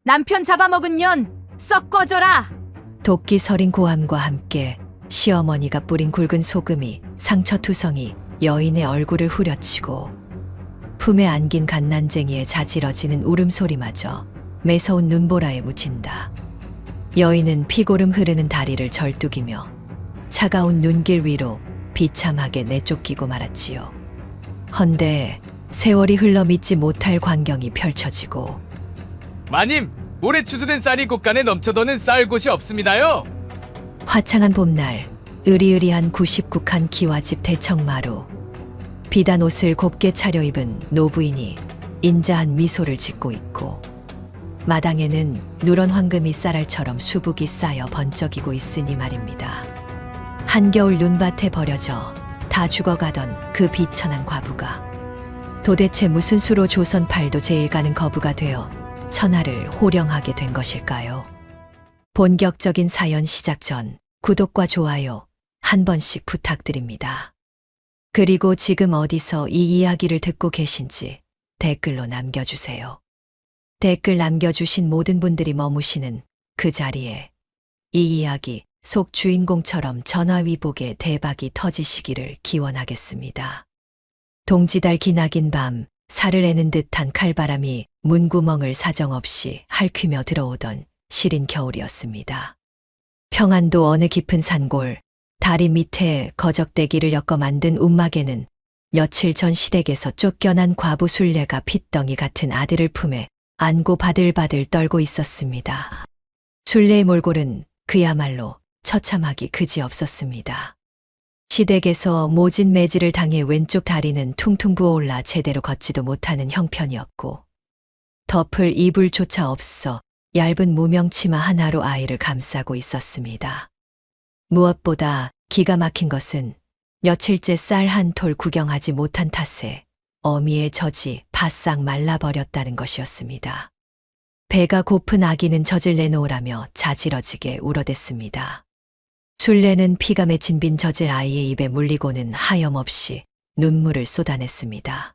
남편 잡아먹은 년 썩 꺼져라. 도끼 서린 고함과 함께 시어머니가 뿌린 굵은 소금이 상처투성이 여인의 얼굴을 후려치고 품에 안긴 갓난쟁이의 자지러지는 울음소리마저 매서운 눈보라에 묻힌다. 여인은 피고름 흐르는 다리를 절뚝이며 차가운 눈길 위로 비참하게 내쫓기고 말았지요. 헌데 세월이 흘러 믿지 못할 광경이 펼쳐지고 마님, 모래 추수된 쌀이 곳간에 넘쳐도는 쌀 곳이 없습니다요. 화창한 봄날 으리으리한 99칸 기와집 대청마루 비단 옷을 곱게 차려입은 노부인이 인자한 미소를 짓고 있고 마당에는 누런 황금이 쌀알처럼 수북이 쌓여 번쩍이고 있으니 말입니다. 한겨울 눈밭에 버려져 다 죽어가던 그 비천한 과부가 도대체 무슨 수로 조선 팔도 제일 가는 거부가 되어 천하를 호령하게 된 것일까요? 본격적인 사연 시작 전 구독과 좋아요 한 번씩 부탁드립니다. 그리고 지금 어디서 이 이야기를 듣고 계신지 댓글로 남겨주세요. 댓글 남겨주신 모든 분들이 머무시는 그 자리에 이 이야기 속 주인공처럼 전화위복에 대박이 터지시기를 기원하겠습니다. 동지달 기나긴 밤 살을 애는 듯한 칼바람이 문구멍을 사정없이 핥히며 들어오던 시린 겨울이었습니다. 평안도 어느 깊은 산골 다리 밑에 거적대기를 엮어 만든 움막에는 며칠 전 시댁에서 쫓겨난 과부 순례가 핏덩이 같은 아들을 품에 안고 바들바들 떨고 있었습니다. 순례의 몰골은 그야말로 처참하기 그지없었습니다. 시댁에서 모진 매질을 당해 왼쪽 다리는 퉁퉁 부어올라 제대로 걷지도 못하는 형편이었고 덮을 이불조차 없어 얇은 무명 치마 하나로 아이를 감싸고 있었습니다. 무엇보다 기가 막힌 것은 며칠째 쌀 한 톨 구경하지 못한 탓에 어미의 젖이 바싹 말라버렸다는 것이었습니다. 배가 고픈 아기는 젖을 내놓으라며 자지러지게 울어댔습니다. 순례는 피가 맺힌 빈 젖을 아이의 입에 물리고는 하염없이 눈물을 쏟아냈습니다.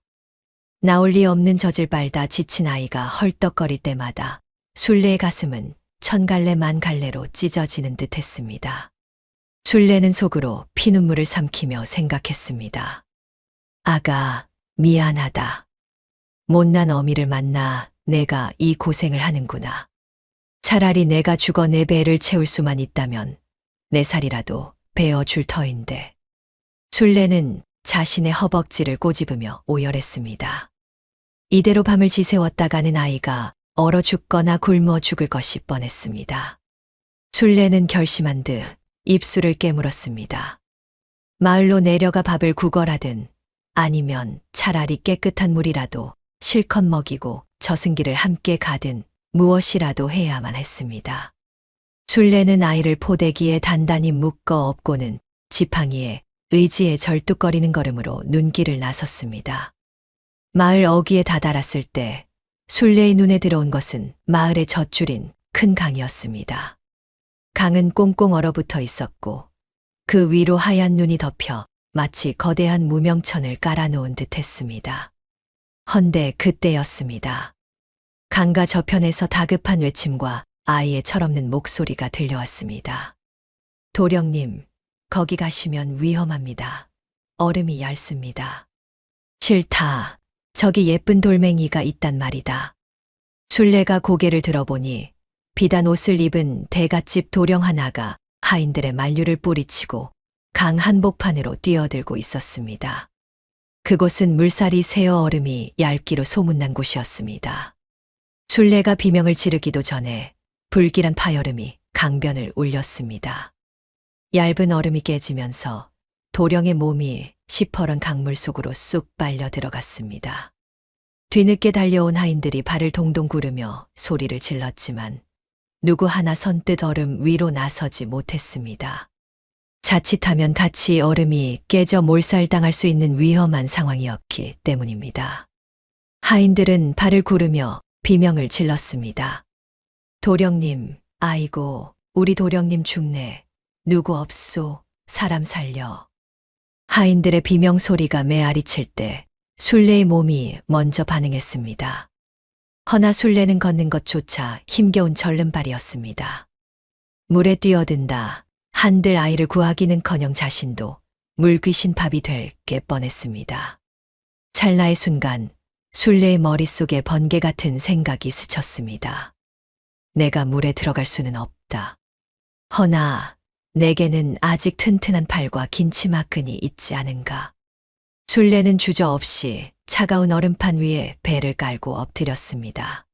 나올 리 없는 젖을 빨다 지친 아이가 헐떡거릴 때마다 순례의 가슴은 천갈래 만갈래로 찢어지는 듯 했습니다. 순례는 속으로 피눈물을 삼키며 생각했습니다. 아가, 미안하다. 못난 어미를 만나 내가 이 고생을 하는구나. 차라리 내가 죽어 내 배를 채울 수만 있다면 내 살이라도 베어줄 터인데. 순례는 자신의 허벅지를 꼬집으며 오열했습니다. 이대로 밤을 지새웠다가는 아이가 얼어 죽거나 굶어 죽을 것이 뻔했습니다. 순례는 결심한 듯 입술을 깨물었습니다. 마을로 내려가 밥을 구걸하든 아니면 차라리 깨끗한 물이라도 실컷 먹이고 저승길을 함께 가든 무엇이라도 해야만 했습니다. 순례는 아이를 포대기에 단단히 묶어 업고는 지팡이에 의지에 절뚝거리는 걸음으로 눈길을 나섰습니다. 마을 어귀에 다다랐을 때 순례의 눈에 들어온 것은 마을의 젖줄인 큰 강이었습니다. 강은 꽁꽁 얼어붙어 있었고 그 위로 하얀 눈이 덮여 마치 거대한 무명천을 깔아놓은 듯 했습니다. 헌데 그때였습니다. 강가 저편에서 다급한 외침과 아이의 철없는 목소리가 들려왔습니다. 도령님, 거기 가시면 위험합니다. 얼음이 얇습니다. 싫다. 저기 예쁜 돌멩이가 있단 말이다. 순례가 고개를 들어보니 비단 옷을 입은 대갓집 도령 하나가 하인들의 만류를 뿌리치고 강 한복판으로 뛰어들고 있었습니다. 그곳은 물살이 새어 얼음이 얇기로 소문난 곳이었습니다. 순례가 비명을 지르기도 전에 불길한 파열음이 강변을 울렸습니다. 얇은 얼음이 깨지면서 도령의 몸이 시퍼런 강물 속으로 쑥 빨려 들어갔습니다. 뒤늦게 달려온 하인들이 발을 동동 구르며 소리를 질렀지만 누구 하나 선뜻 얼음 위로 나서지 못했습니다. 자칫하면 같이 얼음이 깨져 몰살당할 수 있는 위험한 상황이었기 때문입니다. 하인들은 발을 구르며 비명을 질렀습니다. 도령님, 아이고, 우리 도령님 죽네. 누구 없소, 사람 살려. 하인들의 비명 소리가 메아리칠 때 순례의 몸이 먼저 반응했습니다. 허나 술래는 걷는 것조차 힘겨운 절름발이었습니다. 물에 뛰어든다 한들 아이를 구하기는커녕 자신도 물귀신 밥이 될 게 뻔했습니다. 찰나의 순간 술래의 머릿속에 번개 같은 생각이 스쳤습니다. 내가 물에 들어갈 수는 없다. 허나 내게는 아직 튼튼한 팔과 긴 치마끈이 있지 않은가. 술래는 주저없이 차가운 얼음판 위에 배를 깔고 엎드렸습니다.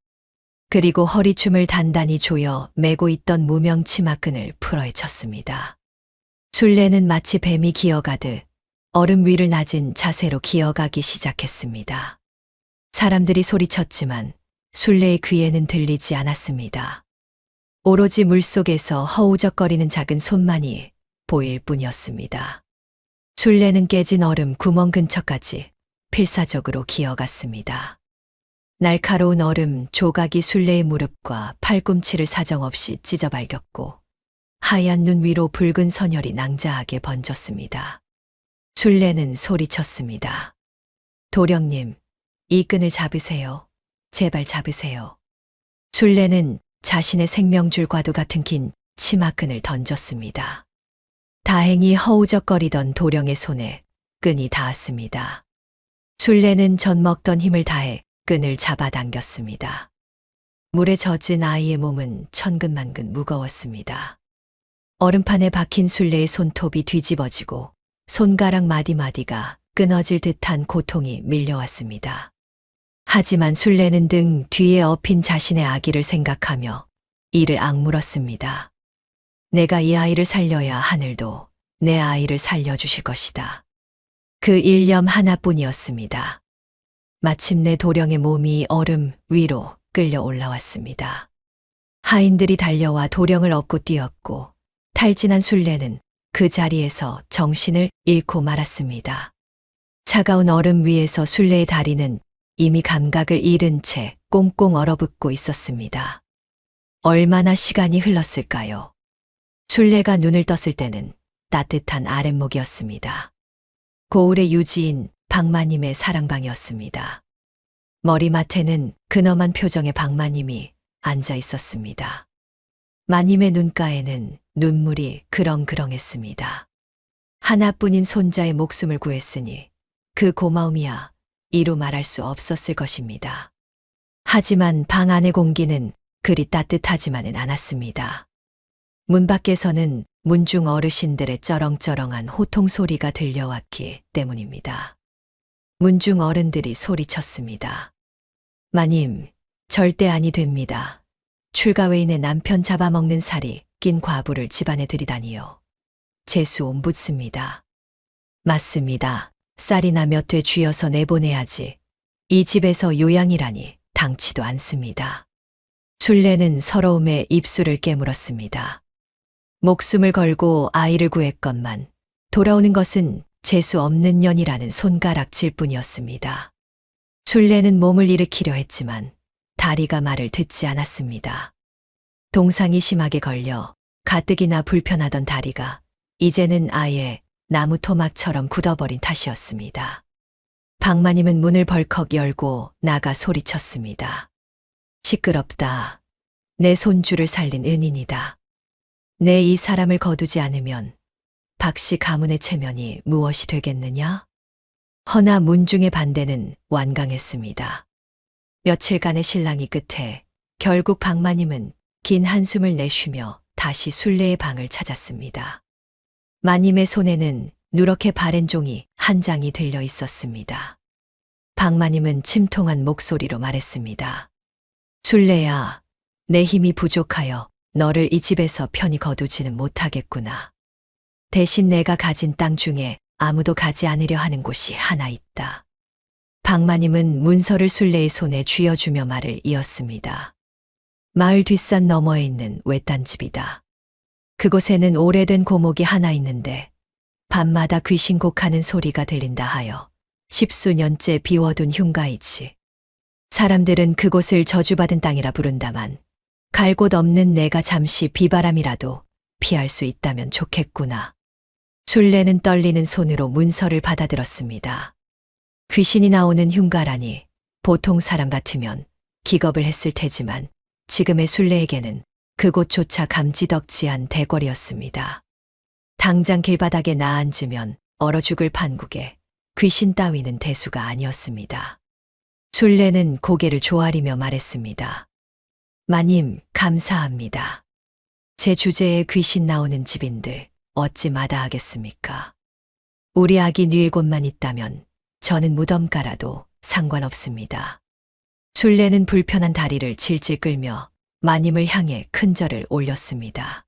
그리고 허리춤을 단단히 조여 메고 있던 무명 치마끈을 풀어헤쳤습니다. 술래는 마치 뱀이 기어가듯 얼음 위를 낮은 자세로 기어가기 시작했습니다. 사람들이 소리쳤지만 술래의 귀에는 들리지 않았습니다. 오로지 물속에서 허우적거리는 작은 손만이 보일 뿐이었습니다. 술래는 깨진 얼음 구멍 근처까지 필사적으로 기어갔습니다. 날카로운 얼음 조각이 술래의 무릎과 팔꿈치를 사정없이 찢어발겼고 하얀 눈 위로 붉은 선혈이 낭자하게 번졌습니다. 술래는 소리쳤습니다. 도령님, 이 끈을 잡으세요. 제발 잡으세요. 술래는 자신의 생명줄과도 같은 긴 치마끈을 던졌습니다. 다행히 허우적거리던 도령의 손에 끈이 닿았습니다. 술래는 젖먹던 힘을 다해 끈을 잡아당겼습니다. 물에 젖은 아이의 몸은 천근만근 무거웠습니다. 얼음판에 박힌 술래의 손톱이 뒤집어지고 손가락 마디마디가 끊어질 듯한 고통이 밀려왔습니다. 하지만 술래는 등 뒤에 엎인 자신의 아기를 생각하며 이를 악물었습니다. 내가 이 아이를 살려야 하늘도 내 아이를 살려주실 것이다. 그 일념 하나뿐이었습니다. 마침내 도령의 몸이 얼음 위로 끌려 올라왔습니다. 하인들이 달려와 도령을 업고 뛰었고 탈진한 술래는 그 자리에서 정신을 잃고 말았습니다. 차가운 얼음 위에서 술래의 다리는 이미 감각을 잃은 채 꽁꽁 얼어붙고 있었습니다. 얼마나 시간이 흘렀을까요? 술래가 눈을 떴을 때는 따뜻한 아랫목이었습니다. 고을의 유지인 박마님의 사랑방이었습니다. 머리맡에는 근엄한 표정의 박마님이 앉아 있었습니다. 마님의 눈가에는 눈물이 그렁그렁했습니다. 하나뿐인 손자의 목숨을 구했으니 그 고마움이야 이루 말할 수 없었을 것입니다. 하지만 방 안의 공기는 그리 따뜻하지만은 않았습니다. 문 밖에서는 문중 어르신들의 쩌렁쩌렁한 호통 소리가 들려왔기 때문입니다. 문중 어른들이 소리쳤습니다. 마님, 절대 아니 됩니다. 출가외인의 남편 잡아먹는 살이 낀 과부를 집안에 들이다니요. 재수 옴붙습니다. 맞습니다. 쌀이나 몇 회 쥐어서 내보내야지. 이 집에서 요양이라니 당치도 않습니다. 술래는 서러움에 입술을 깨물었습니다. 목숨을 걸고 아이를 구했건만 돌아오는 것은 재수 없는 년이라는 손가락질 뿐이었습니다. 술래는 몸을 일으키려 했지만 다리가 말을 듣지 않았습니다. 동상이 심하게 걸려 가뜩이나 불편하던 다리가 이제는 아예 나무 토막처럼 굳어버린 탓이었습니다. 박마님은 문을 벌컥 열고 나가 소리쳤습니다. 시끄럽다. 내 손주를 살린 은인이다. 내 이 사람을 거두지 않으면 박씨 가문의 체면이 무엇이 되겠느냐? 허나 문중의 반대는 완강했습니다. 며칠간의 실랑이 끝에 결국 박마님은 긴 한숨을 내쉬며 다시 술래의 방을 찾았습니다. 마님의 손에는 누렇게 바랜 종이 한 장이 들려 있었습니다. 박마님은 침통한 목소리로 말했습니다. 술래야, 내 힘이 부족하여 너를 이 집에서 편히 거두지는 못하겠구나. 대신 내가 가진 땅 중에 아무도 가지 않으려 하는 곳이 하나 있다. 박마님은 문서를 술래의 손에 쥐어주며 말을 이었습니다. 마을 뒷산 너머에 있는 외딴 집이다. 그곳에는 오래된 고목이 하나 있는데 밤마다 귀신곡하는 소리가 들린다 하여 10수년째 비워둔 흉가이지. 사람들은 그곳을 저주받은 땅이라 부른다만 갈 곳 없는 내가 잠시 비바람이라도 피할 수 있다면 좋겠구나. 술래는 떨리는 손으로 문서를 받아들었습니다. 귀신이 나오는 흉가라니 보통 사람 같으면 기겁을 했을 테지만 지금의 순례에게는 그곳조차 감지덕지한 대궐이었습니다. 당장 길바닥에 나앉으면 얼어 죽을 판국에 귀신 따위는 대수가 아니었습니다. 순례는 고개를 조아리며 말했습니다. 마님, 감사합니다. 제 주제에 귀신 나오는 집인들 어찌 마다하겠습니까? 우리 아기 뉘일 곳만 있다면 저는 무덤가라도 상관없습니다. 순례는 불편한 다리를 질질 끌며 마님을 향해 큰 절을 올렸습니다.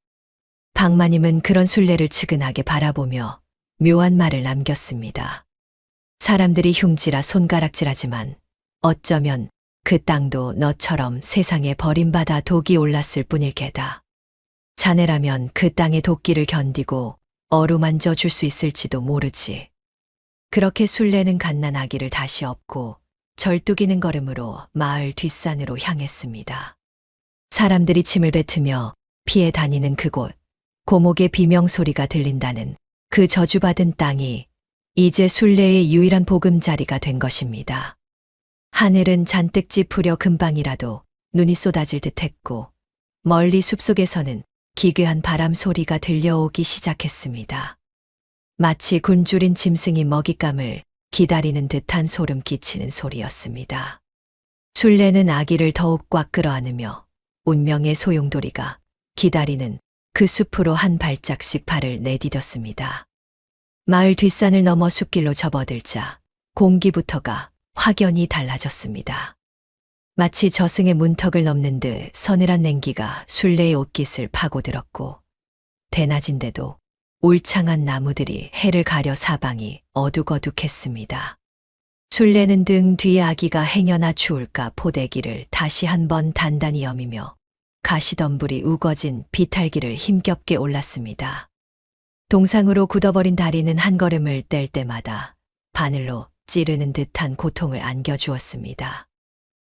박마님은 그런 순례를 측은하게 바라보며 묘한 말을 남겼습니다. 사람들이 흉지라 손가락질하지만 어쩌면 그 땅도 너처럼 세상에 버림받아 독이 올랐을 뿐일 게다. 자네라면 그 땅의 독기를 견디고 어루만져 줄 수 있을지도 모르지. 그렇게 순례는 갓난 아기를 다시 업고 절뚝이는 걸음으로 마을 뒷산으로 향했습니다. 사람들이 침을 뱉으며 피해 다니는 그곳, 고목의 비명소리가 들린다는 그 저주받은 땅이 이제 순례의 유일한 보금자리가 된 것입니다. 하늘은 잔뜩 찌푸려 금방이라도 눈이 쏟아질 듯했고 멀리 숲속에서는 기괴한 바람 소리가 들려오기 시작했습니다. 마치 굶주린 짐승이 먹잇감을 기다리는 듯한 소름 끼치는 소리였습니다. 순례는 아기를 더욱 꽉 끌어안으며 운명의 소용돌이가 기다리는 그 숲으로 한 발짝씩 발을 내디뎠습니다. 마을 뒷산을 넘어 숲길로 접어들자 공기부터가 확연히 달라졌습니다. 마치 저승의 문턱을 넘는 듯 서늘한 냉기가 순례의 옷깃을 파고들었고 대낮인데도 울창한 나무들이 해를 가려 사방이 어둑어둑했습니다. 순례는 등 뒤에 아기가 행여나 추울까 포대기를 다시 한번 단단히 여미며 가시덤불이 우거진 비탈길을 힘겹게 올랐습니다. 동상으로 굳어버린 다리는 한 걸음을 뗄 때마다 바늘로 찌르는 듯한 고통을 안겨주었습니다.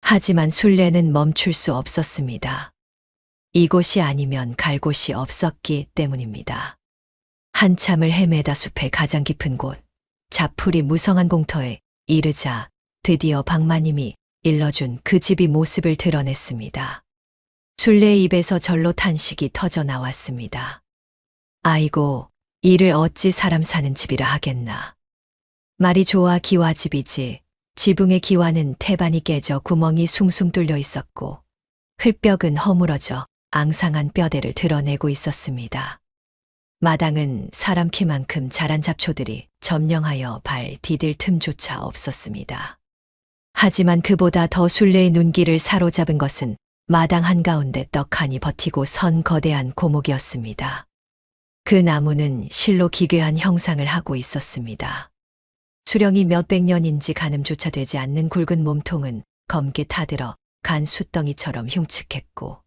하지만 순례는 멈출 수 없었습니다. 이곳이 아니면 갈 곳이 없었기 때문입니다. 한참을 헤매다 숲의 가장 깊은 곳, 자풀이 무성한 공터에 이르자 드디어 박마님이 일러준 그 집이 모습을 드러냈습니다. 순례의 입에서 절로 탄식이 터져 나왔습니다. 아이고, 이를 어찌 사람 사는 집이라 하겠나. 말이 좋아 기와집이지. 지붕의 기와는 태반이 깨져 구멍이 숭숭 뚫려 있었고 흙벽은 허물어져 앙상한 뼈대를 드러내고 있었습니다. 마당은 사람 키만큼 자란 잡초들이 점령하여 발 디딜 틈조차 없었습니다. 하지만 그보다 더 순례의 눈길을 사로잡은 것은 마당 한가운데 떡하니 버티고 선 거대한 고목이었습니다. 그 나무는 실로 기괴한 형상을 하고 있었습니다. 수령이 몇백 년인지 가늠조차 되지 않는 굵은 몸통은 검게 타들어 간 숫덩이처럼 흉측했고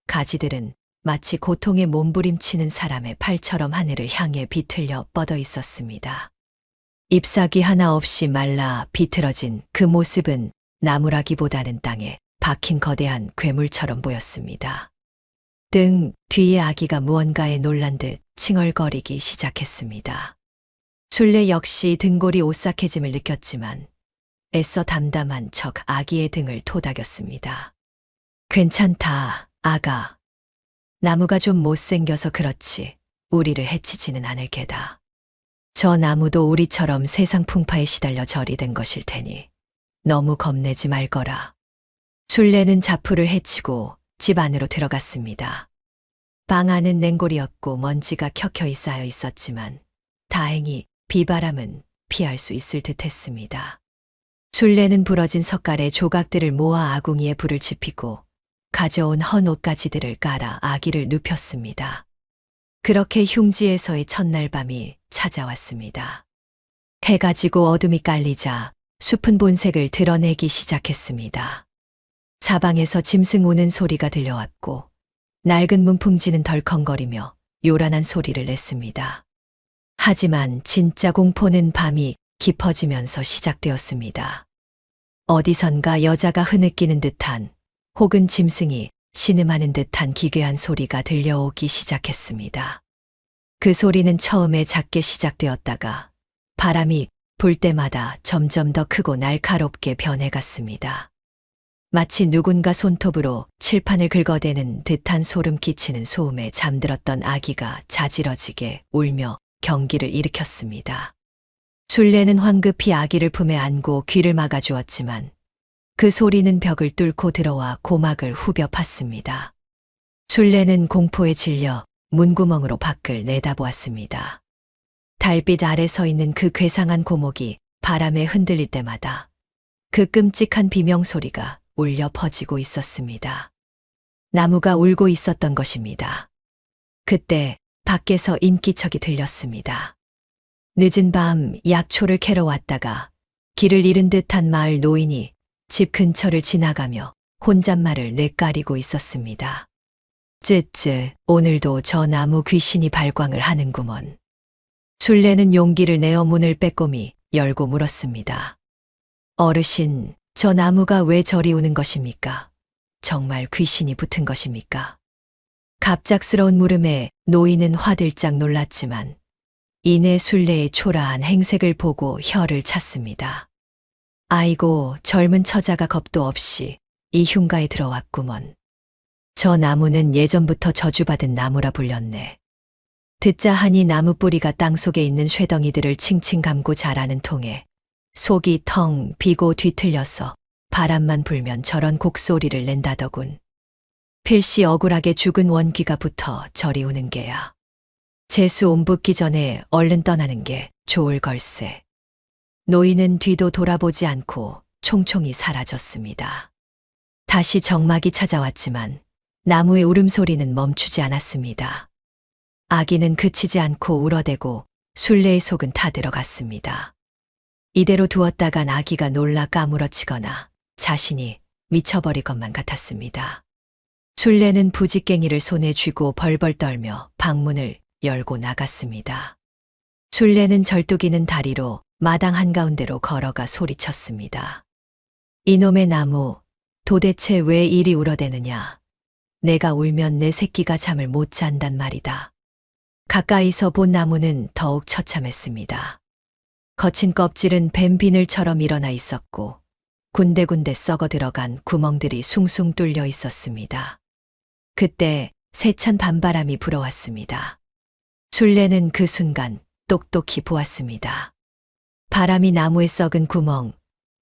가지들은 마치 고통에 몸부림치는 사람의 팔처럼 하늘을 향해 비틀려 뻗어 있었습니다. 잎사귀 하나 없이 말라 비틀어진 그 모습은 나무라기보다는 땅에 박힌 거대한 괴물처럼 보였습니다. 등 뒤에 아기가 무언가에 놀란 듯 칭얼거리기 시작했습니다. 순례 역시 등골이 오싹해짐을 느꼈지만 애써 담담한 척 아기의 등을 토닥였습니다. 괜찮다, 아가. 나무가 좀 못생겨서 그렇지 우리를 해치지는 않을 게다. 저 나무도 우리처럼 세상 풍파에 시달려 절이 된 것일 테니 너무 겁내지 말거라. 순례는 자풀을 헤치고 집 안으로 들어갔습니다. 방 안은 냉골이었고 먼지가 켜켜이 쌓여 있었지만 다행히 비바람은 피할 수 있을 듯 했습니다. 순례는 부러진 석갈에 조각들을 모아 아궁이에 불을 지피고 가져온 헌 옷가지들을 깔아 아기를 눕혔습니다. 그렇게 흉지에서의 첫날 밤이 찾아왔습니다. 해가 지고 어둠이 깔리자 숲은 본색을 드러내기 시작했습니다. 사방에서 짐승 우는 소리가 들려왔고 낡은 문풍지는 덜컹거리며 요란한 소리를 냈습니다. 하지만 진짜 공포는 밤이 깊어지면서 시작되었습니다. 어디선가 여자가 흐느끼는 듯한 혹은 짐승이 신음하는 듯한 기괴한 소리가 들려오기 시작했습니다. 그 소리는 처음에 작게 시작되었다가 바람이 불 때마다 점점 더 크고 날카롭게 변해갔습니다. 마치 누군가 손톱으로 칠판을 긁어대는 듯한 소름 끼치는 소음에 잠들었던 아기가 자지러지게 울며 경기를 일으켰습니다. 술래는 황급히 아기를 품에 안고 귀를 막아주었지만 그 소리는 벽을 뚫고 들어와 고막을 후벼 팠습니다. 술래는 공포에 질려 문구멍으로 밖을 내다보았습니다. 달빛 아래 서 있는 그 괴상한 고목이 바람에 흔들릴 때마다 그 끔찍한 비명소리가 울려 퍼지고 있었습니다. 나무가 울고 있었던 것입니다. 그때 밖에서 인기척이 들렸습니다. 늦은 밤 약초를 캐러 왔다가 길을 잃은 듯한 마을 노인이 집 근처를 지나가며 혼잣말을 뇌까리고 있었습니다. 쯔쯔, 오늘도 저 나무 귀신이 발광을 하는구먼. 술래는 용기를 내어 문을 빼꼼히 열고 물었습니다. 어르신, 저 나무가 왜 저리 우는 것입니까? 정말 귀신이 붙은 것입니까? 갑작스러운 물음에 노인은 화들짝 놀랐지만 이내 술래의 초라한 행색을 보고 혀를 찼습니다. 아이고, 젊은 처자가 겁도 없이 이 흉가에 들어왔구먼. 저 나무는 예전부터 저주받은 나무라 불렸네. 듣자 하니 나무 뿌리가 땅속에 있는 쇠덩이들을 칭칭 감고 자라는 통에 속이 텅 비고 뒤틀려서 바람만 불면 저런 곡소리를 낸다더군. 필시 억울하게 죽은 원귀가 붙어 저리 우는 게야. 재수 온 붙기 전에 얼른 떠나는 게 좋을 걸세. 노인은 뒤도 돌아보지 않고 총총히 사라졌습니다. 다시 정막이 찾아왔지만 나무의 울음소리는 멈추지 않았습니다. 아기는 그치지 않고 울어대고 술래의 속은 타들어갔습니다. 이대로 두었다간 아기가 놀라 까무러치거나 자신이 미쳐버릴 것만 같았습니다. 술래는 부지깽이를 손에 쥐고 벌벌 떨며 방문을 열고 나갔습니다. 술래는 절뚝이는 다리로 마당 한가운데로 걸어가 소리쳤습니다. 이놈의 나무, 도대체 왜 이리 울어대느냐? 내가 울면 내 새끼가 잠을 못 잔단 말이다. 가까이서 본 나무는 더욱 처참했습니다. 거친 껍질은 뱀 비늘처럼 일어나 있었고 군데군데 썩어 들어간 구멍들이 숭숭 뚫려 있었습니다. 그때 세찬 밤바람이 불어왔습니다. 술래는 그 순간 똑똑히 보았습니다. 바람이 나무에 썩은 구멍,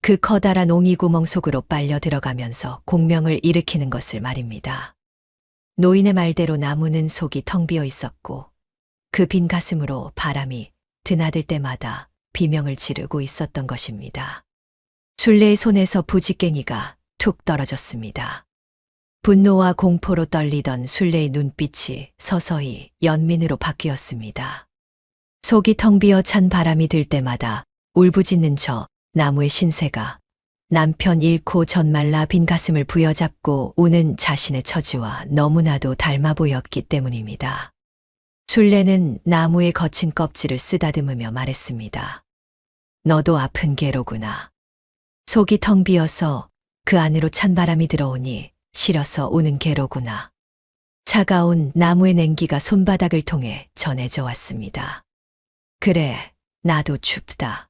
그 커다란 옹이 구멍 속으로 빨려 들어가면서 공명을 일으키는 것을 말입니다. 노인의 말대로 나무는 속이 텅 비어 있었고 그 빈 가슴으로 바람이 드나들 때마다 비명을 지르고 있었던 것입니다. 술래의 손에서 부지깽이가 툭 떨어졌습니다. 분노와 공포로 떨리던 술래의 눈빛이 서서히 연민으로 바뀌었습니다. 속이 텅 비어 찬 바람이 들 때마다 울부짖는 저 나무의 신세가 남편 잃고 전말라 빈 가슴을 부여잡고 우는 자신의 처지와 너무나도 닮아 보였기 때문입니다. 술래는 나무의 거친 껍질을 쓰다듬으며 말했습니다. 너도 아픈 개로구나. 속이 텅 비어서 그 안으로 찬 바람이 들어오니 시려서 우는 개로구나. 차가운 나무의 냉기가 손바닥을 통해 전해져 왔습니다. 그래, 나도 춥다.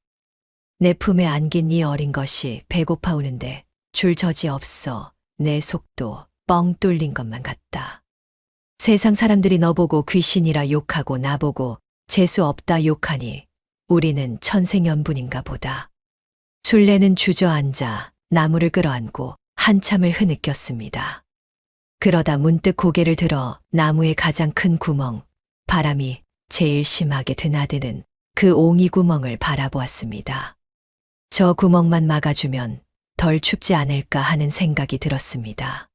내 품에 안긴 이 어린 것이 배고파 우는데 줄저지 없어 내 속도 뻥 뚫린 것만 같다. 세상 사람들이 너보고 귀신이라 욕하고 나보고 재수 없다 욕하니 우리는 천생연분인가 보다. 술래는 주저앉아 나무를 끌어안고 한참을 흐느꼈습니다. 그러다 문득 고개를 들어 나무의 가장 큰 구멍, 바람이 제일 심하게 드나드는 그 옹이 구멍을 바라보았습니다. 저 구멍만 막아주면 덜 춥지 않을까 하는 생각이 들었습니다.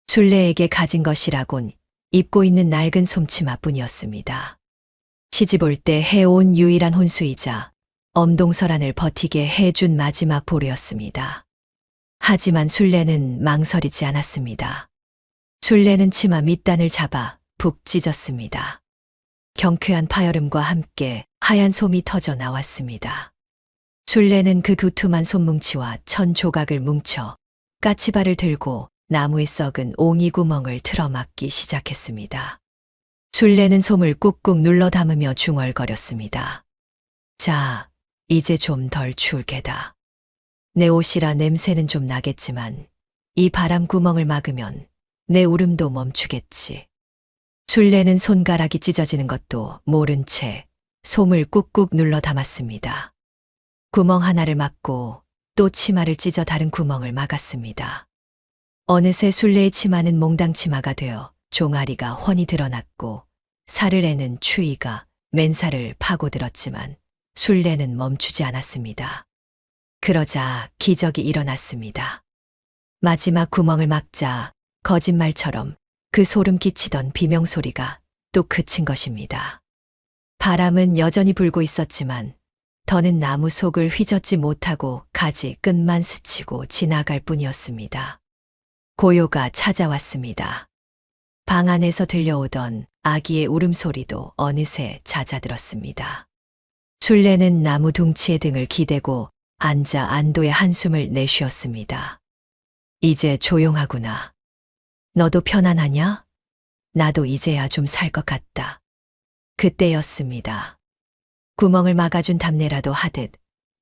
술래에게 가진 것이라곤 입고 있는 낡은 솜치마뿐이었습니다. 시집 올 때 해온 유일한 혼수이자 엄동설안을 버티게 해준 마지막 보루였습니다. 하지만 술래는 망설이지 않았습니다. 술래는 치마 밑단을 잡아 푹 찢었습니다. 경쾌한 파열음과 함께 하얀 솜이 터져 나왔습니다. 술래는 그 두툼한 솜뭉치와 천 조각을 뭉쳐 까치발을 들고 나무에 썩은 옹이 구멍을 틀어막기 시작했습니다. 술래는 솜을 꾹꾹 눌러 담으며 중얼거렸습니다. 자, 이제 좀 덜 추울 게다. 내 옷이라 냄새는 좀 나겠지만 이 바람 구멍을 막으면 내 울음도 멈추겠지. 술래는 손가락이 찢어지는 것도 모른 채 솜을 꾹꾹 눌러 담았습니다. 구멍 하나를 막고 또 치마를 찢어 다른 구멍을 막았습니다. 어느새 술래의 치마는 몽당 치마가 되어 종아리가 훤히 드러났고 살을 애는 추위가 맨살을 파고들었지만 술래는 멈추지 않았습니다. 그러자 기적이 일어났습니다. 마지막 구멍을 막자 거짓말처럼 그 소름 끼치던 비명소리가 또 그친 것입니다. 바람은 여전히 불고 있었지만 더는 나무 속을 휘젓지 못하고 가지 끝만 스치고 지나갈 뿐이었습니다. 고요가 찾아왔습니다. 방 안에서 들려오던 아기의 울음소리도 어느새 잦아들었습니다. 술래는 나무 둥치에 등을 기대고 앉아 안도의 한숨을 내쉬었습니다. 이제 조용하구나. 너도 편안하냐? 나도 이제야 좀 살 것 같다. 그때였습니다. 구멍을 막아준 답례라도 하듯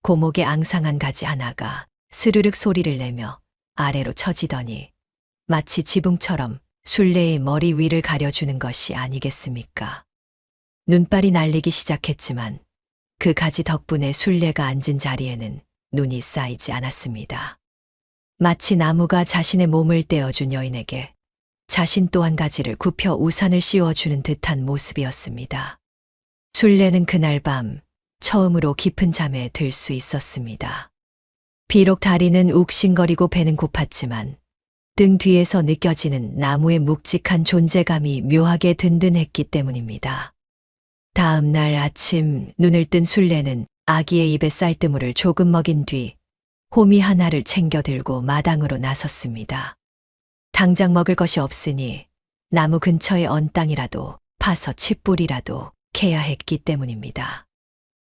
고목의 앙상한 가지 하나가 스르륵 소리를 내며 아래로 처지더니 마치 지붕처럼 술래의 머리 위를 가려주는 것이 아니겠습니까? 눈발이 날리기 시작했지만 그 가지 덕분에 술래가 앉은 자리에는 눈이 쌓이지 않았습니다. 마치 나무가 자신의 몸을 떼어준 여인에게 자신 또한 가지를 굽혀 우산을 씌워주는 듯한 모습이었습니다. 술래는 그날 밤 처음으로 깊은 잠에 들 수 있었습니다. 비록 다리는 욱신거리고 배는 고팠지만 등 뒤에서 느껴지는 나무의 묵직한 존재감이 묘하게 든든했기 때문입니다. 다음 날 아침 눈을 뜬 술래는 아기의 입에 쌀뜨물을 조금 먹인 뒤 호미 하나를 챙겨 들고 마당으로 나섰습니다. 당장 먹을 것이 없으니 나무 근처의 언 땅이라도 파서 칫뿌리라도 캐야 했기 때문입니다.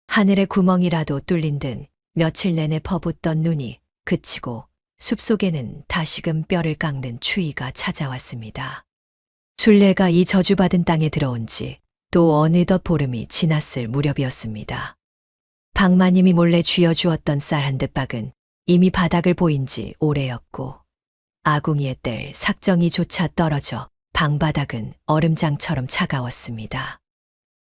하늘에 구멍이라도 뚫린 듯 며칠 내내 퍼붓던 눈이 그치고 숲속에는 다시금 뼈를 깎는 추위가 찾아왔습니다. 술래가 이 저주받은 땅에 들어온 지 또 어느덧 보름이 지났을 무렵이었습니다. 방마님이 몰래 쥐어주었던 쌀 한 듯박은 이미 바닥을 보인 지 오래였고 아궁이에 뗄 삭정이조차 떨어져 방바닥은 얼음장처럼 차가웠습니다.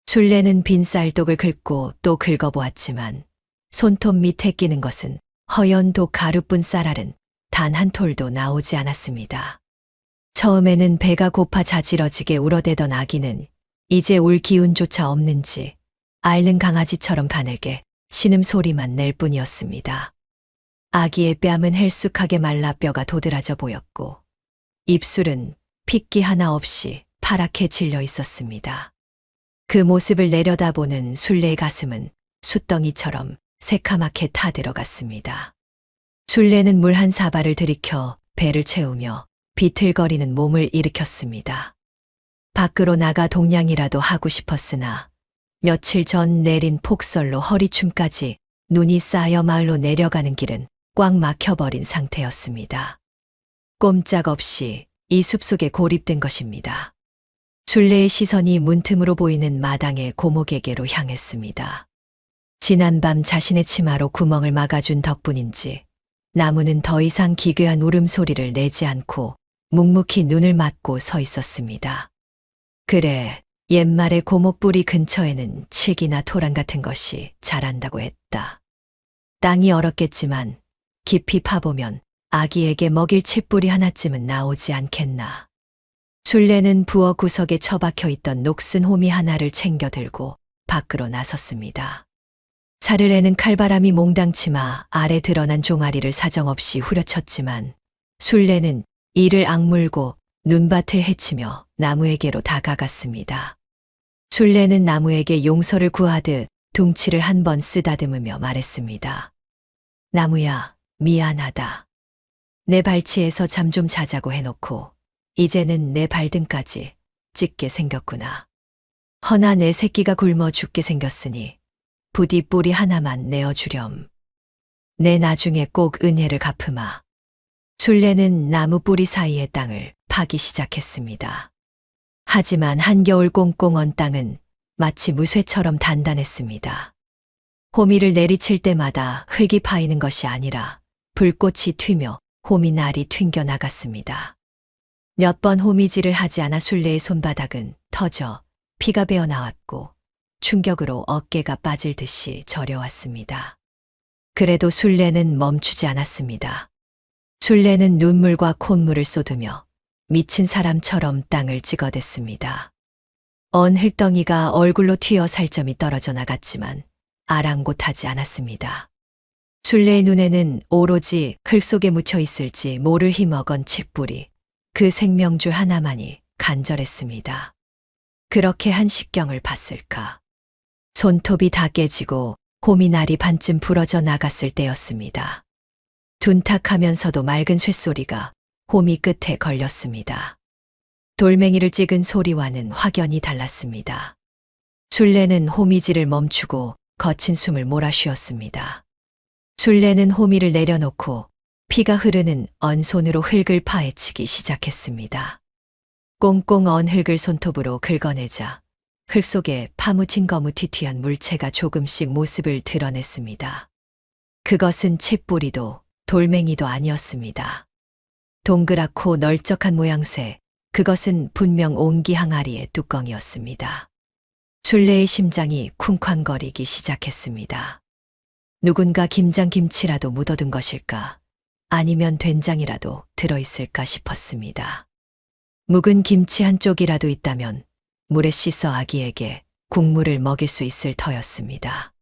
술래는 빈 쌀독을 긁고 또 긁어보았지만 손톱 밑에 끼는 것은 허연 독 가루뿐 쌀알은 단 한 톨도 나오지 않았습니다. 처음에는 배가 고파 자지러지게 울어대던 아기는 이제 울 기운조차 없는지 앓는 강아지처럼 가늘게 신음소리만 낼 뿐이었습니다. 아기의 뺨은 헬쑥하게 말라 뼈가 도드라져 보였고 입술은 핏기 하나 없이 파랗게 질려 있었습니다. 그 모습을 내려다보는 술래의 가슴은 숫덩이처럼 새카맣게 타들어갔습니다. 술래는 물 한 사발을 들이켜 배를 채우며 비틀거리는 몸을 일으켰습니다. 밖으로 나가 동냥이라도 하고 싶었으나 며칠 전 내린 폭설로 허리춤까지 눈이 쌓여 마을로 내려가는 길은 꽉 막혀버린 상태였습니다. 꼼짝없이 이 숲속에 고립된 것입니다. 술래의 시선이 문틈으로 보이는 마당의 고목에게로 향했습니다. 지난밤 자신의 치마로 구멍을 막아준 덕분인지 나무는 더 이상 기괴한 울음소리를 내지 않고 묵묵히 눈을 맞고 서 있었습니다. 그래, 옛말에 고목뿌리 근처에는 칡이나 토란 같은 것이 자란다고 했다. 땅이 얼었겠지만 깊이 파보면 아기에게 먹일 칡뿌리 하나쯤은 나오지 않겠나. 술래는 부엌 구석에 처박혀 있던 녹슨 호미 하나를 챙겨 들고 밖으로 나섰습니다. 살을 애는 칼바람이 몽당 치마 아래 드러난 종아리를 사정없이 후려쳤지만 술래는 이를 악물고 눈밭을 헤치며 나무에게로 다가갔습니다. 술래는 나무에게 용서를 구하듯 둥치를 한 번 쓰다듬으며 말했습니다. 나무야, 미안하다. 내 발치에서 잠 좀 자자고 해놓고 이제는 내 발등까지 찢게 생겼구나. 허나 내 새끼가 굶어 죽게 생겼으니 부디 뿌리 하나만 내어주렴. 내 나중에 꼭 은혜를 갚으마. 술래는 나무 뿌리 사이의 땅을 파기 시작했습니다. 하지만 한겨울 꽁꽁 언 땅은 마치 무쇠처럼 단단했습니다. 호미를 내리칠 때마다 흙이 파이는 것이 아니라 불꽃이 튀며 호미날이 튕겨 나갔습니다. 몇 번 호미질을 하지 않아 술래의 손바닥은 터져 피가 배어 나왔고 충격으로 어깨가 빠질 듯이 저려왔습니다. 그래도 술래는 멈추지 않았습니다. 술래는 눈물과 콧물을 쏟으며 미친 사람처럼 땅을 찍어댔습니다. 언 흙덩이가 얼굴로 튀어 살점이 떨어져 나갔지만 아랑곳하지 않았습니다. 술래의 눈에는 오로지 흙 속에 묻혀 있을지 모를 힘어건 칡뿌리, 그 생명줄 하나만이 간절했습니다. 그렇게 한 식경을 봤을까. 손톱이 다 깨지고 호미날이 반쯤 부러져 나갔을 때였습니다. 둔탁하면서도 맑은 쇳소리가 호미 끝에 걸렸습니다. 돌멩이를 찍은 소리와는 확연히 달랐습니다. 술래는 호미질을 멈추고 거친 숨을 몰아쉬었습니다. 술래는 호미를 내려놓고 피가 흐르는 언손으로 흙을 파헤치기 시작했습니다. 꽁꽁 언 흙을 손톱으로 긁어내자 흙 속에 파묻힌 거무튀튀한 물체가 조금씩 모습을 드러냈습니다. 그것은 칡뿌리도 돌멩이도 아니었습니다. 동그랗고 널쩍한 모양새, 그것은 분명 옹기 항아리의 뚜껑이었습니다. 술래의 심장이 쿵쾅거리기 시작했습니다. 누군가 김장김치라도 묻어둔 것일까? 아니면 된장이라도 들어있을까 싶었습니다. 묵은 김치 한 쪽이라도 있다면 물에 씻어 아기에게 국물을 먹일 수 있을 터였습니다.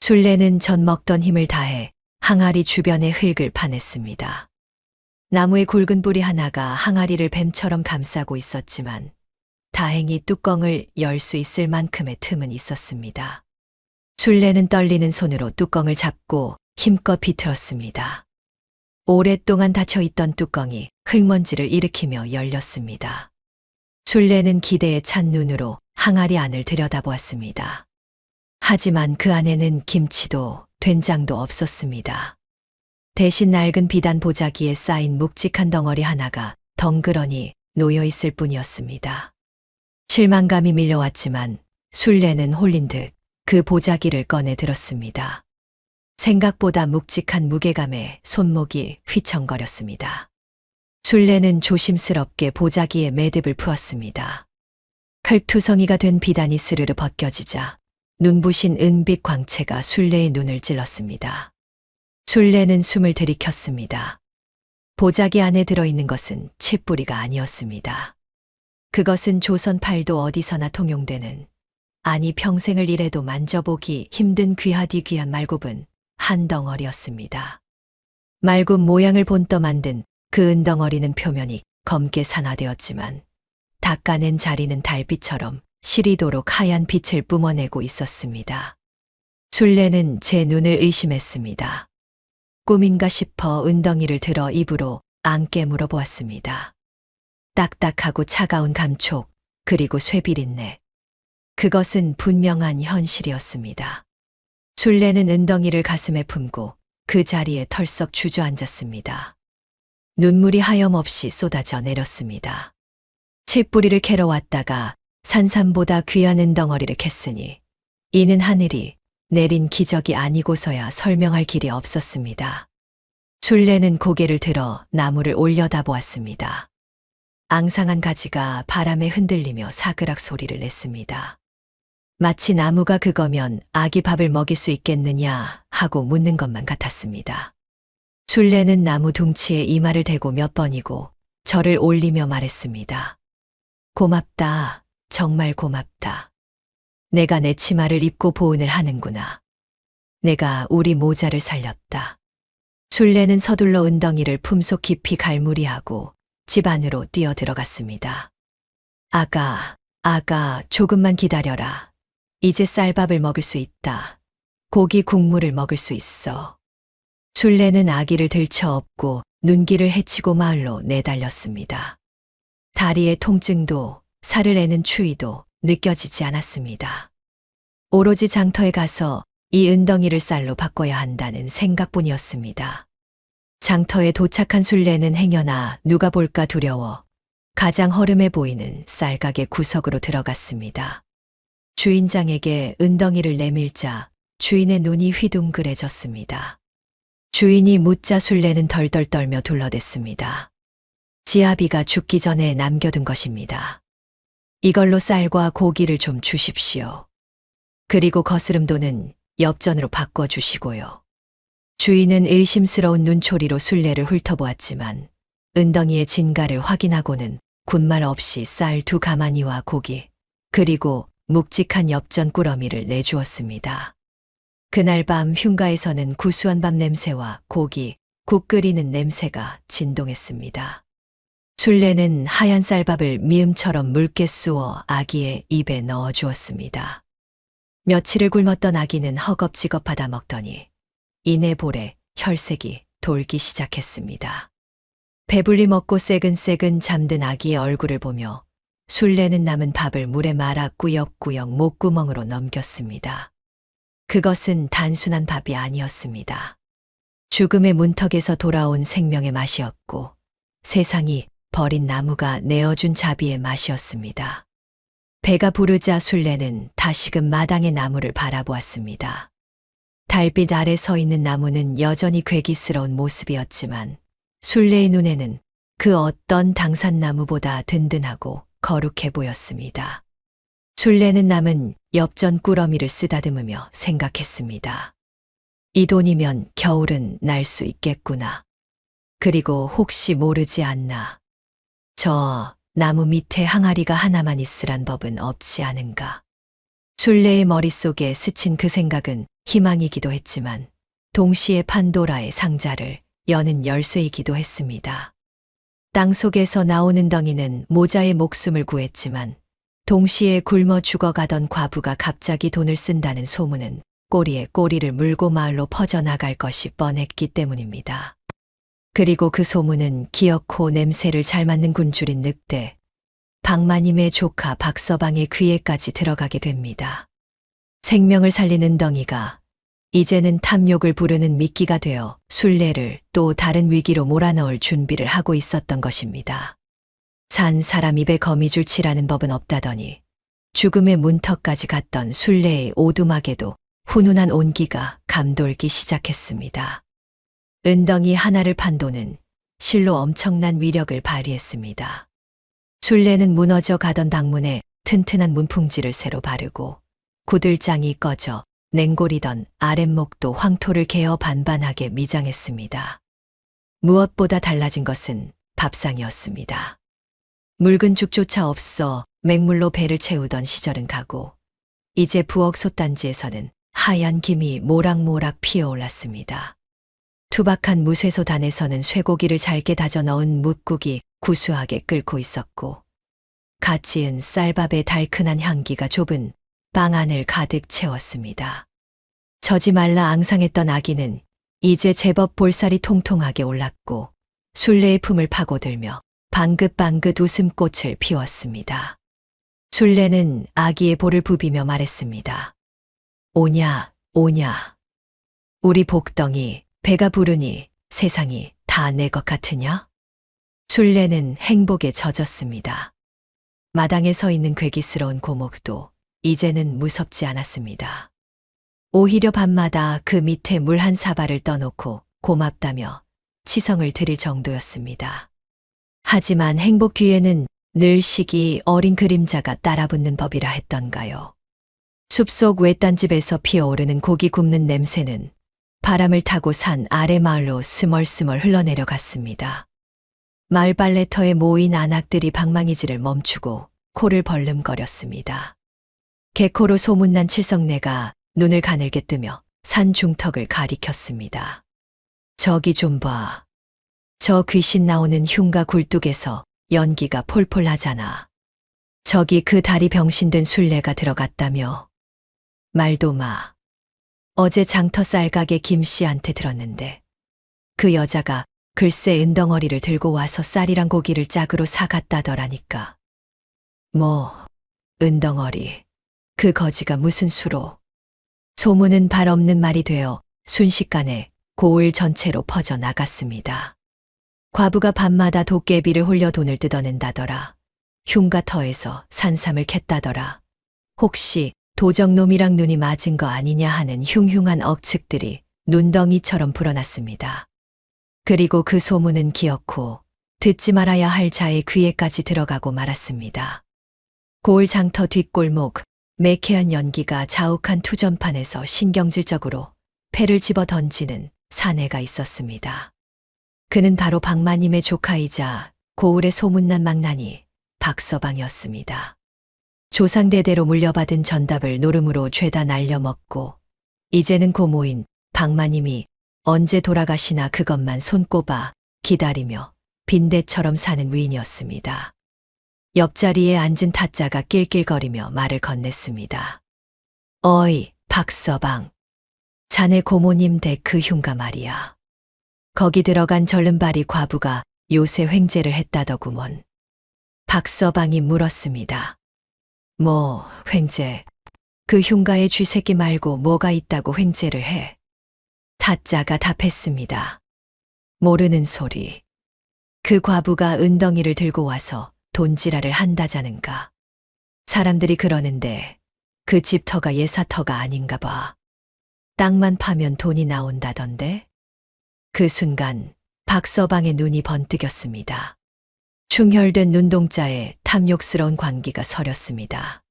술래는 전 먹던 힘을 다해 항아리 주변의 흙을 파냈습니다. 나무의 굵은 뿌리 하나가 항아리를 뱀처럼 감싸고 있었지만 다행히 뚜껑을 열 수 있을 만큼의 틈은 있었습니다. 술래는 떨리는 손으로 뚜껑을 잡고 힘껏 비틀었습니다. 오랫동안 닫혀있던 뚜껑이 흙먼지를 일으키며 열렸습니다. 술래는 기대에 찬 눈으로 항아리 안을 들여다보았습니다. 하지만 그 안에는 김치도 된장도 없었습니다. 대신 낡은 비단 보자기에 쌓인 묵직한 덩어리 하나가 덩그러니 놓여 있을 뿐이었습니다. 실망감이 밀려왔지만 술래는 홀린 듯 그 보자기를 꺼내 들었습니다. 생각보다 묵직한 무게감에 손목이 휘청거렸습니다. 술래는 조심스럽게 보자기에 매듭을 풀었습니다. 흙투성이가 된 비단이 스르르 벗겨지자 눈부신 은빛 광채가 술래의 눈을 찔렀습니다. 술래는 숨을 들이켰습니다. 보자기 안에 들어있는 것은 칡뿌리가 아니었습니다. 그것은 조선 팔도 어디서나 통용되는, 아니 평생을 일해도 만져보기 힘든 귀하디 귀한 말굽은 한 덩어리였습니다. 말굽 모양을 본떠 만든 그 은덩어리는 표면이 검게 산화되었지만 닦아낸 자리는 달빛처럼 시리도록 하얀 빛을 뿜어내고 있었습니다. 술래는 제 눈을 의심했습니다. 꿈인가 싶어 은덩이를 들어 입으로 안깨 물어보았습니다. 딱딱하고 차가운 감촉, 그리고 쇠비린내. 그것은 분명한 현실이었습니다. 술래는 은덩이를 가슴에 품고 그 자리에 털썩 주저앉았습니다. 눈물이 하염없이 쏟아져 내렸습니다. 칡뿌리를 캐러 왔다가 산삼보다 귀한 은덩어리를 캤으니 이는 하늘이 내린 기적이 아니고서야 설명할 길이 없었습니다. 술래는 고개를 들어 나무를 올려다보았습니다. 앙상한 가지가 바람에 흔들리며 사그락 소리를 냈습니다. 마치 나무가 그거면 아기 밥을 먹일 수 있겠느냐 하고 묻는 것만 같았습니다. 술래는 나무 둥치에 이마를 대고 몇 번이고 저를 올리며 말했습니다. 고맙다, 정말 고맙다. 내가 내 치마를 입고 보은을 하는구나. 내가 우리 모자를 살렸다. 술래는 서둘러 은덩이를 품속 깊이 갈무리하고 집 안으로 뛰어 들어갔습니다. 아가, 조금만 기다려라. 이제 쌀밥을 먹을 수 있다. 고기 국물을 먹을 수 있어. 술래는 아기를 들쳐 업고 눈길을 헤치고 마을로 내달렸습니다. 다리의 통증도 살을 내는 추위도 느껴지지 않았습니다. 오로지 장터에 가서 이 은덩이를 쌀로 바꿔야 한다는 생각뿐이었습니다. 장터에 도착한 술래는 행여나 누가 볼까 두려워 가장 허름해 보이는 쌀가게 구석으로 들어갔습니다. 주인장에게 은덩이를 내밀자 주인의 눈이 휘둥그레졌습니다. 주인이 묻자 술래는 덜덜 떨며 둘러댔습니다. 지아비가 죽기 전에 남겨둔 것입니다. 이걸로 쌀과 고기를 좀 주십시오. 그리고 거스름돈은 엽전으로 바꿔주시고요. 주인은 의심스러운 눈초리로 술래를 훑어보았지만 은덩이의 진가를 확인하고는 군말 없이 쌀 2가마니와 고기, 그리고 묵직한 엽전 꾸러미를 내주었습니다. 그날 밤 흉가에서는 구수한 밥 냄새와 고기, 국 끓이는 냄새가 진동했습니다. 술래는 하얀 쌀밥을 미음처럼 묽게 쑤어 아기의 입에 넣어 주었습니다. 며칠을 굶었던 아기는 허겁지겁하다 먹더니 이내 볼에 혈색이 돌기 시작했습니다. 배불리 먹고 새근새근 잠든 아기의 얼굴을 보며 술래는 남은 밥을 물에 말아 꾸역꾸역 목구멍으로 넘겼습니다. 그것은 단순한 밥이 아니었습니다. 죽음의 문턱에서 돌아온 생명의 맛이었고 세상이 버린 나무가 내어준 자비의 맛이었습니다. 배가 부르자 술래는 다시금 마당의 나무를 바라보았습니다. 달빛 아래 서 있는 나무는 여전히 괴기스러운 모습이었지만 술래의 눈에는 그 어떤 당산나무보다 든든하고 거룩해 보였습니다. 술래는 남은 엽전 꾸러미를 쓰다듬으며 생각했습니다. 이 돈이면 겨울은 날 수 있겠구나. 그리고 혹시 모르지 않나. 저 나무 밑에 항아리가 하나만 있으란 법은 없지 않은가. 술래의 머릿속에 스친 그 생각은 희망이기도 했지만 동시에 판도라의 상자를 여는 열쇠이기도 했습니다. 땅 속에서 나오는 덩이는 모자의 목숨을 구했지만 동시에 굶어 죽어가던 과부가 갑자기 돈을 쓴다는 소문은 꼬리에 꼬리를 물고 마을로 퍼져나갈 것이 뻔했기 때문입니다. 그리고 그 소문은 기어코 냄새를 잘 맡는 군주린 늑대, 박마님의 조카 박서방의 귀에까지 들어가게 됩니다. 생명을 살리는 덩이가 이제는 탐욕을 부르는 미끼가 되어 술래를 또 다른 위기로 몰아넣을 준비를 하고 있었던 것입니다. 산 사람 입에 거미줄 치라는 법은 없다더니 죽음의 문턱까지 갔던 술래의 오두막에도 훈훈한 온기가 감돌기 시작했습니다. 은덩이 하나를 판 돈은 실로 엄청난 위력을 발휘했습니다. 술래는 무너져 가던 방문에 튼튼한 문풍지를 새로 바르고 구들장이 꺼져 냉골이던 아랫목도 황토를 개어 반반하게 미장했습니다. 무엇보다 달라진 것은 밥상이었습니다. 묽은 죽조차 없어 맹물로 배를 채우던 시절은 가고 이제 부엌 솥단지에서는 하얀 김이 모락모락 피어올랐습니다. 투박한 무쇠소 단에서는 쇠고기를 잘게 다져 넣은 묵국이 구수하게 끓고 있었고 갓 지은 쌀밥의 달큰한 향기가 좁은 방 안을 가득 채웠습니다. 젖이 말라 앙상했던 아기는 이제 제법 볼살이 통통하게 올랐고 술래의 품을 파고들며 방긋방긋 웃음꽃을 피웠습니다. 술래는 아기의 볼을 부비며 말했습니다. 오냐, 오냐. 우리 복덩이 배가 부르니 세상이 다 내 것 같으냐? 술래는 행복에 젖었습니다. 마당에 서 있는 괴기스러운 고목도 이제는 무섭지 않았습니다. 오히려 밤마다 그 밑에 물 한 사발을 떠놓고 고맙다며 치성을 드릴 정도였습니다. 하지만 행복 뒤에는 늘 시기 어린 그림자가 따라붙는 법이라 했던가요. 숲속 외딴집에서 피어오르는 고기 굽는 냄새는 바람을 타고 산 아래 마을로 스멀스멀 흘러내려 갔습니다. 마을 발레터에 모인 안악들이 방망이질을 멈추고 코를 벌름거렸습니다. 개코로 소문난 칠성내가 눈을 가늘게 뜨며 산 중턱을 가리켰습니다. 저기 좀 봐. 저 귀신 나오는 흉가 굴뚝에서 연기가 폴폴 나잖아. 저기 그 다리 병신된 술래가 들어갔다며. 말도 마. 어제 장터 쌀가게 김씨한테 들었는데 그 여자가 글쎄 은덩어리를 들고 와서 쌀이랑 고기를 짝으로 사갔다더라니까. 뭐 은덩어리. 그 거지가 무슨 수로. 소문은 발 없는 말이 되어 순식간에 고을 전체로 퍼져 나갔습니다. 과부가 밤마다 도깨비를 홀려 돈을 뜯어낸다더라. 흉가터에서 산삼을 캤다더라. 혹시 도적놈이랑 눈이 맞은 거 아니냐 하는 흉흉한 억측들이 눈덩이처럼 불어났습니다. 그리고 그 소문은 기어코 듣지 말아야 할 자의 귀에까지 들어가고 말았습니다. 고을 장터 뒷골목, 매캐한 연기가 자욱한 투전판에서 신경질적으로 패를 집어 던지는 사내가 있었습니다. 그는 바로 박마님의 조카이자 고을의 소문난 망나니 박서방이었습니다. 조상대대로 물려받은 전답을 노름으로 죄다 날려먹고 이제는 고모인 박마님이 언제 돌아가시나 그것만 손꼽아 기다리며 빈대처럼 사는 위인이었습니다. 옆자리에 앉은 타짜가 낄낄거리며 말을 건넸습니다. 어이, 박서방. 자네 고모님 댁 그 흉가 말이야. 거기 들어간 절름발이 과부가 요새 횡재를 했다더구먼. 박서방이 물었습니다. 뭐, 횡재. 그 흉가에 쥐새끼 말고 뭐가 있다고 횡재를 해? 타짜가 답했습니다. 모르는 소리. 그 과부가 은덩이를 들고 와서 돈지랄을 한다자는가. 사람들이 그러는데 그 집터가 예사터가 아닌가 봐. 땅만 파면 돈이 나온다던데? 그 순간 박서방의 눈이 번뜩였습니다. 충혈된 눈동자에 탐욕스러운 광기가 서렸습니다.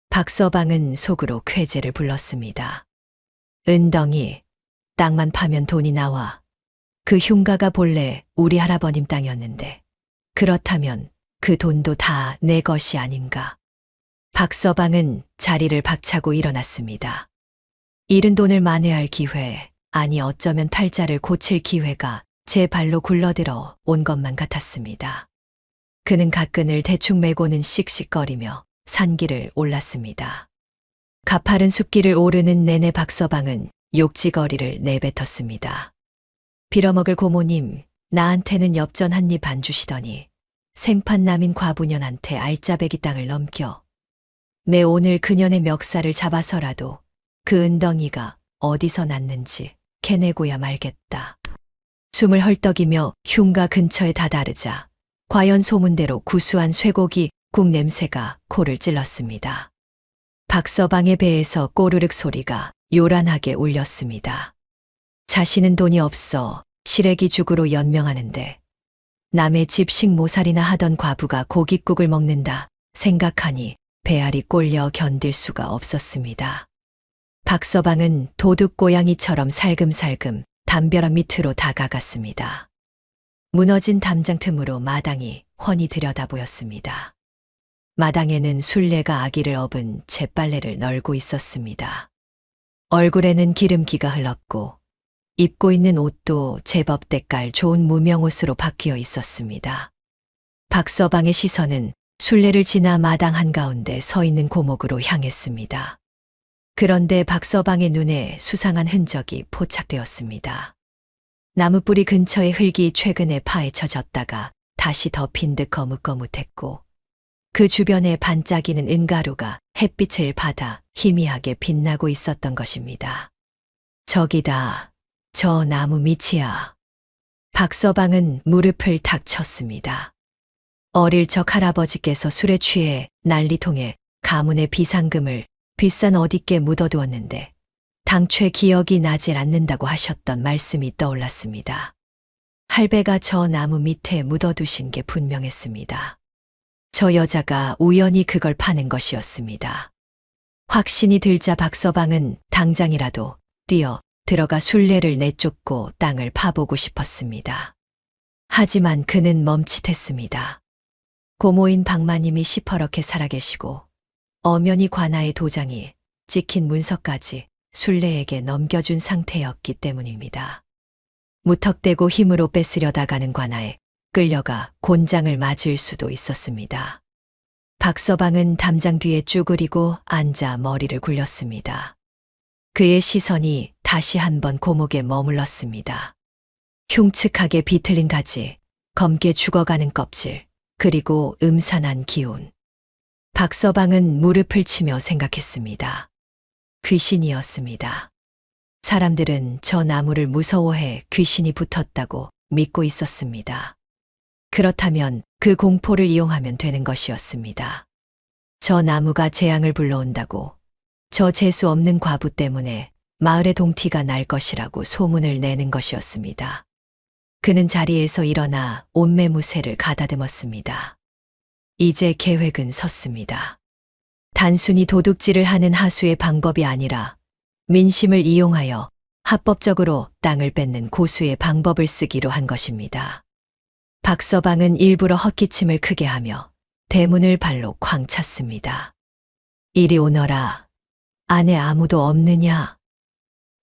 박서방은 속으로 쾌재를 불렀습니다. 은덩이, 땅만 파면 돈이 나와. 그 흉가가 본래 우리 할아버님 땅이었는데 그렇다면 그 돈도 다 내 것이 아닌가. 박서방은 자리를 박차고 일어났습니다. 잃은 돈을 만회할 기회, 아니 어쩌면 팔자를 고칠 기회가 제 발로 굴러들어 온 것만 같았습니다. 그는 가끈을 대충 메고는 씩씩거리며 산길을 올랐습니다. 가파른 숲길을 오르는 내내 박서방은 욕지거리를 내뱉었습니다. 빌어먹을 고모님, 나한테는 엽전 한 입 안 주시더니 생판남인 과부년한테 알짜배기 땅을 넘겨. 내 오늘 그년의 멱살을 잡아서라도 그 은덩이가 어디서 났는지 캐내고야 말겠다. 숨을 헐떡이며 흉가 근처에 다다르자 과연 소문대로 구수한 쇠고기 국 냄새가 코를 찔렀습니다. 박서방의 배에서 꼬르륵 소리가 요란하게 울렸습니다. 자신은 돈이 없어 시래기 죽으로 연명하는데 남의 집 식모살이나 하던 과부가 고깃국을 먹는다 생각하니 배알이 꼴려 견딜 수가 없었습니다. 박서방은 도둑 고양이처럼 살금살금 담벼락 밑으로 다가갔습니다. 무너진 담장 틈으로 마당이 훤히 들여다 보였습니다. 마당에는 술래가 아기를 업은 잿빨래를 널고 있었습니다. 얼굴에는 기름기가 흘렀고 입고 있는 옷도 제법 때깔 좋은 무명옷으로 바뀌어 있었습니다. 박서방의 시선은 술래를 지나 마당 한가운데 서 있는 고목으로 향했습니다. 그런데 박서방의 눈에 수상한 흔적이 포착되었습니다. 나무뿌리 근처의 흙이 최근에 파헤쳐졌다가 다시 덮인 듯 거뭇거뭇했고 그 주변에 반짝이는 은가루가 햇빛을 받아 희미하게 빛나고 있었던 것입니다. 저기다. 저 나무 밑이야. 박서방은 무릎을 탁 쳤습니다. 어릴 적 할아버지께서 술에 취해 난리통에 가문의 비상금을 비싼 어디께 묻어두었는데 당최 기억이 나질 않는다고 하셨던 말씀이 떠올랐습니다. 할배가 저 나무 밑에 묻어두신 게 분명했습니다. 저 여자가 우연히 그걸 파는 것이었습니다. 확신이 들자 박서방은 당장이라도 뛰어 들어가 술래를 내쫓고 땅을 파보고 싶었습니다. 하지만 그는 멈칫했습니다. 고모인 박마님이 시퍼렇게 살아계시고 엄연히 관아의 도장이 찍힌 문서까지 술래에게 넘겨준 상태였기 때문입니다. 무턱대고 힘으로 뺏으려다가는 관아에 끌려가 곤장을 맞을 수도 있었습니다. 박서방은 담장 뒤에 쭈그리고 앉아 머리를 굴렸습니다. 그의 시선이 다시 한번 고목에 머물렀습니다. 흉측하게 비틀린 가지, 검게 죽어가는 껍질, 그리고 음산한 기운. 박서방은 무릎을 치며 생각했습니다. 귀신이었습니다. 사람들은 저 나무를 무서워해 귀신이 붙었다고 믿고 있었습니다. 그렇다면 그 공포를 이용하면 되는 것이었습니다. 저 나무가 재앙을 불러온다고, 저 재수 없는 과부 때문에 마을의 동티가 날 것이라고 소문을 내는 것이었습니다. 그는 자리에서 일어나 옷매무새를 가다듬었습니다. 이제 계획은 섰습니다. 단순히 도둑질을 하는 하수의 방법이 아니라 민심을 이용하여 합법적으로 땅을 뺏는 고수의 방법을 쓰기로 한 것입니다. 박서방은 일부러 헛기침을 크게 하며 대문을 발로 쾅 찼습니다. 이리 오너라. 안에 아무도 없느냐?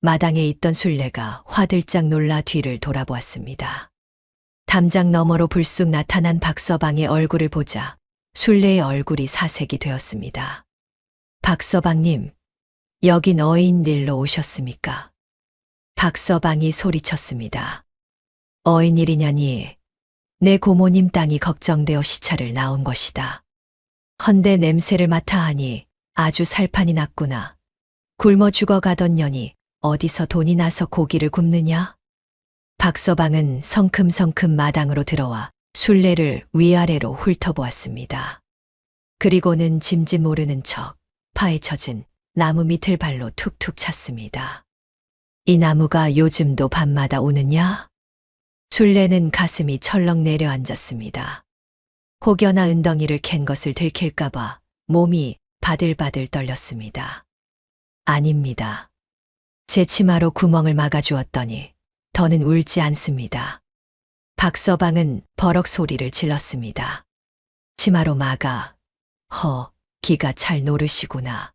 마당에 있던 술래가 화들짝 놀라 뒤를 돌아보았습니다. 담장 너머로 불쑥 나타난 박서방의 얼굴을 보자 술래의 얼굴이 사색이 되었습니다. 박서방님, 여긴 어인일로 오셨습니까? 박서방이 소리쳤습니다. 어인일이냐니 내 고모님 땅이 걱정되어 시차를 나온 것이다. 헌데 냄새를 맡아 하니 아주 살판이 났구나. 굶어 죽어가던 년이 어디서 돈이 나서 고기를 굽느냐? 박서방은 성큼성큼 마당으로 들어와 술래를 위아래로 훑어보았습니다. 그리고는 짐짓 모르는 척 파헤쳐진 나무 밑을 발로 툭툭 찼습니다. 이 나무가 요즘도 밤마다 우느냐? 술래는 가슴이 철렁 내려앉았습니다. 혹여나 은덩이를 캔 것을 들킬까봐 몸이 바들바들 떨렸습니다. 아닙니다. 제 치마로 구멍을 막아주었더니 더는 울지 않습니다. 박서방은 버럭 소리를 질렀습니다. 치마로 막아. 기가 잘 노르시구나.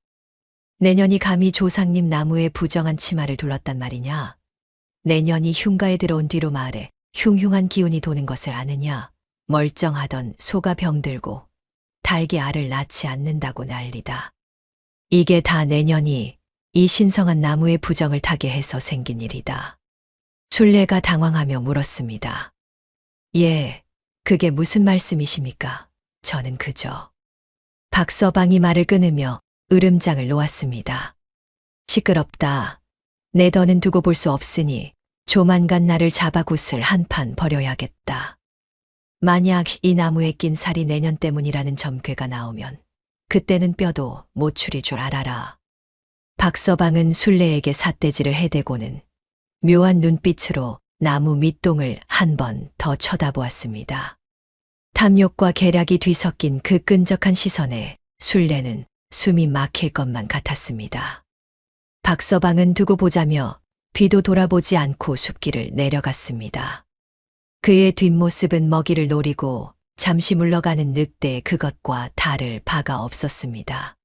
내년이 감히 조상님 나무에 부정한 치마를 둘렀단 말이냐? 내년이 흉가에 들어온 뒤로 마을에 흉흉한 기운이 도는 것을 아느냐? 멀쩡하던 소가 병들고 닭이 알을 낳지 않는다고 난리다. 이게 다 내년이 이 신성한 나무의 부정을 타게 해서 생긴 일이다. 술래가 당황하며 물었습니다. 예, 그게 무슨 말씀이십니까? 저는 그저. 박서방이 말을 끊으며 으름장을 놓았습니다. 시끄럽다. 내 더는 두고 볼 수 없으니 조만간 나를 잡아 굿을 한판 벌여야겠다. 만약 이 나무에 낀 살이 내년 때문이라는 점괘가 나오면 그때는 뼈도 못 추릴 줄 알아라. 박서방은 술래에게 삿대질을 해대고는 묘한 눈빛으로 나무 밑동을 한 번 더 쳐다보았습니다. 탐욕과 계략이 뒤섞인 그 끈적한 시선에 술래는 숨이 막힐 것만 같았습니다. 박서방은 두고 보자며 뒤도 돌아보지 않고 숲길을 내려갔습니다. 그의 뒷모습은 먹이를 노리고 잠시 물러가는 늑대의 그것과 다를 바가 없었습니다.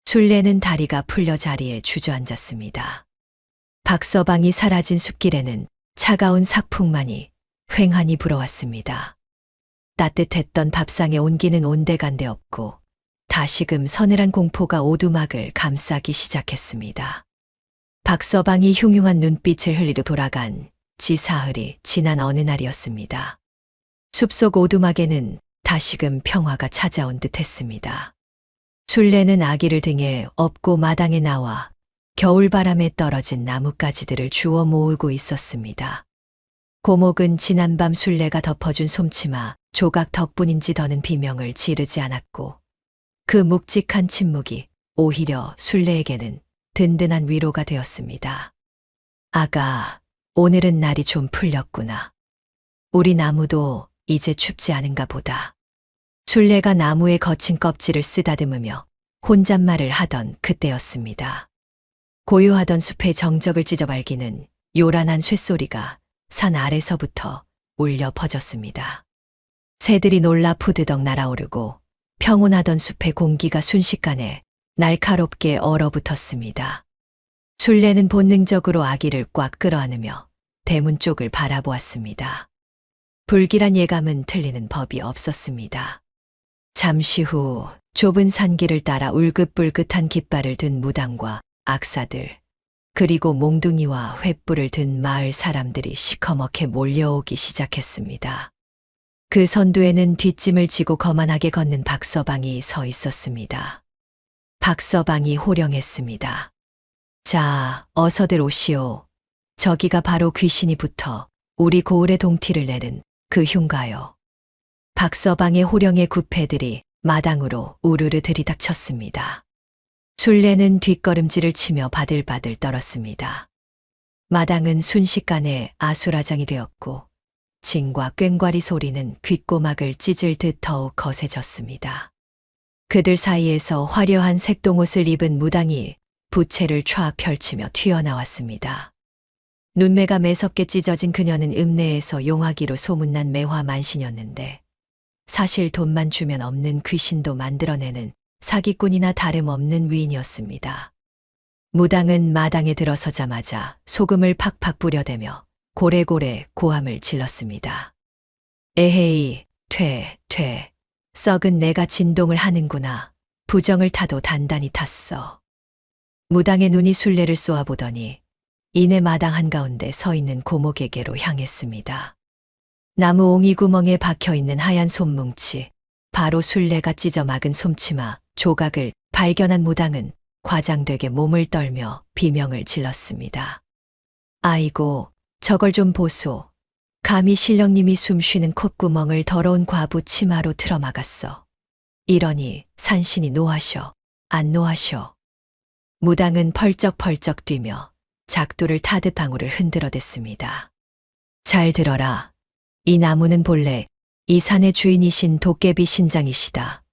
술래는 다리가 풀려 자리에 주저앉았습니다. 박서방이 사라진 숲길에는 차가운 삭풍만이 휑하니 불어왔습니다. 따뜻했던 밥상의 온기는 온데간데 없고 다시금 서늘한 공포가 오두막을 감싸기 시작했습니다. 박서방이 흉흉한 눈빛을 흘리려 돌아간 지사흘이 지난 어느 날이었습니다. 숲속 오두막에는 다시금 평화가 찾아온 듯 했습니다. 술래는 아기를 등에 업고 마당에 나와 겨울바람에 떨어진 나뭇가지들을 주워 모으고 있었습니다. 고목은 지난밤 술래가 덮어준 솜치마 조각 덕분인지 더는 비명을 지르지 않았고 그 묵직한 침묵이 오히려 술래에게는 든든한 위로가 되었습니다. 아가, 오늘은 날이 좀 풀렸구나. 우리 나무도 이제 춥지 않은가 보다. 술래가 나무의 거친 껍질을 쓰다듬으며 혼잣말을 하던 그때였습니다. 고요하던 숲의 정적을 찢어발기는 요란한 쇳소리가 산 아래서부터 울려 퍼졌습니다. 새들이 놀라 푸드덕 날아오르고 평온하던 숲의 공기가 순식간에 날카롭게 얼어붙었습니다. 술래는 본능적으로 아기를 꽉 끌어안으며 대문 쪽을 바라보았습니다. 불길한 예감은 틀리는 법이 없었습니다. 잠시 후 좁은 산길을 따라 울긋불긋한 깃발을 든 무당과 악사들, 그리고 몽둥이와 횃불을 든 마을 사람들이 시커멓게 몰려오기 시작했습니다. 그 선두에는 뒷짐을 지고 거만하게 걷는 박서방이 서 있었습니다. 박서방이 호령했습니다. 자, 어서들 오시오. 저기가 바로 귀신이 붙어 우리 고을의 동티를 내는 그 흉가요. 박서방의 호령의 구패들이 마당으로 우르르 들이닥쳤습니다. 술래는 뒷걸음질을 치며 바들바들 떨었습니다. 마당은 순식간에 아수라장이 되었고 징과 꽹과리 소리는 귓고막을 찢을 듯 더욱 거세졌습니다. 그들 사이에서 화려한 색동옷을 입은 무당이 부채를 촥 펼치며 튀어나왔습니다. 눈매가 매섭게 찢어진 그녀는 읍내에서 용하기로 소문난 매화 만신이었는데 사실 돈만 주면 없는 귀신도 만들어내는 사기꾼이나 다름없는 위인이었습니다. 무당은 마당에 들어서자마자 소금을 팍팍 뿌려대며 고래고래 고함을 질렀습니다. 에헤이, 퇴. 썩은 내가 진동을 하는구나. 부정을 타도 단단히 탔어. 무당의 눈이 술래를 쏘아보더니 이내 마당 한가운데 서 있는 고목에게로 향했습니다. 나무 옹이 구멍에 박혀있는 하얀 솜뭉치, 바로 술래가 찢어 막은 솜치마, 조각을 발견한 무당은 과장되게 몸을 떨며 비명을 질렀습니다. 아이고, 저걸 좀 보소. 감히 신령님이 숨쉬는 콧구멍을 더러운 과부 치마로 틀어막았어. 이러니 산신이 노하셔, 안 노하셔. 무당은 펄쩍펄쩍 뛰며 작두를 타듯 방울을 흔들어댔습니다. 잘 들어라. 이 나무는 본래 이 산의 주인이신 도깨비 신장이시다.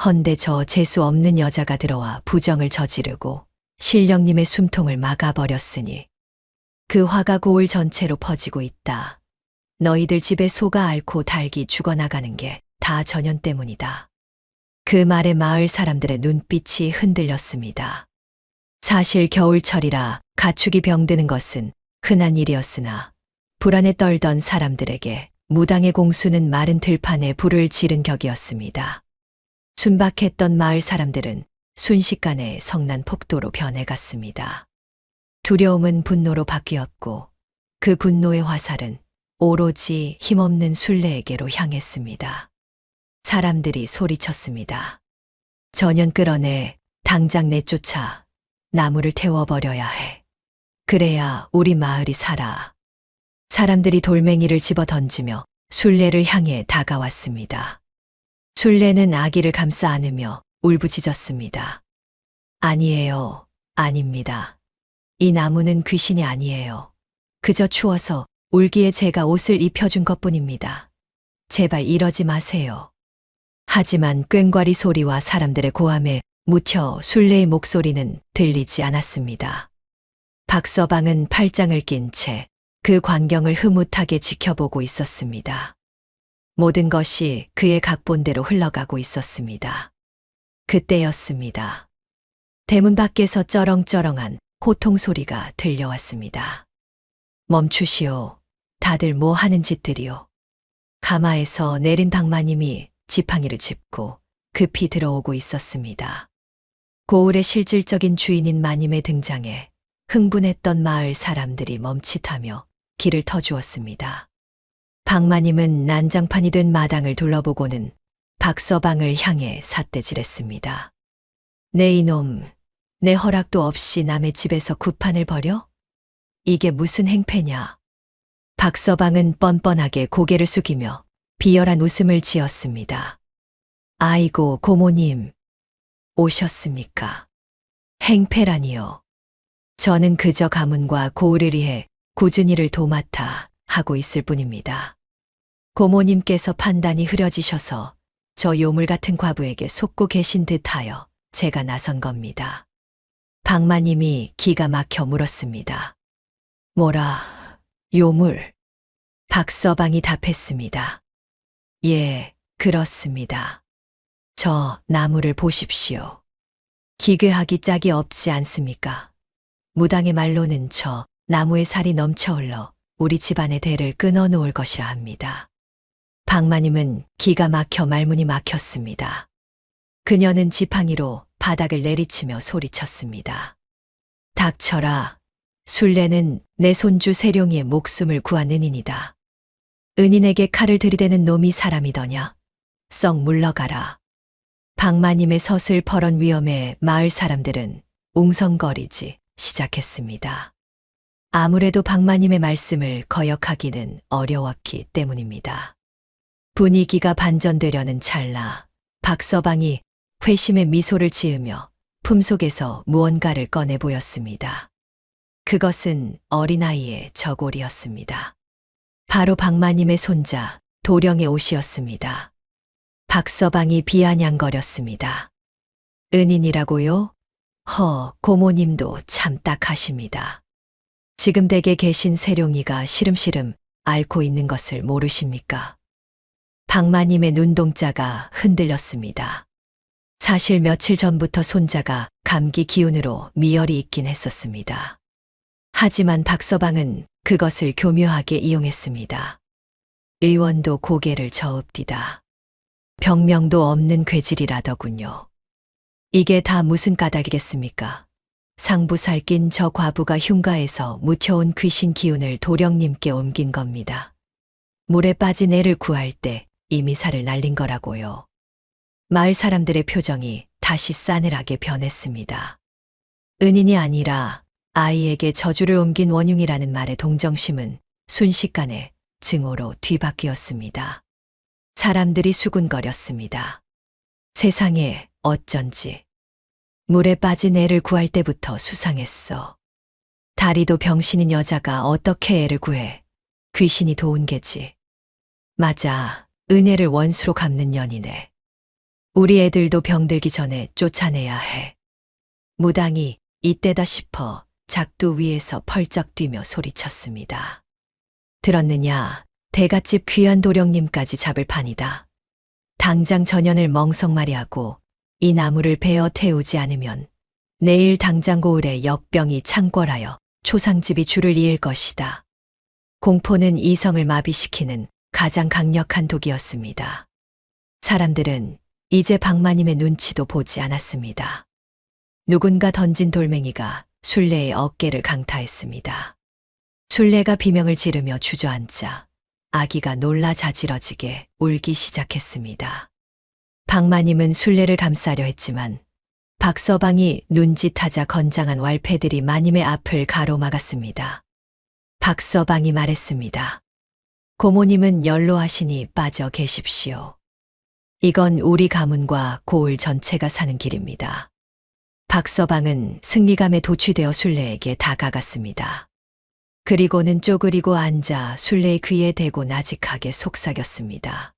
헌데 저 재수 없는 여자가 들어와 부정을 저지르고 신령님의 숨통을 막아버렸으니 그 화가 고을 전체로 퍼지고 있다. 너희들 집에 소가 앓고 닭이 죽어나가는 게 다 전연 때문이다. 그 말에 마을 사람들의 눈빛이 흔들렸습니다. 사실 겨울철이라 가축이 병드는 것은 흔한 일이었으나 불안에 떨던 사람들에게 무당의 공수는 마른 들판에 불을 지른 격이었습니다. 순박했던 마을 사람들은 순식간에 성난 폭도로 변해갔습니다. 두려움은 분노로 바뀌었고 그 분노의 화살은 오로지 힘없는 술래에게로 향했습니다. 사람들이 소리쳤습니다. 전연 끌어내, 당장 내쫓아. 나무를 태워버려야 해. 그래야 우리 마을이 살아. 사람들이 돌멩이를 집어 던지며 술래를 향해 다가왔습니다. 술래는 아기를 감싸 안으며 울부짖었습니다. 아니에요. 아닙니다. 이 나무는 귀신이 아니에요. 그저 추워서 울기에 제가 옷을 입혀준 것뿐입니다. 제발 이러지 마세요. 하지만 꽹과리 소리와 사람들의 고함에 묻혀 술래의 목소리는 들리지 않았습니다. 박서방은 팔짱을 낀 채 그 광경을 흐뭇하게 지켜보고 있었습니다. 모든 것이 그의 각본대로 흘러가고 있었습니다. 그때였습니다. 대문 밖에서 쩌렁쩌렁한 호통 소리가 들려왔습니다. 멈추시오. 다들 뭐 하는 짓들이오. 가마에서 내린 방마님이 지팡이를 짚고 급히 들어오고 있었습니다. 고을의 실질적인 주인인 마님의 등장에 흥분했던 마을 사람들이 멈칫하며 길을 터주었습니다. 방마님은 난장판이 된 마당을 둘러보고는 박서방을 향해 삿대질했습니다. 내 이놈, 내 허락도 없이 남의 집에서 굿판을 벌여? 이게 무슨 행패냐? 박서방은 뻔뻔하게 고개를 숙이며 비열한 웃음을 지었습니다. 아이고 고모님, 오셨습니까? 행패라니요. 저는 그저 가문과 고을을 위해 굳은 일을 도맡아 하고 있을 뿐입니다. 고모님께서 판단이 흐려지셔서 저 요물 같은 과부에게 속고 계신 듯하여 제가 나선 겁니다. 방마님이 기가 막혀 물었습니다. 뭐라, 요물? 박서방이 답했습니다. 예, 그렇습니다. 저 나무를 보십시오. 기괴하기 짝이 없지 않습니까? 무당의 말로는 저 나무에 살이 넘쳐 흘러 우리 집안의 대를 끊어 놓을 것이라 합니다. 방마님은 기가 막혀 말문이 막혔습니다. 그녀는 지팡이로 바닥을 내리치며 소리쳤습니다. 닥쳐라. 술래는 내 손주 세룡이의 목숨을 구한 은인이다. 은인에게 칼을 들이대는 놈이 사람이더냐? 썩 물러가라. 방마님의 서슬퍼런 위엄에 마을 사람들은 웅성거리지 시작했습니다. 아무래도 방마님의 말씀을 거역하기는 어려웠기 때문입니다. 분위기가 반전되려는 찰나 박서방이 회심의 미소를 지으며 품속에서 무언가를 꺼내 보였습니다. 그것은 어린아이의 저고리였습니다. 바로 박마님의 손자 도령의 옷이었습니다. 박서방이 비아냥거렸습니다. 은인이라고요? 고모님도 참 딱하십니다. 지금 댁에 계신 세룡이가 시름시름 앓고 있는 것을 모르십니까? 박마님의 눈동자가 흔들렸습니다. 사실 며칠 전부터 손자가 감기 기운으로 미열이 있긴 했었습니다. 하지만 박서방은 그것을 교묘하게 이용했습니다. 의원도 고개를 저읍디다. 병명도 없는 괴질이라더군요. 이게 다 무슨 까닭이겠습니까? 상부살 낀 저 과부가 흉가에서 묻혀온 귀신 기운을 도령님께 옮긴 겁니다. 물에 빠진 애를 구할 때 이미 살을 날린 거라고요. 마을 사람들의 표정이 다시 싸늘하게 변했습니다. 은인이 아니라 아이에게 저주를 옮긴 원흉이라는 말의 동정심은 순식간에 증오로 뒤바뀌었습니다. 사람들이 수군거렸습니다. 세상에 어쩐지. 물에 빠진 애를 구할 때부터 수상했어. 다리도 병신인 여자가 어떻게 애를 구해? 귀신이 도운 게지. 맞아, 은혜를 원수로 갚는 년이네. 우리 애들도 병들기 전에 쫓아내야 해. 무당이 이때다 싶어 작두 위에서 펄쩍 뛰며 소리쳤습니다. 들었느냐? 대갓집 귀한 도령님까지 잡을 판이다. 당장 전연을 멍석마리하고 이 나무를 베어 태우지 않으면 내일 당장 고을에 역병이 창궐하여 초상집이 줄을 이을 것이다. 공포는 이성을 마비시키는 가장 강력한 독이었습니다. 사람들은 이제 박마님의 눈치도 보지 않았습니다. 누군가 던진 돌멩이가 순례의 어깨를 강타했습니다. 순례가 비명을 지르며 주저앉자 아기가 놀라 자지러지게 울기 시작했습니다. 박마님은 순례를 감싸려 했지만 박서방이 눈짓하자 건장한 왈패들이 마님의 앞을 가로막았습니다. 박서방이 말했습니다. 고모님은 연로하시니 빠져 계십시오. 이건 우리 가문과 고을 전체가 사는 길입니다. 박서방은 승리감에 도취되어 순례에게 다가갔습니다. 그리고는 쪼그리고 앉아 순례의 귀에 대고 나직하게 속삭였습니다.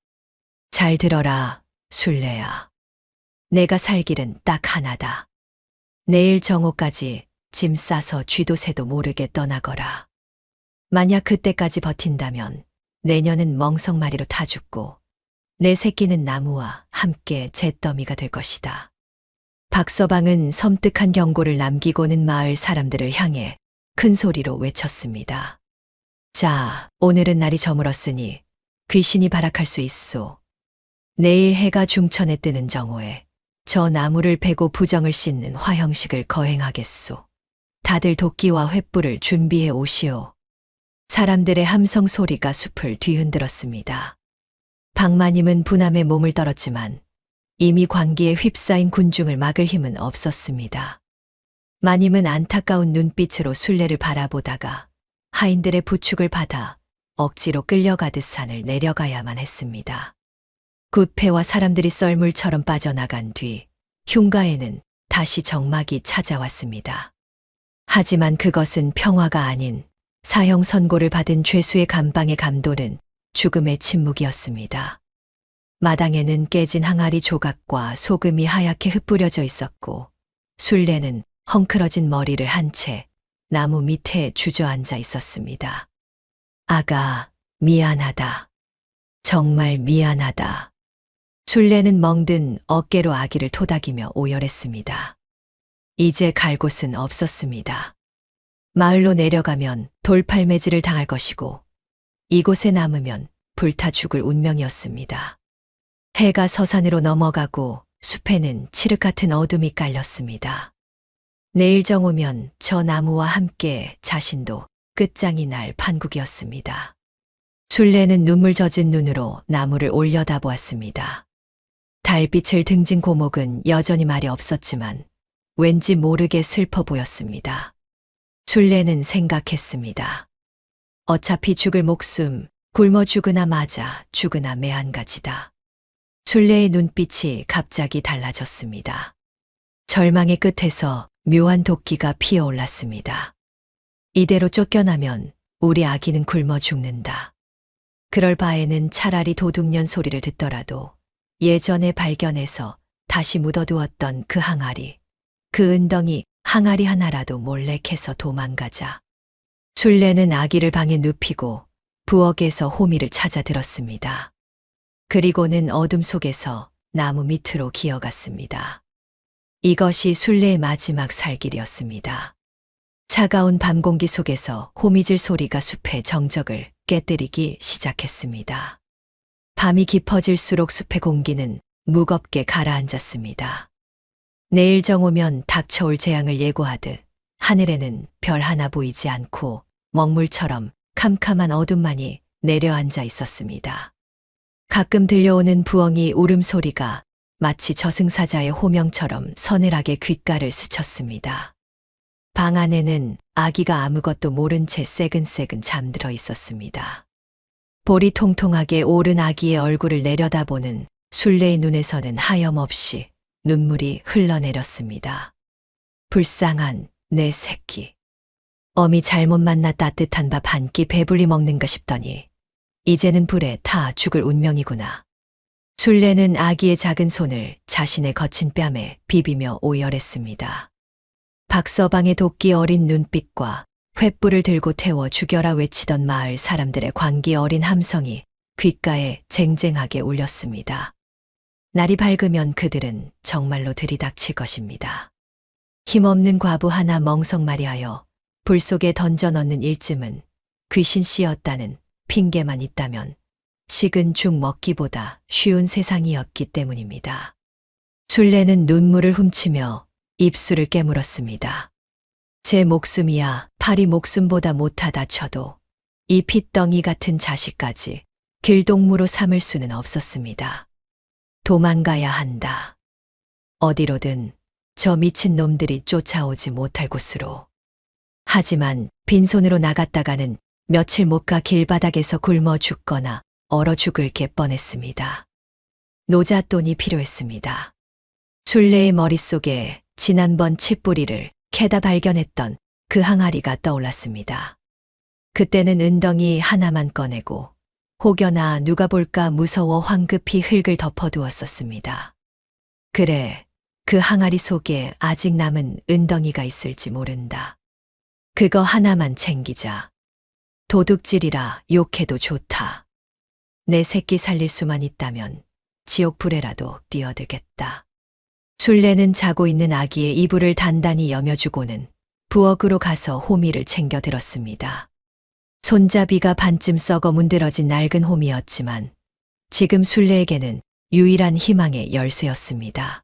잘 들어라, 순례야. 내가 살 길은 딱 하나다. 내일 정오까지 짐 싸서 쥐도 새도 모르게 떠나거라. 만약 그때까지 버틴다면 내년은 멍석마리로 타 죽고 내 새끼는 나무와 함께 잿더미가 될 것이다. 박서방은 섬뜩한 경고를 남기고는 마을 사람들을 향해 큰 소리로 외쳤습니다. 자, 오늘은 날이 저물었으니 귀신이 발악할 수 있소. 내일 해가 중천에 뜨는 정오에 저 나무를 베고 부정을 씻는 화형식을 거행하겠소. 다들 도끼와 횃불을 준비해 오시오. 사람들의 함성 소리가 숲을 뒤흔들었습니다. 박마님은 분함에 몸을 떨었지만 이미 광기에 휩싸인 군중을 막을 힘은 없었습니다. 마님은 안타까운 눈빛으로 순례를 바라보다가 하인들의 부축을 받아 억지로 끌려가듯 산을 내려가야만 했습니다. 구패와 사람들이 썰물처럼 빠져나간 뒤 흉가에는 다시 정막이 찾아왔습니다. 하지만 그것은 평화가 아닌 사형 선고를 받은 죄수의 감방에 감도는 죽음의 침묵이었습니다. 마당에는 깨진 항아리 조각과 소금이 하얗게 흩뿌려져 있었고 순례는 헝클어진 머리를 한 채 나무 밑에 주저앉아 있었습니다. 아가, 미안하다. 정말 미안하다. 순례는 멍든 어깨로 아기를 토닥이며 오열했습니다. 이제 갈 곳은 없었습니다. 마을로 내려가면 돌팔매질을 당할 것이고 이곳에 남으면 불타 죽을 운명이었습니다. 해가 서산으로 넘어가고 숲에는 칠흑 같은 어둠이 깔렸습니다. 내일 정오면 저 나무와 함께 자신도 끝장이 날 판국이었습니다. 순례는 눈물 젖은 눈으로 나무를 올려다보았습니다. 달빛을 등진 고목은 여전히 말이 없었지만 왠지 모르게 슬퍼 보였습니다. 순례는 생각했습니다. 어차피 죽을 목숨, 굶어 죽으나 맞아 죽으나 매한가지다. 순례의 눈빛이 갑자기 달라졌습니다. 절망의 끝에서 묘한 도끼가 피어올랐습니다. 이대로 쫓겨나면 우리 아기는 굶어 죽는다. 그럴 바에는 차라리 도둑년 소리를 듣더라도 예전에 발견해서 다시 묻어두었던 그 항아리, 그 은덩이 항아리 하나라도 몰래 캐서 도망가자. 술래는 아기를 방에 눕히고 부엌에서 호미를 찾아 들었습니다. 그리고는 어둠 속에서 나무 밑으로 기어갔습니다. 이것이 술래의 마지막 살길이었습니다. 차가운 밤 공기 속에서 호미질 소리가 숲의 정적을 깨뜨리기 시작했습니다. 밤이 깊어질수록 숲의 공기는 무겁게 가라앉았습니다. 내일 정오면 닥쳐올 재앙을 예고하듯 하늘에는 별 하나 보이지 않고 먹물처럼 캄캄한 어둠만이 내려앉아 있었습니다. 가끔 들려오는 부엉이 울음소리가 마치 저승사자의 호명처럼 서늘하게 귓가를 스쳤습니다. 방 안에는 아기가 아무것도 모른 채 새근새근 잠들어 있었습니다. 볼이 통통하게 오른 아기의 얼굴을 내려다보는 술래의 눈에서는 하염없이 눈물이 흘러내렸습니다. 불쌍한 내 새끼. 어미 잘못 만나 따뜻한 밥 한 끼 배불리 먹는가 싶더니 이제는 불에 타 죽을 운명이구나. 술래는 아기의 작은 손을 자신의 거친 뺨에 비비며 오열했습니다. 박서방의 도끼 어린 눈빛과 횃불을 들고 태워 죽여라 외치던 마을 사람들의 광기 어린 함성이 귓가에 쟁쟁하게 울렸습니다. 날이 밝으면 그들은 정말로 들이닥칠 것입니다. 힘없는 과부 하나 멍석마리하여 불 속에 던져 넣는 일쯤은 귀신 씨였다는 핑계만 있다면 식은 죽 먹기보다 쉬운 세상이었기 때문입니다. 술래는 눈물을 훔치며 입술을 깨물었습니다. 제 목숨이야 팔이 목숨보다 못하다 쳐도 이 핏덩이 같은 자식까지 길동무로 삼을 수는 없었습니다. 도망가야 한다. 어디로든 저 미친 놈들이 쫓아오지 못할 곳으로. 하지만 빈손으로 나갔다가는 며칠 못 가 길바닥에서 굶어 죽거나 얼어 죽을 게 뻔했습니다. 노잣돈이 필요했습니다. 술래의 머릿속에 지난번 칡뿌리를 캐다 발견했던 그 항아리가 떠올랐습니다. 그때는 은덩이 하나만 꺼내고 혹여나 누가 볼까 무서워 황급히 흙을 덮어두었었습니다. 그래, 그 항아리 속에 아직 남은 은덩이가 있을지 모른다. 그거 하나만 챙기자. 도둑질이라 욕해도 좋다. 내 새끼 살릴 수만 있다면 지옥불에라도 뛰어들겠다. 술래는 자고 있는 아기의 이불을 단단히 여며주고는 부엌으로 가서 호미를 챙겨 들었습니다. 손잡이가 반쯤 썩어 문드러진 낡은 홈이었지만 지금 술래에게는 유일한 희망의 열쇠였습니다.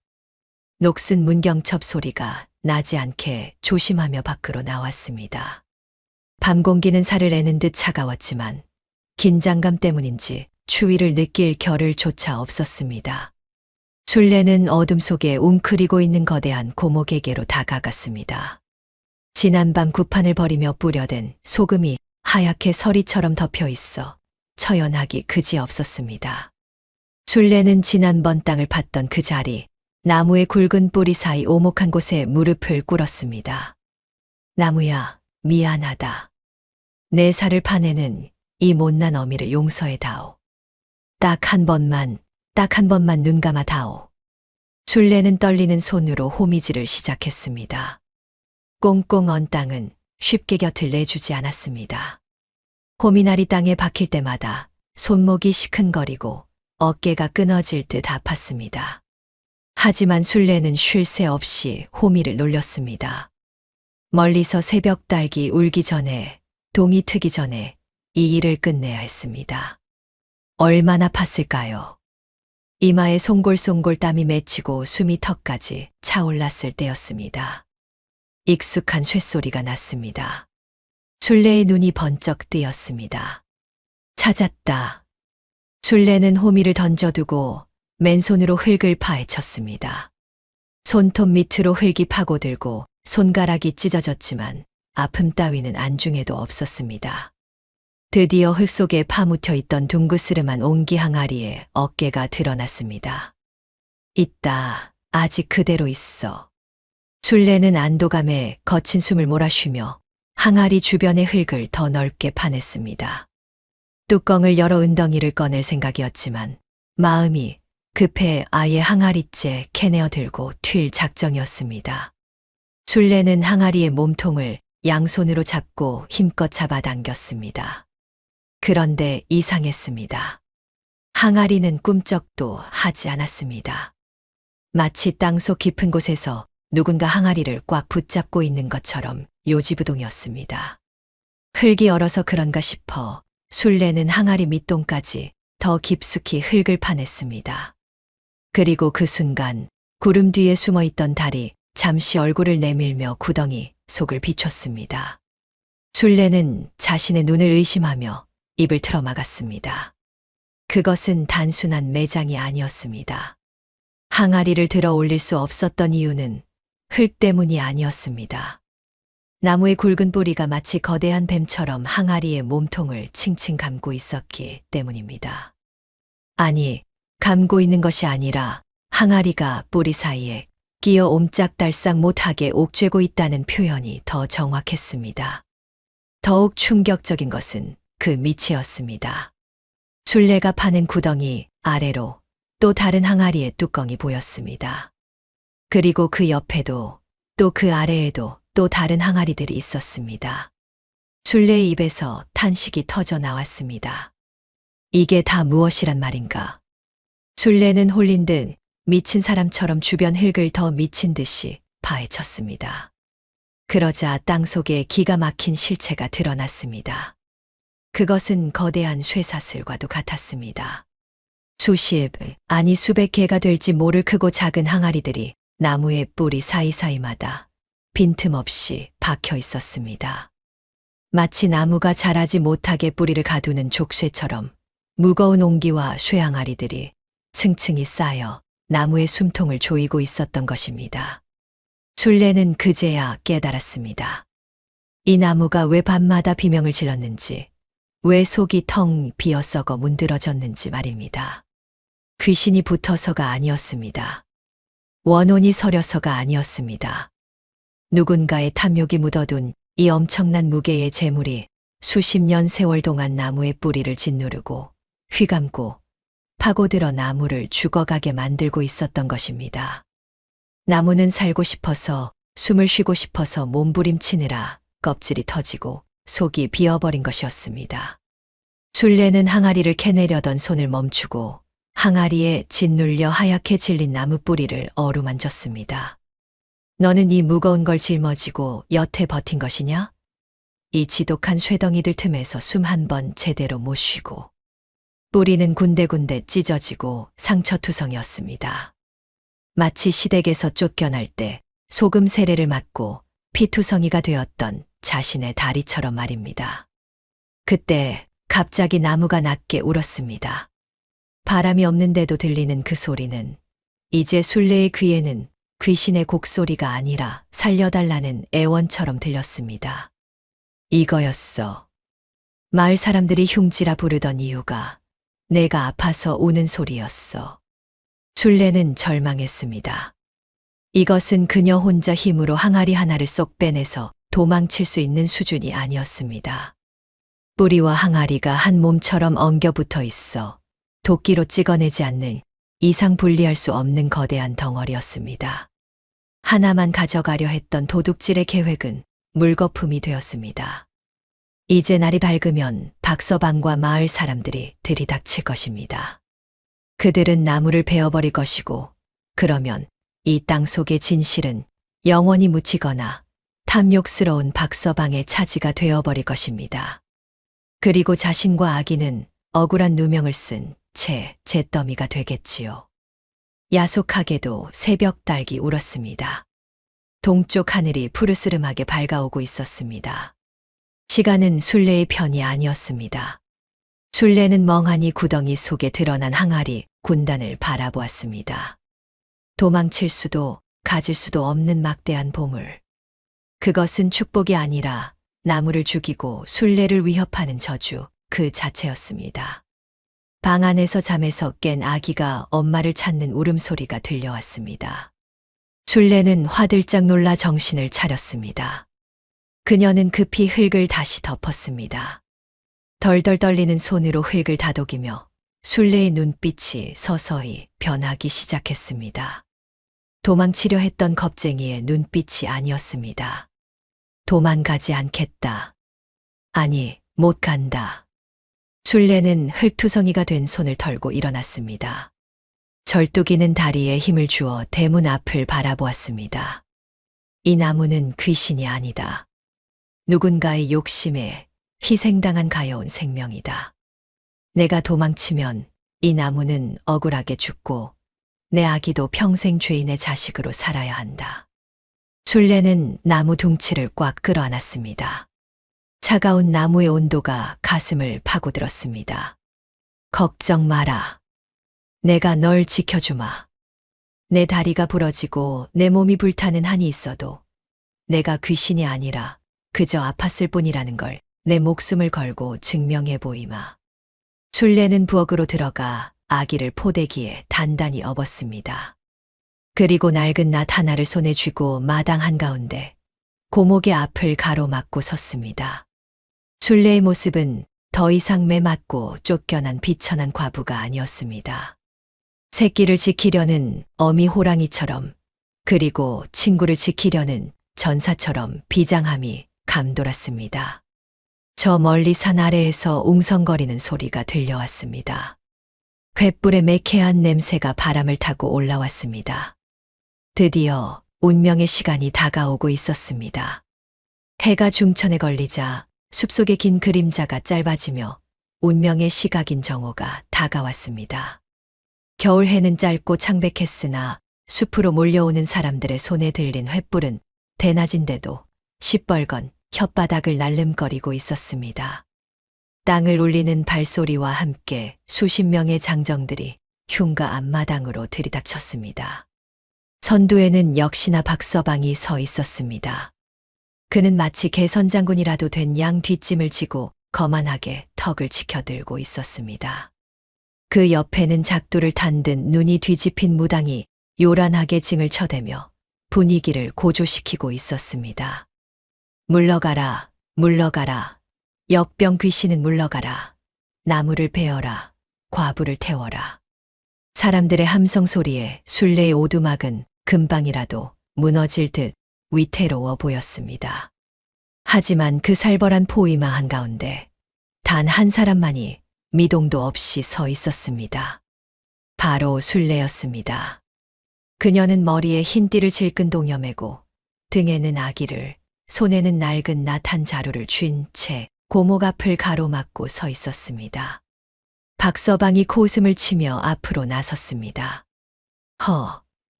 녹슨 문경첩 소리가 나지 않게 조심하며 밖으로 나왔습니다. 밤 공기는 살을 애는 듯 차가웠지만 긴장감 때문인지 추위를 느낄 겨를 조차 없었습니다. 술래는 어둠 속에 웅크리고 있는 거대한 고목에게로 다가갔습니다. 지난밤 구판을 버리며 뿌려댄 소금이 하얗게 서리처럼 덮여 있어 처연하기 그지없었습니다. 술래는 지난번 땅을 팠던 그 자리, 나무의 굵은 뿌리 사이 오목한 곳에 무릎을 꿇었습니다. 나무야, 미안하다. 내 살을 파내는 이 못난 어미를 용서해다오. 딱 한 번만 눈 감아다오. 술래는 떨리는 손으로 호미질을 시작했습니다. 꽁꽁 언 땅은 쉽게 곁을 내주지 않았습니다. 호미날이 땅에 박힐 때마다 손목이 시큰거리고 어깨가 끊어질 듯 아팠습니다. 하지만 술래는 쉴 새 없이 호미를 놀렸습니다. 멀리서 새벽 달기 울기 전에, 동이 트기 전에 이 일을 끝내야 했습니다. 얼마나 팠을까요? 이마에 송골송골 땀이 맺히고 숨이 턱까지 차올랐을 때였습니다. 익숙한 쇳소리가 났습니다. 술래의 눈이 번쩍 뜨였습니다. 찾았다. 술래는 호미를 던져두고 맨손으로 흙을 파헤쳤습니다. 손톱 밑으로 흙이 파고들고 손가락이 찢어졌지만 아픔 따위는 안중에도 없었습니다. 드디어 흙 속에 파묻혀 있던 둥그스름한 옹기 항아리에 어깨가 드러났습니다. 있다. 아직 그대로 있어. 술래는 안도감에 거친 숨을 몰아쉬며 항아리 주변의 흙을 더 넓게 파냈습니다. 뚜껑을 열어 은덩이를 꺼낼 생각이었지만 마음이 급해 아예 항아리째 캐내어 들고 튈 작정이었습니다. 술래는 항아리의 몸통을 양손으로 잡고 힘껏 잡아당겼습니다. 그런데 이상했습니다. 항아리는 꿈쩍도 하지 않았습니다. 마치 땅속 깊은 곳에서 누군가 항아리를 꽉 붙잡고 있는 것처럼 요지부동이었습니다. 흙이 얼어서 그런가 싶어 술래는 항아리 밑동까지 더 깊숙이 흙을 파냈습니다. 그리고 그 순간 구름 뒤에 숨어있던 달이 잠시 얼굴을 내밀며 구덩이 속을 비췄습니다. 술래는 자신의 눈을 의심하며 입을 틀어막았습니다. 그것은 단순한 매장이 아니었습니다. 항아리를 들어 올릴 수 없었던 이유는 흙 때문이 아니었습니다. 나무의 굵은 뿌리가 마치 거대한 뱀처럼 항아리의 몸통을 칭칭 감고 있었기 때문입니다. 아니, 감고 있는 것이 아니라 항아리가 뿌리 사이에 끼어 옴짝달싹 못하게 옥죄고 있다는 표현이 더 정확했습니다. 더욱 충격적인 것은 그 밑이었습니다. 술래가 파낸 구덩이 아래로 또 다른 항아리의 뚜껑이 보였습니다. 그리고 그 옆에도 또 그 아래에도 또 다른 항아리들이 있었습니다. 술래의 입에서 탄식이 터져 나왔습니다. 이게 다 무엇이란 말인가? 술래는 홀린 듯 미친 사람처럼 주변 흙을 더 미친 듯이 파헤쳤습니다. 그러자 땅속에 기가 막힌 실체가 드러났습니다. 그것은 거대한 쇠사슬과도 같았습니다. 수십, 아니 수백 개가 될지 모를 크고 작은 항아리들이 나무의 뿌리 사이사이마다 빈틈없이 박혀 있었습니다. 마치 나무가 자라지 못하게 뿌리를 가두는 족쇄처럼 무거운 옹기와 쇠항아리들이 층층이 쌓여 나무의 숨통을 조이고 있었던 것입니다. 술래는 그제야 깨달았습니다. 이 나무가 왜 밤마다 비명을 질렀는지, 왜 속이 텅 비어 썩어 문드러졌는지 말입니다. 귀신이 붙어서가 아니었습니다. 원혼이 서려서가 아니었습니다. 누군가의 탐욕이 묻어둔 이 엄청난 무게의 재물이 수십 년 세월 동안 나무의 뿌리를 짓누르고 휘감고 파고들어 나무를 죽어가게 만들고 있었던 것입니다. 나무는 살고 싶어서 숨을 쉬고 싶어서 몸부림치느라 껍질이 터지고 속이 비어버린 것이었습니다. 술래는 항아리를 캐내려던 손을 멈추고 항아리에 짓눌려 하얗게 질린 나무 뿌리를 어루만졌습니다. 너는 이 무거운 걸 짊어지고 여태 버틴 것이냐? 이 지독한 쇠덩이들 틈에서 숨 한 번 제대로 못 쉬고. 뿌리는 군데군데 찢어지고 상처투성이었습니다. 마치 시댁에서 쫓겨날 때 소금 세례를 맞고 피투성이가 되었던 자신의 다리처럼 말입니다. 그때 갑자기 나무가 낮게 울었습니다. 바람이 없는데도 들리는 그 소리는 이제 술래의 귀에는 귀신의 곡소리가 아니라 살려달라는 애원처럼 들렸습니다. 이거였어. 마을 사람들이 흉지라 부르던 이유가 내가 아파서 우는 소리였어. 술래는 절망했습니다. 이것은 그녀 혼자 힘으로 항아리 하나를 쏙 빼내서 도망칠 수 있는 수준이 아니었습니다. 뿌리와 항아리가 한 몸처럼 엉겨 붙어 있어 도끼로 찍어내지 않는 이상 분리할 수 없는 거대한 덩어리였습니다. 하나만 가져가려 했던 도둑질의 계획은 물거품이 되었습니다. 이제 날이 밝으면 박서방과 마을 사람들이 들이닥칠 것입니다. 그들은 나무를 베어버릴 것이고 그러면 이 땅 속의 진실은 영원히 묻히거나 탐욕스러운 박서방의 차지가 되어버릴 것입니다. 그리고 자신과 아기는 억울한 누명을 쓴 채 잿더미가 되겠지요. 야속하게도 새벽 닭이 울었습니다. 동쪽 하늘이 푸르스름하게 밝아오고 있었습니다. 시간은 술래의 편이 아니었습니다. 술래는 멍하니 구덩이 속에 드러난 항아리 군단을 바라보았습니다. 도망칠 수도 가질 수도 없는 막대한 보물. 그것은 축복이 아니라 나무를 죽이고 술래를 위협하는 저주 그 자체였습니다. 방 안에서 잠에서 깬 아기가 엄마를 찾는 울음소리가 들려왔습니다. 술래는 화들짝 놀라 정신을 차렸습니다. 그녀는 급히 흙을 다시 덮었습니다. 덜덜 떨리는 손으로 흙을 다독이며 술래의 눈빛이 서서히 변하기 시작했습니다. 도망치려 했던 겁쟁이의 눈빛이 아니었습니다. 도망가지 않겠다. 아니, 못 간다. 술래는 흙투성이가 된 손을 털고 일어났습니다. 절뚝이는 다리에 힘을 주어 대문 앞을 바라보았습니다. 이 나무는 귀신이 아니다. 누군가의 욕심에 희생당한 가여운 생명이다. 내가 도망치면 이 나무는 억울하게 죽고 내 아기도 평생 죄인의 자식으로 살아야 한다. 술래는 나무 둥치를 꽉 끌어안았습니다. 차가운 나무의 온도가 가슴을 파고들었습니다. 걱정 마라. 내가 널 지켜주마. 내 다리가 부러지고 내 몸이 불타는 한이 있어도 내가 귀신이 아니라 그저 아팠을 뿐이라는 걸 내 목숨을 걸고 증명해 보이마. 술래는 부엌으로 들어가 아기를 포대기에 단단히 업었습니다. 그리고 낡은 낫 하나를 손에 쥐고 마당 한가운데 고목의 앞을 가로막고 섰습니다. 술래의 모습은 더 이상 매맞고 쫓겨난 비천한 과부가 아니었습니다. 새끼를 지키려는 어미 호랑이처럼, 그리고 친구를 지키려는 전사처럼 비장함이 감돌았습니다. 저 멀리 산 아래에서 웅성거리는 소리가 들려왔습니다. 횃불의 매캐한 냄새가 바람을 타고 올라왔습니다. 드디어 운명의 시간이 다가오고 있었습니다. 해가 중천에 걸리자 숲속의 긴 그림자가 짧아지며 운명의 시각인 정오가 다가왔습니다. 겨울 해는 짧고 창백했으나 숲으로 몰려오는 사람들의 손에 들린 횃불은 대낮인데도 시뻘건 혓바닥을 날름거리고 있었습니다. 땅을 울리는 발소리와 함께 수십 명의 장정들이 흉가 앞마당으로 들이닥쳤습니다. 선두에는 역시나 박서방이 서 있었습니다. 그는 마치 개선장군이라도 된 양 뒷짐을 지고 거만하게 턱을 치켜들고 있었습니다. 그 옆에는 작두를 탄 듯 눈이 뒤집힌 무당이 요란하게 징을 쳐대며 분위기를 고조시키고 있었습니다. 물러가라, 물러가라. 역병 귀신은 물러가라. 나무를 베어라. 과부를 태워라. 사람들의 함성 소리에 술래의 오두막은 금방이라도 무너질 듯 위태로워 보였습니다. 하지만 그 살벌한 포위마 한가운데 단 한 사람만이 미동도 없이 서 있었습니다. 바로 술래였습니다. 그녀는 머리에 흰 띠를 질끈 동여매고 등에는 아기를, 손에는 낡은 낫 한 자루를 쥔 채 고목 앞을 가로막고 서 있었습니다. 박서방이 코웃음을 치며 앞으로 나섰습니다.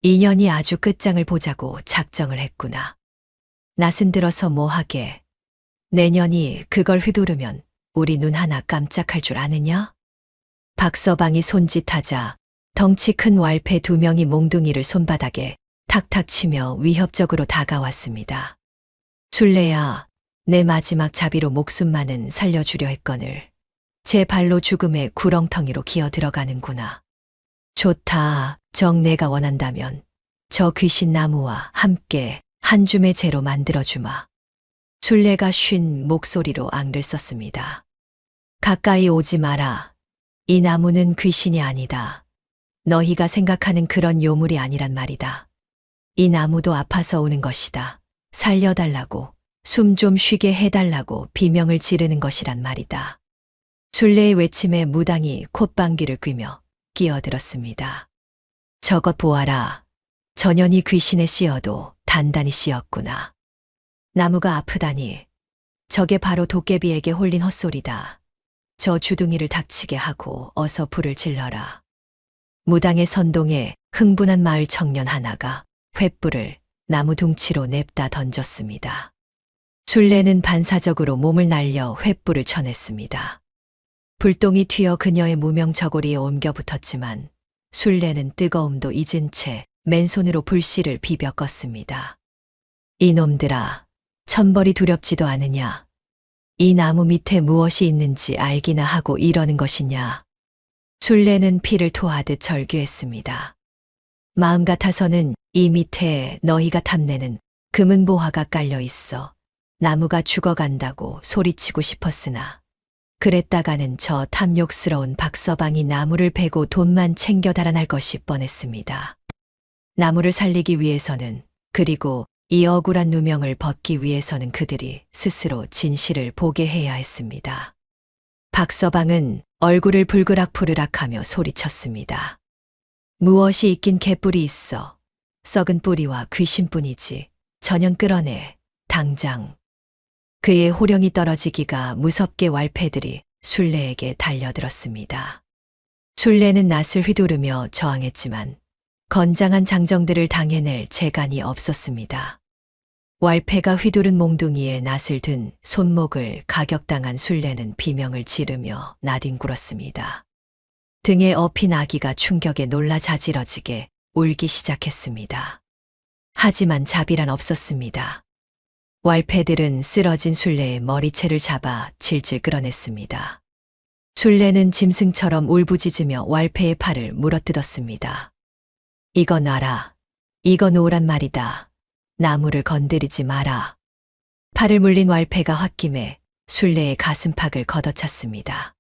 인연이 아주 끝장을 보자고 작정을 했구나. 낯은 들어서 뭐하게. 내년이 그걸 휘두르면 우리 눈 하나 깜짝할 줄 아느냐? 박서방이 손짓하자 덩치 큰 왈패 2명이 몽둥이를 손바닥에 탁탁 치며 위협적으로 다가왔습니다. 술래야, 내 마지막 자비로 목숨만은 살려주려 했거늘 제 발로 죽음의 구렁텅이로 기어 들어가는구나. 좋다. 정 내가 원한다면 저 귀신 나무와 함께 한 줌의 재로 만들어주마. 술래가 쉰 목소리로 앙를 썼습니다. 가까이 오지 마라. 이 나무는 귀신이 아니다. 너희가 생각하는 그런 요물이 아니란 말이다. 이 나무도 아파서 오는 것이다. 살려달라고, 숨 좀 쉬게 해달라고 비명을 지르는 것이란 말이다. 술래의 외침에 무당이 콧방귀를 뀌며 끼어들었습니다. 저것 보아라. 전연이 귀신에 씌어도 단단히 씌었구나. 나무가 아프다니. 저게 바로 도깨비에게 홀린 헛소리다. 저 주둥이를 닥치게 하고 어서 불을 질러라. 무당의 선동에 흥분한 마을 청년 하나가 횃불을 나무 둥치로 냅다 던졌습니다. 술래는 반사적으로 몸을 날려 횃불을 쳐냈습니다. 불똥이 튀어 그녀의 무명 저고리에 옮겨 붙었지만 술래는 뜨거움도 잊은 채 맨손으로 불씨를 비벼 껐습니다. 이놈들아, 천벌이 두렵지도 않으냐? 이 나무 밑에 무엇이 있는지 알기나 하고 이러는 것이냐? 술래는 피를 토하듯 절규했습니다. 마음 같아서는 이 밑에 너희가 탐내는 금은 보화가 깔려 있어 나무가 죽어간다고 소리치고 싶었으나 그랬다가는 저 탐욕스러운 박서방이 나무를 베고 돈만 챙겨 달아날 것이 뻔했습니다. 나무를 살리기 위해서는 그리고 이 억울한 누명을 벗기 위해서는 그들이 스스로 진실을 보게 해야 했습니다. 박서방은 얼굴을 불그락푸르락하며 소리쳤습니다. 무엇이 있긴 개뿔이 있어. 썩은 뿌리와 귀신뿐이지. 전연 끌어내. 당장. 그의 호령이 떨어지기가 무섭게 왈패들이 순례에게 달려들었습니다. 순례는 낫을 휘두르며 저항했지만 건장한 장정들을 당해낼 재간이 없었습니다. 왈패가 휘두른 몽둥이에 낫을 든 손목을 가격당한 순례는 비명을 지르며 나뒹굴었습니다. 등에 업힌 아기가 충격에 놀라 자지러지게 울기 시작했습니다. 하지만 자비란 없었습니다. 왈패들은 쓰러진 순례의 머리채를 잡아 질질 끌어냈습니다. 순례는 짐승처럼 울부짖으며 왈패의 팔을 물어뜯었습니다. 이거 놔라. 이거 놓으란 말이다. 나무를 건드리지 마라. 팔을 물린 왈패가 홧김에 순례의 가슴팍을 걷어찼습니다.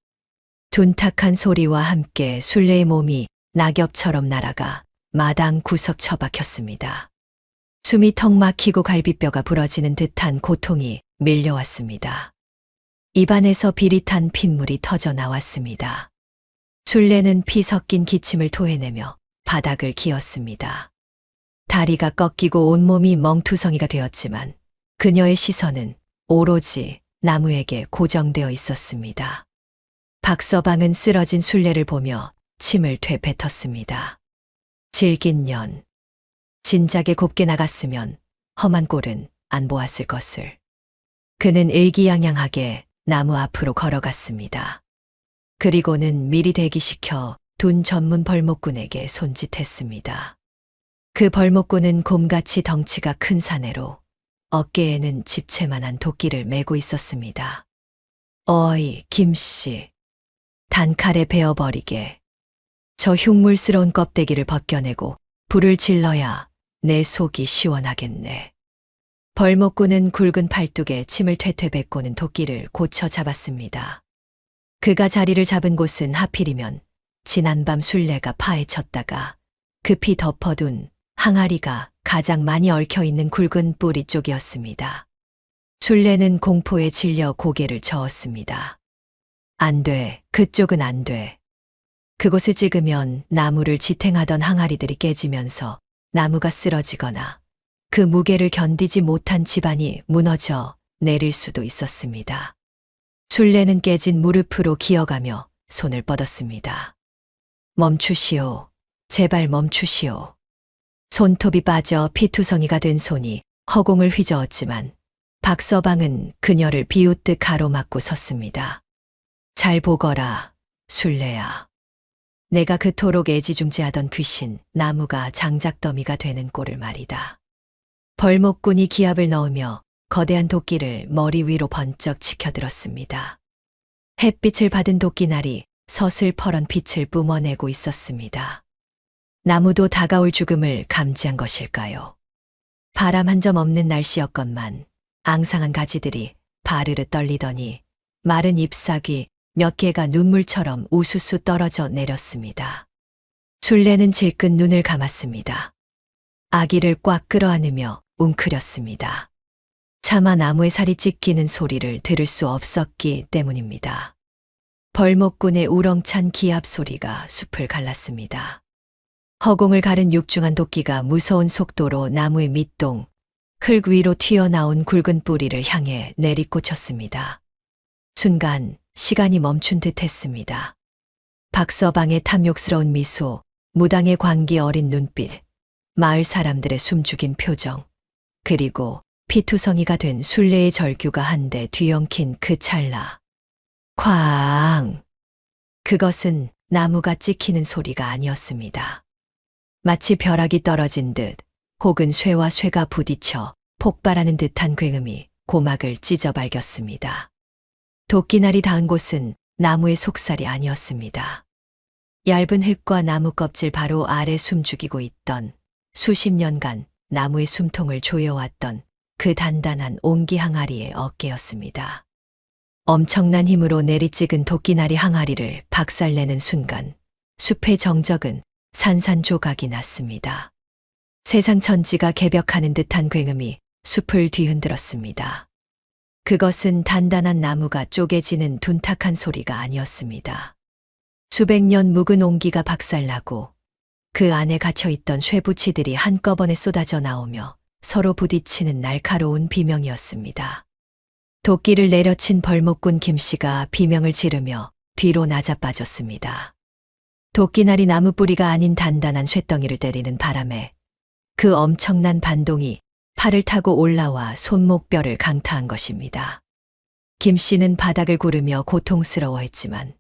둔탁한 소리와 함께 순례의 몸이 낙엽처럼 날아가 마당 구석 처박혔습니다. 숨이 턱 막히고 갈비뼈가 부러지는 듯한 고통이 밀려왔습니다. 입안에서 비릿한 핏물이 터져 나왔습니다. 순례는 피 섞인 기침을 토해내며 바닥을 기었습니다. 다리가 꺾이고 온몸이 멍투성이가 되었지만 그녀의 시선은 오로지 나무에게 고정되어 있었습니다. 박서방은 쓰러진 순례를 보며 침을 되뱉었습니다. 질긴 년. 진작에 곱게 나갔으면 험한 꼴은 안 보았을 것을. 그는 의기양양하게 나무 앞으로 걸어갔습니다. 그리고는 미리 대기시켜 둔 전문 벌목꾼에게 손짓했습니다. 그 벌목꾼은 곰같이 덩치가 큰 사내로 어깨에는 집채만한 도끼를 메고 있었습니다. 어이, 김씨. 단칼에 베어버리게. 저 흉물스러운 껍데기를 벗겨내고 불을 질러야 내 속이 시원하겠네. 벌목꾼은 굵은 팔뚝에 침을 퇴퇴 뱉고는 도끼를 고쳐 잡았습니다. 그가 자리를 잡은 곳은 하필이면 지난밤 순례가 파헤쳤다가 급히 덮어둔 항아리가 가장 많이 얽혀있는 굵은 뿌리 쪽이었습니다. 순례는 공포에 질려 고개를 저었습니다. 안 돼, 그쪽은 안 돼. 그곳을 찍으면 나무를 지탱하던 항아리들이 깨지면서 나무가 쓰러지거나 그 무게를 견디지 못한 집안이 무너져 내릴 수도 있었습니다. 순례는 깨진 무릎으로 기어가며 손을 뻗었습니다. 멈추시오. 제발 멈추시오. 손톱이 빠져 피투성이가 된 손이 허공을 휘저었지만 박서방은 그녀를 비웃듯 가로막고 섰습니다. 잘 보거라, 순례야. 내가 그토록 애지중지하던 귀신, 나무가 장작더미가 되는 꼴을 말이다. 벌목꾼이 기압을 넣으며 거대한 도끼를 머리 위로 번쩍 치켜들었습니다. 햇빛을 받은 도끼날이 서슬퍼런 빛을 뿜어내고 있었습니다. 나무도 다가올 죽음을 감지한 것일까요? 바람 한 점 없는 날씨였건만 앙상한 가지들이 바르르 떨리더니 마른 잎사귀 몇 개가 눈물처럼 우수수 떨어져 내렸습니다. 순례는 질끈 눈을 감았습니다. 아기를 꽉 끌어안으며 웅크렸습니다. 차마 나무의 살이 찢기는 소리를 들을 수 없었기 때문입니다. 벌목꾼의 우렁찬 기합 소리가 숲을 갈랐습니다. 허공을 가른 육중한 도끼가 무서운 속도로 나무의 밑동, 흙 위로 튀어나온 굵은 뿌리를 향해 내리꽂혔습니다. 순간 시간이 멈춘 듯 했습니다. 박서방의 탐욕스러운 미소, 무당의 광기 어린 눈빛, 마을 사람들의 숨죽인 표정, 그리고 피투성이가 된 순례의 절규가 한데 뒤엉킨 그 찰나. 쾅! 그것은 나무가 찍히는 소리가 아니었습니다. 마치 벼락이 떨어진 듯 혹은 쇠와 쇠가 부딪혀 폭발하는 듯한 굉음이 고막을 찢어 발겼습니다. 도끼날이 닿은 곳은 나무의 속살이 아니었습니다. 얇은 흙과 나무 껍질 바로 아래 숨죽이고 있던 수십 년간 나무의 숨통을 조여왔던 그 단단한 옹기 항아리의 어깨였습니다. 엄청난 힘으로 내리찍은 도끼날이 항아리를 박살내는 순간 숲의 정적은 산산조각이 났습니다. 세상 천지가 개벽하는 듯한 굉음이 숲을 뒤흔들었습니다. 그것은 단단한 나무가 쪼개지는 둔탁한 소리가 아니었습니다. 수백 년 묵은 옹기가 박살나고 그 안에 갇혀있던 쇠붙이들이 한꺼번에 쏟아져 나오며 서로 부딪히는 날카로운 비명이었습니다. 도끼를 내려친 벌목꾼 김씨가 비명을 지르며 뒤로 나자빠졌습니다. 도끼날이 나무 뿌리가 아닌 단단한 쇳덩이를 때리는 바람에 그 엄청난 반동이 팔을 타고 올라와 손목뼈를 강타한 것입니다. 김씨는 바닥을 구르며 고통스러워했지만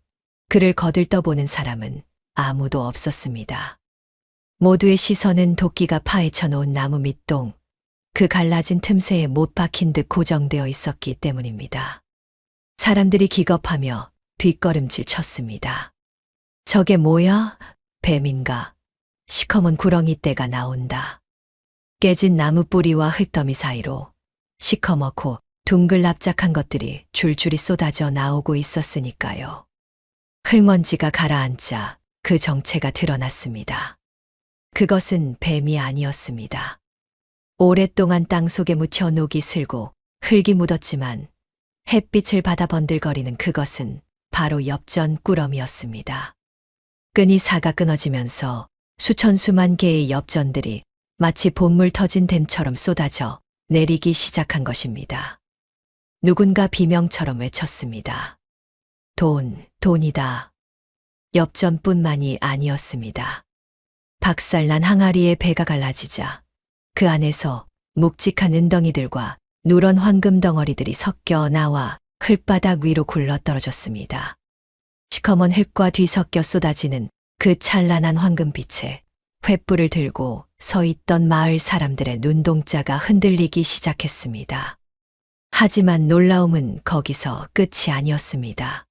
그를 거들떠보는 사람은 아무도 없었습니다. 모두의 시선은 도끼가 파헤쳐 놓은 나무 밑동, 그 갈라진 틈새에 못 박힌 듯 고정되어 있었기 때문입니다. 사람들이 기겁하며 뒷걸음질 쳤습니다. 저게 뭐야? 뱀인가? 시커먼 구렁이떼가 나온다. 깨진 나무 뿌리와 흙더미 사이로 시커멓고 둥글 납작한 것들이 줄줄이 쏟아져 나오고 있었으니까요. 흙먼지가 가라앉자 그 정체가 드러났습니다. 그것은 뱀이 아니었습니다. 오랫동안 땅속에 묻혀 녹이 슬고 흙이 묻었지만 햇빛을 받아 번들거리는 그것은 바로 엽전 꾸러미였습니다. 끈이 사가 끊어지면서 수천 수만 개의 엽전들이 마치 봇물 터진 댐처럼 쏟아져 내리기 시작한 것입니다. 누군가 비명처럼 외쳤습니다. 돈이다. 엽전뿐만이 아니었습니다. 박살난 항아리의 배가 갈라지자 그 안에서 묵직한 은덩이들과 누런 황금 덩어리들이 섞여 나와 흙바닥 위로 굴러떨어졌습니다. 시커먼 흙과 뒤섞여 쏟아지는 그 찬란한 황금빛에 횃불을 들고 서 있던 마을 사람들의 눈동자가 흔들리기 시작했습니다. 하지만 놀라움은 거기서 끝이 아니었습니다.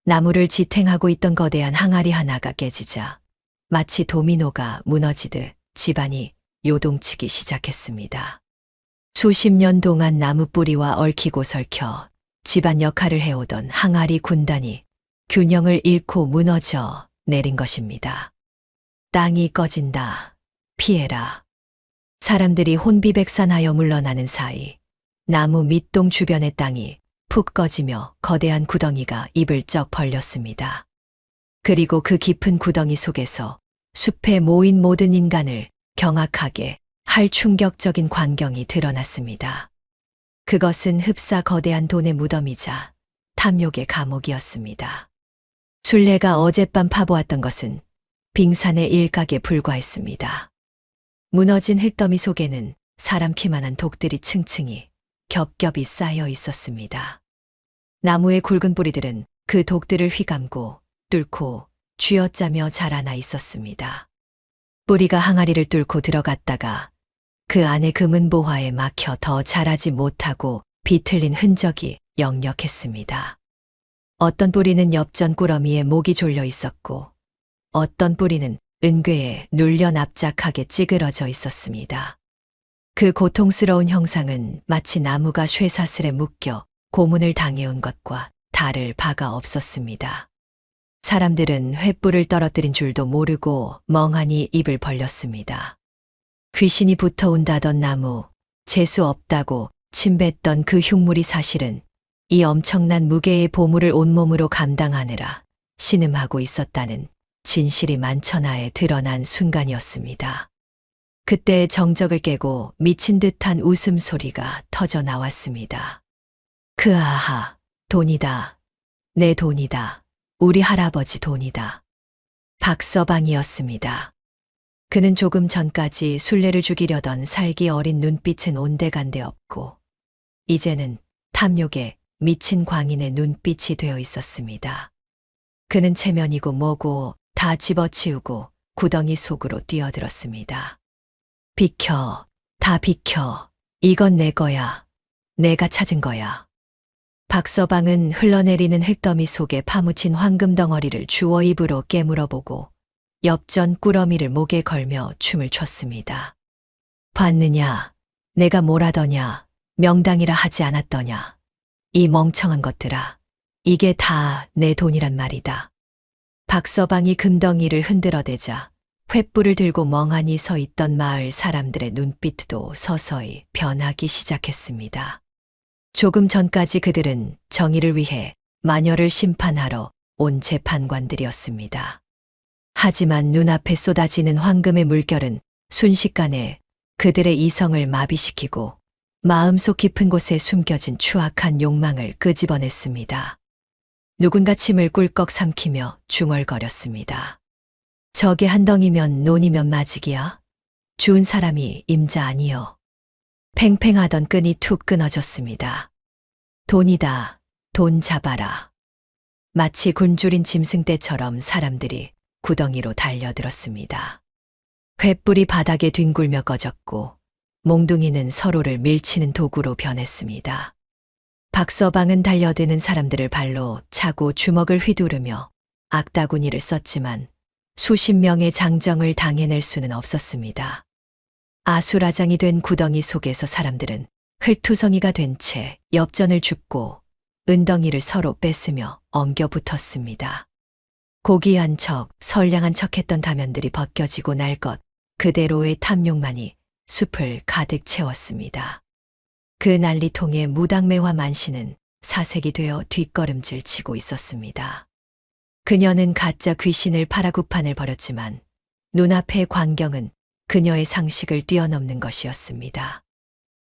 나무를 지탱하고 있던 거대한 항아리 하나가 깨지자 마치 도미노가 무너지듯 집안이 요동치기 시작했습니다. 수십 년 동안 나무 뿌리와 얽히고 설켜 집안 역할을 해오던 항아리 군단이 균형을 잃고 무너져 내린 것입니다. 땅이 꺼진다. 피해라. 사람들이 혼비백산하여 물러나는 사이 나무 밑동 주변의 땅이 푹 꺼지며 거대한 구덩이가 입을 쩍 벌렸습니다. 그리고 그 깊은 구덩이 속에서 숲에 모인 모든 인간을 경악하게 할 충격적인 광경이 드러났습니다. 그것은 흡사 거대한 돈의 무덤이자 탐욕의 감옥이었습니다. 순례가 어젯밤 파보았던 것은 빙산의 일각에 불과했습니다. 무너진 흙더미 속에는 사람 키만한 독들이 층층이 겹겹이 쌓여 있었습니다. 나무의 굵은 뿌리들은 그 독들을 휘감고 뚫고 쥐어짜며 자라나 있었습니다. 뿌리가 항아리를 뚫고 들어갔다가 그 안에 금은 보화에 막혀 더 자라지 못하고 비틀린 흔적이 역력했습니다. 어떤 뿌리는 엽전 꾸러미에 목이 졸려 있었고 어떤 뿌리는 은괴에 눌려 납작하게 찌그러져 있었습니다. 그 고통스러운 형상은 마치 나무가 쇠사슬에 묶여 고문을 당해온 것과 다를 바가 없었습니다. 사람들은 횃불을 떨어뜨린 줄도 모르고 멍하니 입을 벌렸습니다. 귀신이 붙어온다던 나무, 재수 없다고 침뱉던 그 흉물이 사실은 이 엄청난 무게의 보물을 온몸으로 감당하느라 신음하고 있었다는 진실이 만천하에 드러난 순간이었습니다. 그때 정적을 깨고 미친 듯한 웃음소리가 터져 나왔습니다. 그아하, 돈이다. 내 돈이다. 우리 할아버지 돈이다. 박서방이었습니다. 그는 조금 전까지 순례를 죽이려던 살기 어린 눈빛은 온데간데 없고 이제는 탐욕에 미친 광인의 눈빛이 되어 있었습니다. 그는 체면이고 뭐고 다 집어치우고 구덩이 속으로 뛰어들었습니다. 비켜, 다 비켜. 이건 내 거야. 내가 찾은 거야. 박서방은 흘러내리는 흙더미 속에 파묻힌 황금 덩어리를 주워 입으로 깨물어보고 엽전 꾸러미를 목에 걸며 춤을 췄습니다. 봤느냐? 내가 뭘 하더냐? 명당이라 하지 않았더냐? 이 멍청한 것들아. 이게 다 내 돈이란 말이다. 박서방이 금덩이를 흔들어대자 횃불을 들고 멍하니 서 있던 마을 사람들의 눈빛도 서서히 변하기 시작했습니다. 조금 전까지 그들은 정의를 위해 마녀를 심판하러 온 재판관들이었습니다. 하지만 눈앞에 쏟아지는 황금의 물결은 순식간에 그들의 이성을 마비시키고 마음속 깊은 곳에 숨겨진 추악한 욕망을 끄집어냈습니다. 누군가 침을 꿀꺽 삼키며 중얼거렸습니다. 저게 한 덩이면 논이면 마직이야? 주운 사람이 임자 아니여. 팽팽하던 끈이 툭 끊어졌습니다. 돈이다. 돈 잡아라. 마치 굶주린 짐승떼처럼 사람들이 구덩이로 달려들었습니다. 횃불이 바닥에 뒹굴며 꺼졌고 몽둥이는 서로를 밀치는 도구로 변했습니다. 박서방은 달려드는 사람들을 발로 차고 주먹을 휘두르며 악다구니를 썼지만 수십 명의 장정을 당해낼 수는 없었습니다. 아수라장이 된 구덩이 속에서 사람들은 흙투성이가 된 채 엽전을 줍고 은덩이를 서로 뺏으며 엉겨붙었습니다. 고귀한 척, 선량한 척했던 가면들이 벗겨지고 날 것 그대로의 탐욕만이 숲을 가득 채웠습니다. 그 난리통에 무당매화 만씨는 사색이 되어 뒷걸음질 치고 있었습니다. 그녀는 가짜 귀신을 팔아 구판을 벌였지만 눈앞의 광경은 그녀의 상식을 뛰어넘는 것이었습니다.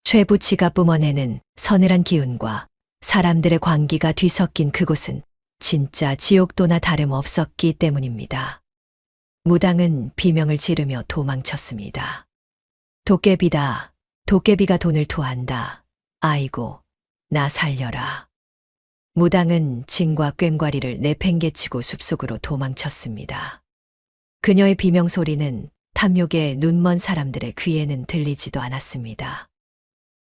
쇠붙이가 뿜어내는 서늘한 기운과 사람들의 광기가 뒤섞인 그곳은 진짜 지옥도나 다름없었기 때문입니다. 무당은 비명을 지르며 도망쳤습니다. 도깨비다. 도깨비가 돈을 토한다. 아이고, 나 살려라. 무당은 진과 꽹과리를 내팽개치고 숲속으로 도망쳤습니다. 그녀의 비명소리는 탐욕에 눈먼 사람들의 귀에는 들리지도 않았습니다.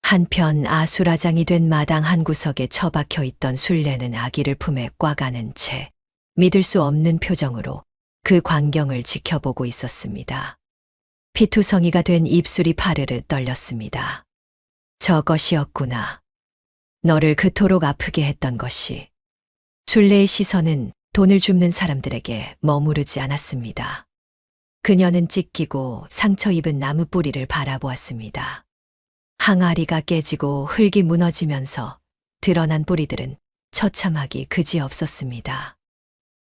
한편 아수라장이 된 마당 한 구석에 처박혀 있던 술래는 아기를 품에 꽉 안은 채 믿을 수 없는 표정으로 그 광경을 지켜보고 있었습니다. 피투성이가 된 입술이 파르르 떨렸습니다. 저것이었구나. 너를 그토록 아프게 했던 것이. 술래의 시선은 돈을 줍는 사람들에게 머무르지 않았습니다. 그녀는 찢기고 상처 입은 나무 뿌리를 바라보았습니다. 항아리가 깨지고 흙이 무너지면서 드러난 뿌리들은 처참하기 그지없었습니다.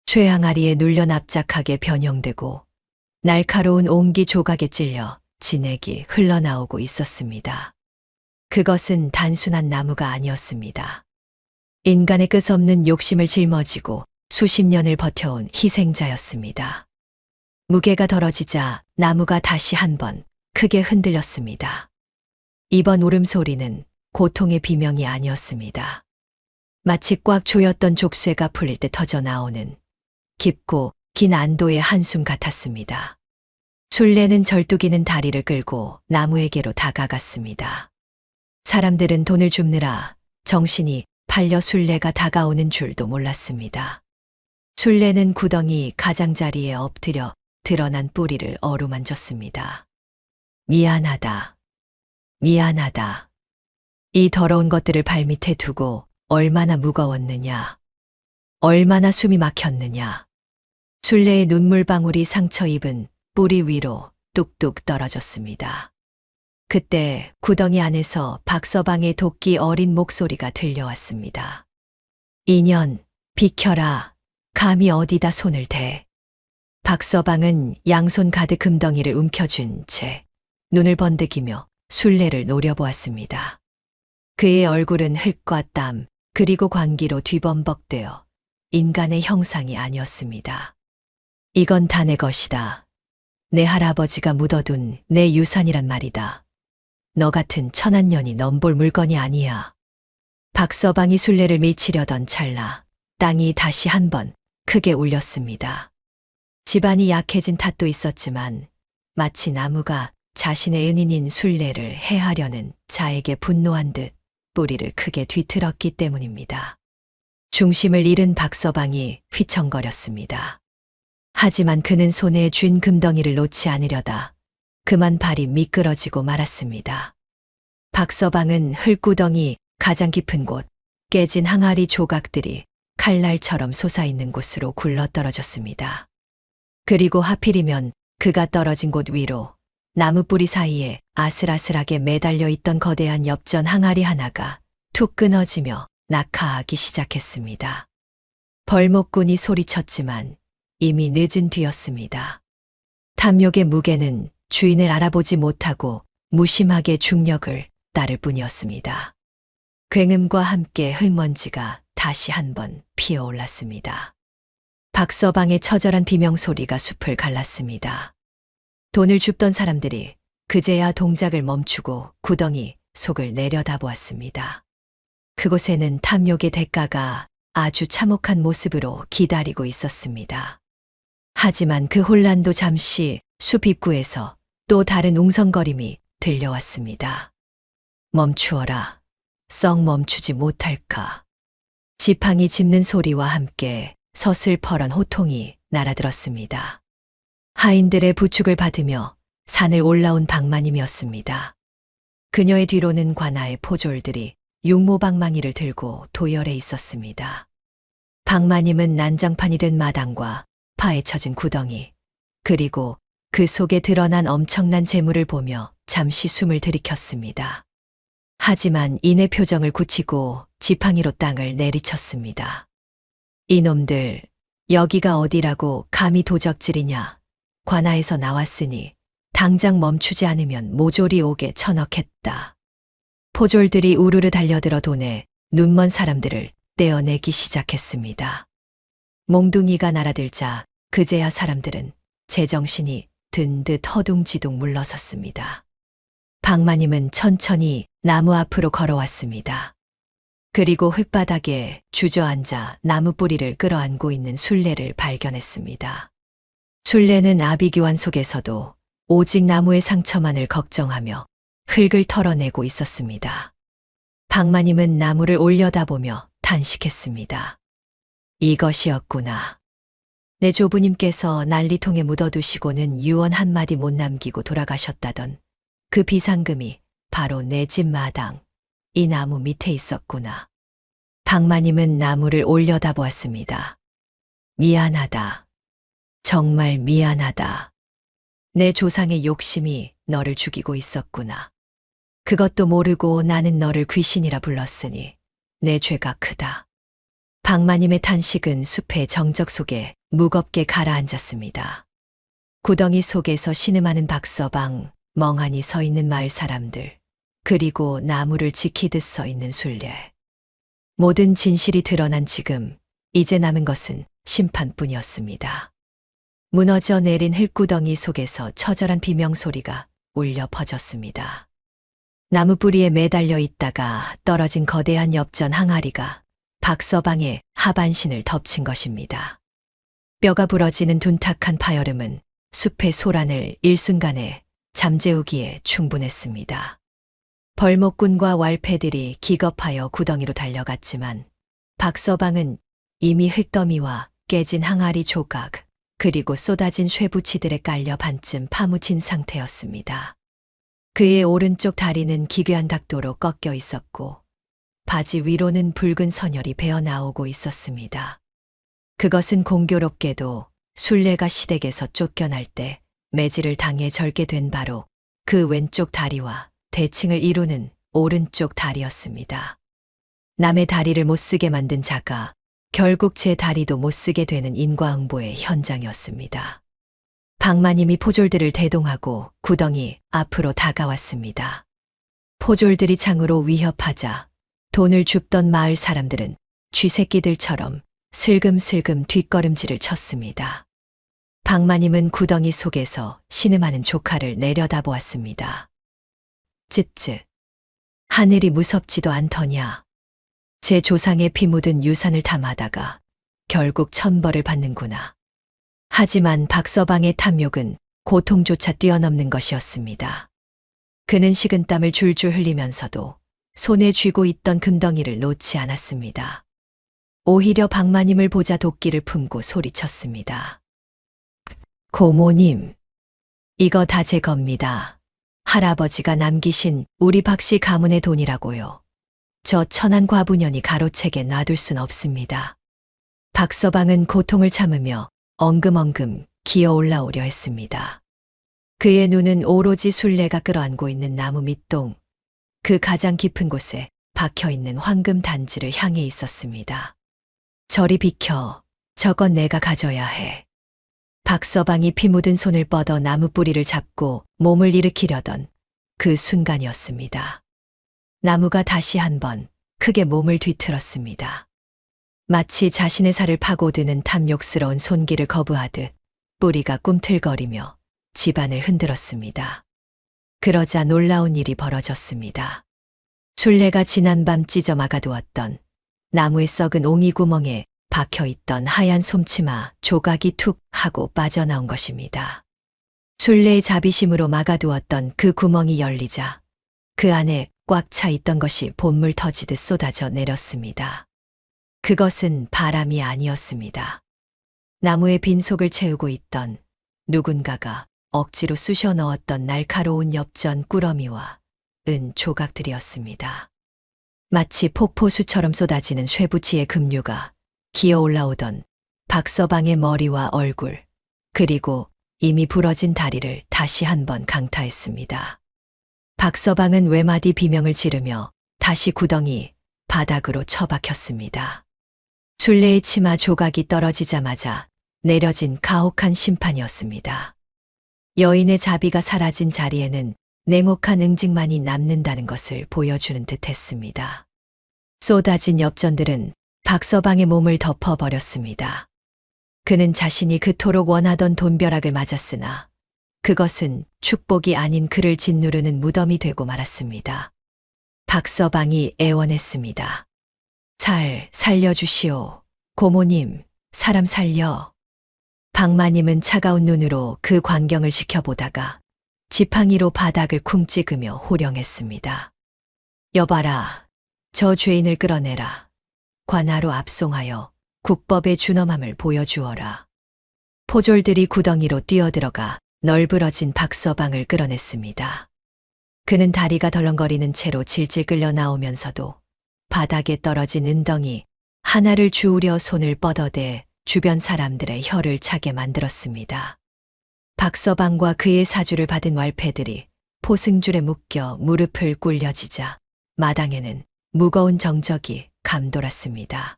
쇠항아리에 눌려 납작하게 변형되고 날카로운 옹기 조각에 찔려 진액이 흘러나오고 있었습니다. 그것은 단순한 나무가 아니었습니다. 인간의 끝없는 욕심을 짊어지고 수십 년을 버텨온 희생자였습니다. 무게가 덜어지자 나무가 다시 한번 크게 흔들렸습니다. 이번 울음소리는 고통의 비명이 아니었습니다. 마치 꽉 조였던 족쇄가 풀릴 때 터져 나오는 깊고 긴 안도의 한숨 같았습니다. 술래는 절뚝이는 다리를 끌고 나무에게로 다가갔습니다. 사람들은 돈을 줍느라 정신이 팔려 술래가 다가오는 줄도 몰랐습니다. 술래는 구덩이 가장자리에 엎드려 드러난 뿌리를 어루만졌습니다. 미안하다. 미안하다. 이 더러운 것들을 발밑에 두고 얼마나 무거웠느냐. 얼마나 숨이 막혔느냐. 술래의 눈물방울이 상처 입은 뿌리 위로 뚝뚝 떨어졌습니다. 그때 구덩이 안에서 박서방의 도끼 어린 목소리가 들려왔습니다. 인연, 비켜라. 감히 어디다 손을 대. 박서방은 양손 가득 금덩이를 움켜쥔 채 눈을 번득이며 술래를 노려보았습니다. 그의 얼굴은 흙과 땀 그리고 광기로 뒤범벅되어 인간의 형상이 아니었습니다. 이건 다 내 것이다. 내 할아버지가 묻어둔 내 유산이란 말이다. 너 같은 천한년이 넘볼 물건이 아니야. 박서방이 술래를 밀치려던 찰나 땅이 다시 한번 크게 울렸습니다. 집안이 약해진 탓도 있었지만 마치 나무가 자신의 은인인 술래를 해하려는 자에게 분노한 듯 뿌리를 크게 뒤틀었기 때문입니다. 중심을 잃은 박서방이 휘청거렸습니다. 하지만 그는 손에 쥔 금덩이를 놓지 않으려다 그만 발이 미끄러지고 말았습니다. 박서방은 흙구덩이 가장 깊은 곳, 깨진 항아리 조각들이 칼날처럼 솟아있는 곳으로 굴러떨어졌습니다. 그리고 하필이면 그가 떨어진 곳 위로 나무뿌리 사이에 아슬아슬하게 매달려 있던 거대한 엽전 항아리 하나가 툭 끊어지며 낙하하기 시작했습니다. 벌목꾼이 소리쳤지만 이미 늦은 뒤였습니다. 탐욕의 무게는 주인을 알아보지 못하고 무심하게 중력을 따를 뿐이었습니다. 굉음과 함께 흙먼지가 다시 한번 피어올랐습니다. 박서방의 처절한 비명소리가 숲을 갈랐습니다. 돈을 줍던 사람들이 그제야 동작을 멈추고 구덩이 속을 내려다보았습니다. 그곳에는 탐욕의 대가가 아주 참혹한 모습으로 기다리고 있었습니다. 하지만 그 혼란도 잠시 숲 입구에서 또 다른 웅성거림이 들려왔습니다. 멈추어라. 썩 멈추지 못할까. 지팡이 짚는 소리와 함께 서슬퍼런 호통이 날아들었습니다. 하인들의 부축을 받으며 산을 올라온 박마님이었습니다. 그녀의 뒤로는 관아의 포졸들이 육모방망이를 들고 도열해 있었습니다. 박마님은 난장판이 된 마당과 파헤쳐진 구덩이, 그리고 그 속에 드러난 엄청난 재물을 보며 잠시 숨을 들이켰습니다. 하지만 이내 표정을 굳히고 지팡이로 땅을 내리쳤습니다. 이놈들, 여기가 어디라고 감히 도적질이냐. 관아에서 나왔으니 당장 멈추지 않으면 모조리 옥에 쳐넣겠다. 포졸들이 우르르 달려들어 돈에 눈먼 사람들을 떼어내기 시작했습니다. 몽둥이가 날아들자 그제야 사람들은 제정신이 든 듯 허둥지둥 물러섰습니다. 박마님은 천천히 나무 앞으로 걸어왔습니다. 그리고 흙바닥에 주저앉아 나무 뿌리를 끌어안고 있는 순례를 발견했습니다. 순례는 아비규환 속에서도 오직 나무의 상처만을 걱정하며 흙을 털어내고 있었습니다. 박마님은 나무를 올려다보며 탄식했습니다. 이것이었구나. 내 조부님께서 난리통에 묻어두시고는 유언 한마디 못 남기고 돌아가셨다던 그 비상금이 바로 내 집 마당, 이 나무 밑에 있었구나. 박마님은 나무를 올려다보았습니다. 미안하다. 정말 미안하다. 내 조상의 욕심이 너를 죽이고 있었구나. 그것도 모르고 나는 너를 귀신이라 불렀으니 내 죄가 크다. 박마님의 탄식은 숲의 정적 속에 무겁게 가라앉았습니다. 구덩이 속에서 신음하는 박서방, 멍하니 서 있는 마을 사람들, 그리고 나무를 지키듯 서 있는 순례. 모든 진실이 드러난 지금 이제 남은 것은 심판뿐이었습니다. 무너져 내린 흙구덩이 속에서 처절한 비명소리가 울려 퍼졌습니다. 나무 뿌리에 매달려 있다가 떨어진 거대한 엽전 항아리가 박서방의 하반신을 덮친 것입니다. 뼈가 부러지는 둔탁한 파열음은 숲의 소란을 일순간에 잠재우기에 충분했습니다. 벌목꾼과 왈패들이 기겁하여 구덩이로 달려갔지만 박서방은 이미 흙더미와 깨진 항아리 조각, 그리고 쏟아진 쇠붙이들에 깔려 반쯤 파묻힌 상태였습니다. 그의 오른쪽 다리는 기괴한 각도로 꺾여 있었고 바지 위로는 붉은 선혈이 배어나오고 있었습니다. 그것은 공교롭게도 순례가 시댁에서 쫓겨날 때 매질을 당해 절게 된 바로 그 왼쪽 다리와 대칭을 이루는 오른쪽 다리였습니다. 남의 다리를 못쓰게 만든 자가 결국 제 다리도 못쓰게 되는 인과응보의 현장이었습니다. 박마님이 포졸들을 대동하고 구덩이 앞으로 다가왔습니다. 포졸들이 창으로 위협하자 돈을 줍던 마을 사람들은 쥐새끼들처럼 슬금슬금 뒷걸음질을 쳤습니다. 박마님은 구덩이 속에서 신음하는 조카를 내려다보았습니다. 쯧쯧. 하늘이 무섭지도 않더냐. 제 조상의 피 묻은 유산을 탐하다가 결국 천벌을 받는구나. 하지만 박서방의 탐욕은 고통조차 뛰어넘는 것이었습니다. 그는 식은땀을 줄줄 흘리면서도 손에 쥐고 있던 금덩이를 놓지 않았습니다. 오히려 박마님을 보자 도끼를 품고 소리쳤습니다. 고모님, 이거 다 제 겁니다. 할아버지가 남기신 우리 박씨 가문의 돈이라고요. 저 천한 과부년이 가로채게 놔둘 순 없습니다. 박서방은 고통을 참으며 엉금엉금 기어 올라오려 했습니다. 그의 눈은 오로지 순례가 끌어안고 있는 나무 밑동, 그 가장 깊은 곳에 박혀있는 황금 단지를 향해 있었습니다. 저리 비켜, 저건 내가 가져야 해. 박서방이 피 묻은 손을 뻗어 나무 뿌리를 잡고 몸을 일으키려던 그 순간이었습니다. 나무가 다시 한번 크게 몸을 뒤틀었습니다. 마치 자신의 살을 파고드는 탐욕스러운 손길을 거부하듯 뿌리가 꿈틀거리며 집안을 흔들었습니다. 그러자 놀라운 일이 벌어졌습니다. 순례가 지난밤 찢어 막아두었던 나무의 썩은 옹이 구멍에 박혀있던 하얀 솜치마 조각이 툭 하고 빠져나온 것입니다. 순례의 자비심으로 막아두었던 그 구멍이 열리자 그 안에 꽉 차 있던 것이 봇물 터지듯 쏟아져 내렸습니다. 그것은 바람이 아니었습니다. 나무의 빈속을 채우고 있던 누군가가 억지로 쑤셔 넣었던 날카로운 엽전 꾸러미와 은 조각들이었습니다. 마치 폭포수처럼 쏟아지는 쇠붙이의 급류가 기어 올라오던 박서방의 머리와 얼굴, 그리고 이미 부러진 다리를 다시 한번 강타했습니다. 박서방은 외마디 비명을 지르며 다시 구덩이 바닥으로 처박혔습니다. 순례의 치마 조각이 떨어지자마자 내려진 가혹한 심판이었습니다. 여인의 자비가 사라진 자리에는 냉혹한 응징만이 남는다는 것을 보여주는 듯했습니다. 쏟아진 엽전들은 박서방의 몸을 덮어버렸습니다. 그는 자신이 그토록 원하던 돈벼락을 맞았으나 그것은 축복이 아닌 그를 짓누르는 무덤이 되고 말았습니다. 박서방이 애원했습니다. 살려주시오. 고모님, 사람 살려. 박마님은 차가운 눈으로 그 광경을 지켜보다가 지팡이로 바닥을 쿵 찍으며 호령했습니다. 여봐라, 저 죄인을 끌어내라. 관하로 압송하여 국법의 준엄함을 보여주어라. 포졸들이 구덩이로 뛰어들어가 널브러진 박서방을 끌어냈습니다. 그는 다리가 덜렁거리는 채로 질질 끌려 나오면서도 바닥에 떨어진 은덩이 하나를 주우려 손을 뻗어대 주변 사람들의 혀를 차게 만들었습니다. 박서방과 그의 사주를 받은 왈패들이 포승줄에 묶여 무릎을 꿇려지자 마당에는 무거운 정적이 감돌았습니다.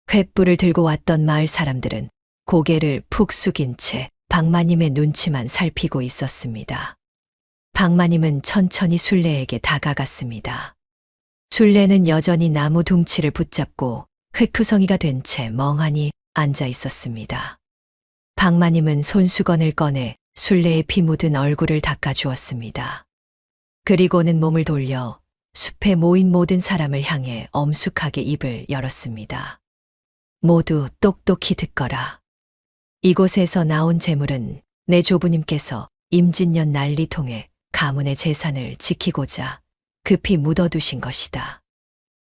횃불을 들고 왔던 마을 사람들은 고개를 푹 숙인 채 박마님의 눈치만 살피고 있었습니다. 박마님은 천천히 순례에게 다가갔습니다. 순례는 여전히 나무 둥치를 붙잡고 흙투성이가 된 채 멍하니 앉아 있었습니다. 박마님은 손수건을 꺼내 순례의 피 묻은 얼굴을 닦아주었습니다. 그리고는 몸을 돌려 숲에 모인 모든 사람을 향해 엄숙하게 입을 열었습니다. 모두 똑똑히 듣거라. 이곳에서 나온 재물은 내 조부님께서 임진년 난리통에 가문의 재산을 지키고자 급히 묻어두신 것이다.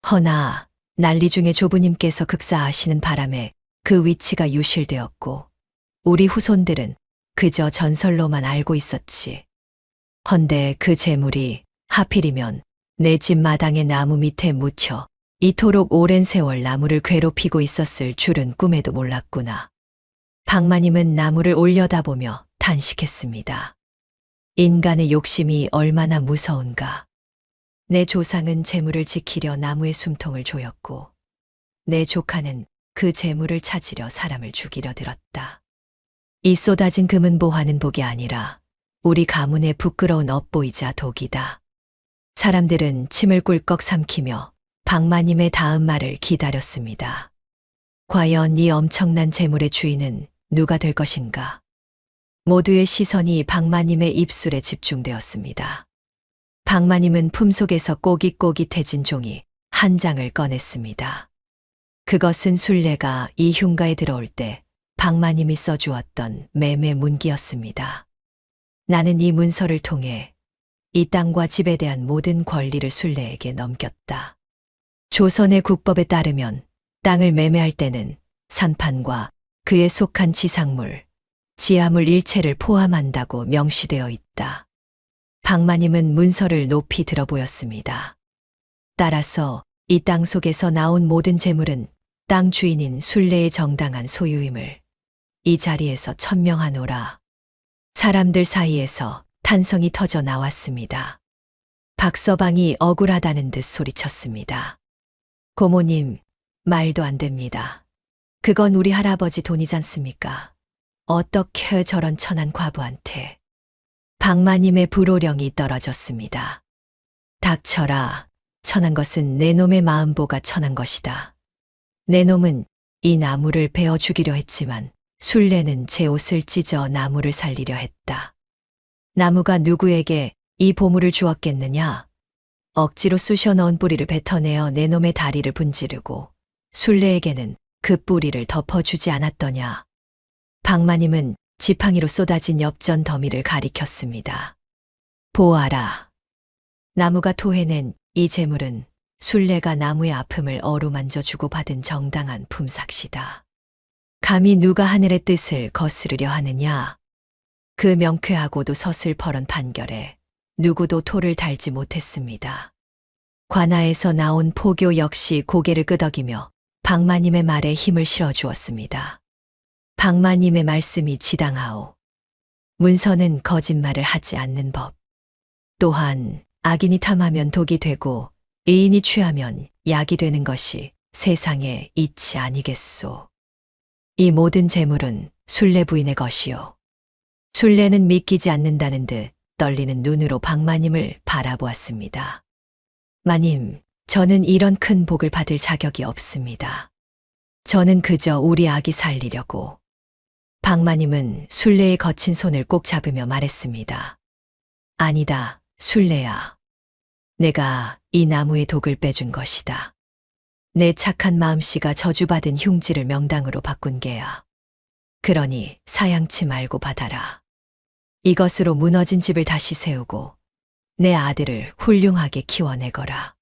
허나 난리 중에 조부님께서 극사하시는 바람에 그 위치가 유실되었고 우리 후손들은 그저 전설로만 알고 있었지. 헌데 그 재물이 하필이면 내 집 마당의 나무 밑에 묻혀 이토록 오랜 세월 나무를 괴롭히고 있었을 줄은 꿈에도 몰랐구나. 박마님은 나무를 올려다보며 탄식했습니다. 인간의 욕심이 얼마나 무서운가. 내 조상은 재물을 지키려 나무의 숨통을 조였고 내 조카는 그 재물을 찾으려 사람을 죽이려 들었다. 이 쏟아진 금은 보화는 복이 아니라 우리 가문의 부끄러운 업보이자 독이다. 사람들은 침을 꿀꺽 삼키며 박마님의 다음 말을 기다렸습니다. 과연 이 엄청난 재물의 주인은 누가 될 것인가? 모두의 시선이 박마님의 입술에 집중되었습니다. 박마님은 품속에서 꼬깃꼬깃해진 종이 한 장을 꺼냈습니다. 그것은 순례가 이 흉가에 들어올 때 박마님이 써주었던 매매 문기였습니다. 나는 이 문서를 통해 이 땅과 집에 대한 모든 권리를 순례에게 넘겼다. 조선의 국법에 따르면 땅을 매매할 때는 산판과 그에 속한 지상물, 지하물 일체를 포함한다고 명시되어 있다. 박마님은 문서를 높이 들어 보였습니다. 따라서 이 땅 속에서 나온 모든 재물은 땅 주인인 순례의 정당한 소유임을 이 자리에서 천명하노라. 사람들 사이에서 탄성이 터져 나왔습니다. 박서방이 억울하다는 듯 소리쳤습니다. 고모님, 말도 안 됩니다. 그건 우리 할아버지 돈이잖습니까? 어떻게 저런 천한 과부한테. 박마님의 불호령이 떨어졌습니다. 닥쳐라. 천한 것은 내 놈의 마음보가 천한 것이다. 내 놈은 이 나무를 베어 죽이려 했지만 순례는 제 옷을 찢어 나무를 살리려 했다. 나무가 누구에게 이 보물을 주었겠느냐? 억지로 쑤셔 넣은 뿌리를 뱉어내어 내 놈의 다리를 분지르고 순례에게는 그 뿌리를 덮어주지 않았더냐? 박마님은 지팡이로 쏟아진 엽전 더미를 가리켰습니다. 보아라. 나무가 토해낸 이 재물은 순례가 나무의 아픔을 어루만져 주고 받은 정당한 품삯이다. 감히 누가 하늘의 뜻을 거스르려 하느냐? 그 명쾌하고도 서슬퍼런 판결에 누구도 토를 달지 못했습니다. 관아에서 나온 포교 역시 고개를 끄덕이며 박마님의 말에 힘을 실어주었습니다. 박마님의 말씀이 지당하오. 문서는 거짓말을 하지 않는 법. 또한 악인이 탐하면 독이 되고 의인이 취하면 약이 되는 것이 세상의 이치 아니겠소. 이 모든 재물은 순례 부인의 것이오. 순례는 믿기지 않는다는 듯 떨리는 눈으로 박마님을 바라보았습니다. 마님, 저는 이런 큰 복을 받을 자격이 없습니다. 저는 그저 우리 아기 살리려고. 박마님은 순례의 거친 손을 꼭 잡으며 말했습니다. 아니다, 순례야. 내가 이 나무의 독을 빼준 것이다. 내 착한 마음씨가 저주받은 흉지를 명당으로 바꾼 게야. 그러니 사양치 말고 받아라. 이것으로 무너진 집을 다시 세우고 내 아들을 훌륭하게 키워내거라.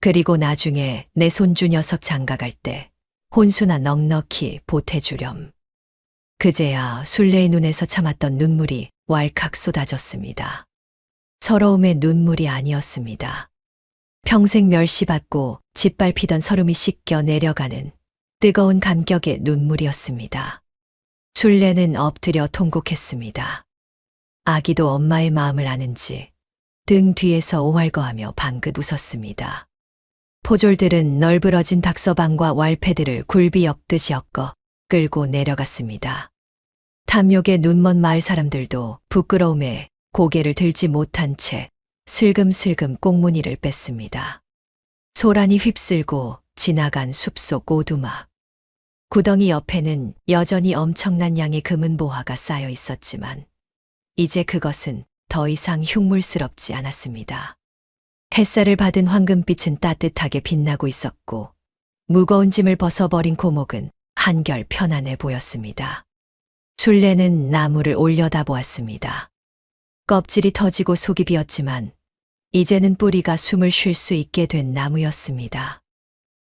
그리고 나중에 내 손주 녀석 장가갈 때 혼수나 넉넉히 보태주렴. 그제야 순례의 눈에서 참았던 눈물이 왈칵 쏟아졌습니다. 서러움의 눈물이 아니었습니다. 평생 멸시받고 짓밟히던 서름이 씻겨 내려가는 뜨거운 감격의 눈물이었습니다. 순례는 엎드려 통곡했습니다. 아기도 엄마의 마음을 아는지 등 뒤에서 오활거하며 방긋 웃었습니다. 포졸들은 널브러진 박서방과 왈패들을 굴비 엮듯이 엮어 끌고 내려갔습니다. 탐욕에 눈먼 마을 사람들도 부끄러움에 고개를 들지 못한 채 슬금슬금 꽁무니를 뺐습니다. 소란이 휩쓸고 지나간 숲속 오두막. 구덩이 옆에는 여전히 엄청난 양의 금은 보화가 쌓여 있었지만 이제 그것은 더 이상 흉물스럽지 않았습니다. 햇살을 받은 황금빛은 따뜻하게 빛나고 있었고 무거운 짐을 벗어버린 고목은 한결 편안해 보였습니다. 순례는 나무를 올려다보았습니다. 껍질이 터지고 속이 비었지만 이제는 뿌리가 숨을 쉴 수 있게 된 나무였습니다.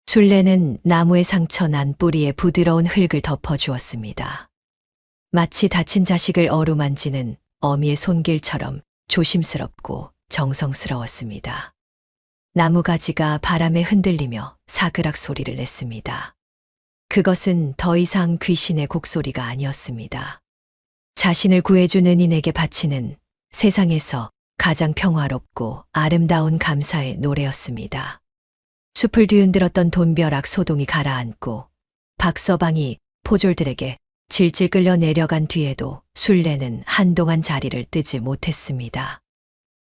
순례는 나무에 상처 난 뿌리에 부드러운 흙을 덮어주었습니다. 마치 다친 자식을 어루만지는 어미의 손길처럼 조심스럽고 정성스러웠습니다. 나무가지가 바람에 흔들리며 사그락 소리를 냈습니다. 그것은 더 이상 귀신의 곡소리가 아니었습니다. 자신을 구해준 은인에게 바치는 세상에서 가장 평화롭고 아름다운 감사의 노래였습니다. 숲을 뒤흔들었던 돈벼락 소동이 가라앉고 박서방이 포졸들에게 질질 끌려 내려간 뒤에도 순례는 한동안 자리를 뜨지 못했습니다.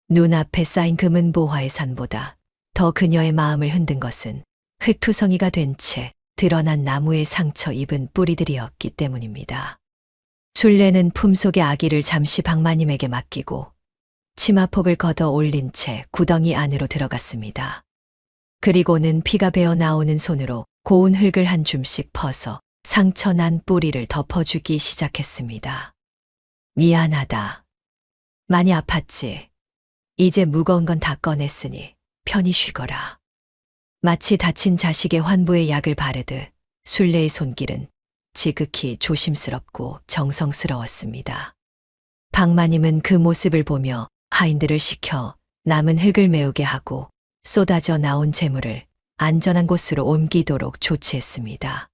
눈앞에 쌓인 금은 보화의 산보다 더 그녀의 마음을 흔든 것은 흙투성이가 된 채 드러난 나무에 상처 입은 뿌리들이었기 때문입니다. 순례는 품속의 아기를 잠시 박마님에게 맡기고 치마폭을 걷어 올린 채 구덩이 안으로 들어갔습니다. 그리고는 피가 배어 나오는 손으로 고운 흙을 한 줌씩 퍼서 상처난 뿌리를 덮어주기 시작했습니다. 미안하다. 많이 아팠지. 이제 무거운 건 다 꺼냈으니 편히 쉬거라. 마치 다친 자식의 환부에 약을 바르듯 순례의 손길은 지극히 조심스럽고 정성스러웠습니다. 박마님은 그 모습을 보며 하인들을 시켜 남은 흙을 메우게 하고 쏟아져 나온 재물을 안전한 곳으로 옮기도록 조치했습니다.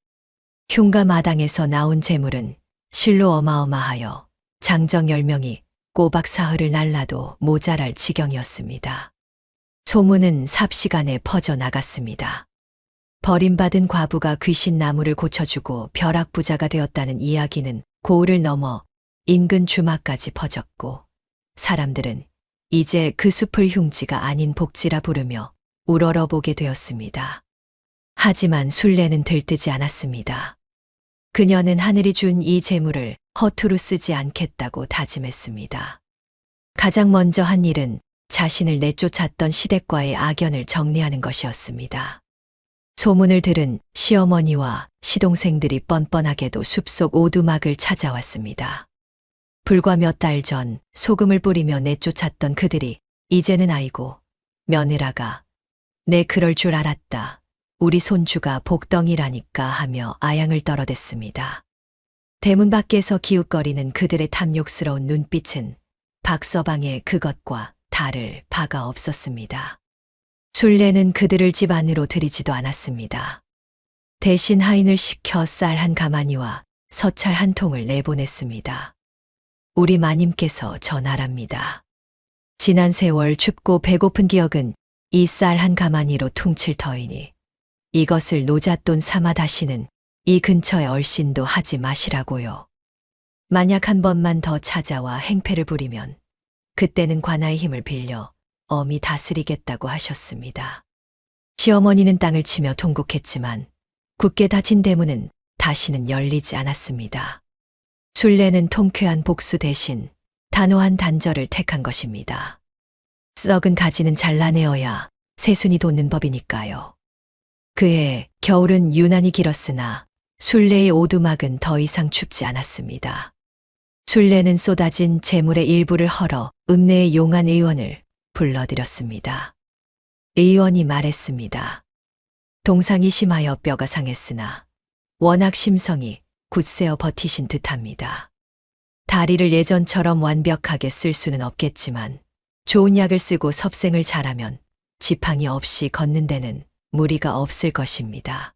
흉가 마당에서 나온 재물은 실로 어마어마하여 장정 10명이 꼬박 사흘을 날라도 모자랄 지경이었습니다. 소문은 삽시간에 퍼져나갔습니다. 버림받은 과부가 귀신 나무를 고쳐주고 벼락부자가 되었다는 이야기는 고을을 넘어 인근 주마까지 퍼졌고 사람들은 이제 그 숲을 흉지가 아닌 복지라 부르며 우러러보게 되었습니다. 하지만 순례는 들뜨지 않았습니다. 그녀는 하늘이 준 이 재물을 허투루 쓰지 않겠다고 다짐했습니다. 가장 먼저 한 일은 자신을 내쫓았던 시댁과의 악연을 정리하는 것이었습니다. 소문을 들은 시어머니와 시동생들이 뻔뻔하게도 숲속 오두막을 찾아왔습니다. 불과 몇 달 전 소금을 뿌리며 내쫓았던 그들이 이제는 아이고 며느라가 내 그럴 줄 알았다. 우리 손주가 복덩이라니까 하며 아양을 떨어댔습니다. 대문 밖에서 기웃거리는 그들의 탐욕스러운 눈빛은 박서방의 그것과 다를 바가 없었습니다. 순례는 그들을 집 안으로 들이지도 않았습니다. 대신 하인을 시켜 쌀 한 가마니와 서찰 한 통을 내보냈습니다. 우리 마님께서 전하랍니다. 지난 세월 춥고 배고픈 기억은 이 쌀 한 가마니로 퉁칠 터이니 이것을 노잣돈 삼아 다시는 이 근처에 얼씬도 하지 마시라고요. 만약 한 번만 더 찾아와 행패를 부리면 그때는 관아의 힘을 빌려 엄히 다스리겠다고 하셨습니다. 시어머니는 땅을 치며 통곡했지만 굳게 닫힌 대문은 다시는 열리지 않았습니다. 순례는 통쾌한 복수 대신 단호한 단절을 택한 것입니다. 썩은 가지는 잘라내어야 새순이 돋는 법이니까요. 그해 겨울은 유난히 길었으나 순례의 오두막은 더 이상 춥지 않았습니다. 순례는 쏟아진 재물의 일부를 헐어 읍내의 용한 의원을 불러들였습니다. 의원이 말했습니다. 동상이 심하여 뼈가 상했으나 워낙 심성이 굳세어 버티신 듯합니다. 다리를 예전처럼 완벽하게 쓸 수는 없겠지만 좋은 약을 쓰고 섭생을 잘하면 지팡이 없이 걷는 데는 무리가 없을 것입니다.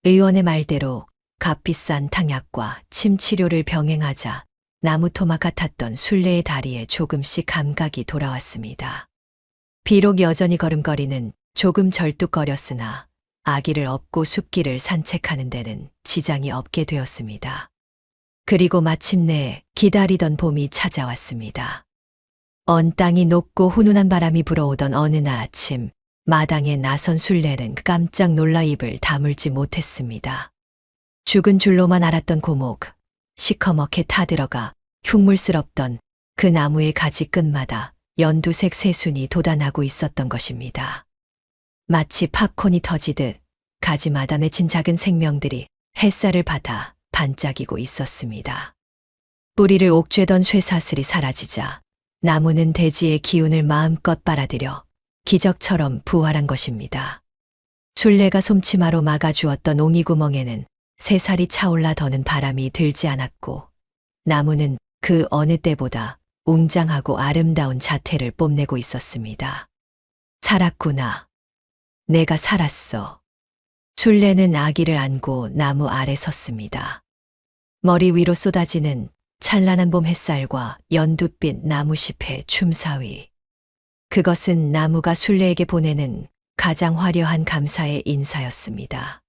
의원의 말대로 값비싼 탕약과 침 치료를 병행하자 나무토막 같았던 순례의 다리에 조금씩 감각이 돌아왔습니다. 비록 여전히 걸음걸이는 조금 절뚝거렸으나 아기를 업고 숲길을 산책하는 데는 지장이 없게 되었습니다. 그리고 마침내 기다리던 봄이 찾아왔습니다. 언 땅이 녹고 훈훈한 바람이 불어오던 어느 날 아침 마당에 나선 순례는 깜짝 놀라 입을 다물지 못했습니다. 죽은 줄로만 알았던 고목, 시커멓게 타들어가 흉물스럽던 그 나무의 가지 끝마다 연두색 새순이 돋아나고 있었던 것입니다. 마치 팝콘이 터지듯 가지마다 맺힌 작은 생명들이 햇살을 받아 반짝이고 있었습니다. 뿌리를 옥죄던 쇠사슬이 사라지자 나무는 대지의 기운을 마음껏 빨아들여 기적처럼 부활한 것입니다. 순례가 솜치마로 막아주었던 옹이구멍에는 새살이 차올라 더는 바람이 들지 않았고 나무는 그 어느 때보다 웅장하고 아름다운 자태를 뽐내고 있었습니다. 살았구나. 내가 살았어. 순례는 아기를 안고 나무 아래 섰습니다. 머리 위로 쏟아지는 찬란한 봄 햇살과 연두빛 나무잎의 춤사위. 그것은 나무가 순례에게 보내는 가장 화려한 감사의 인사였습니다.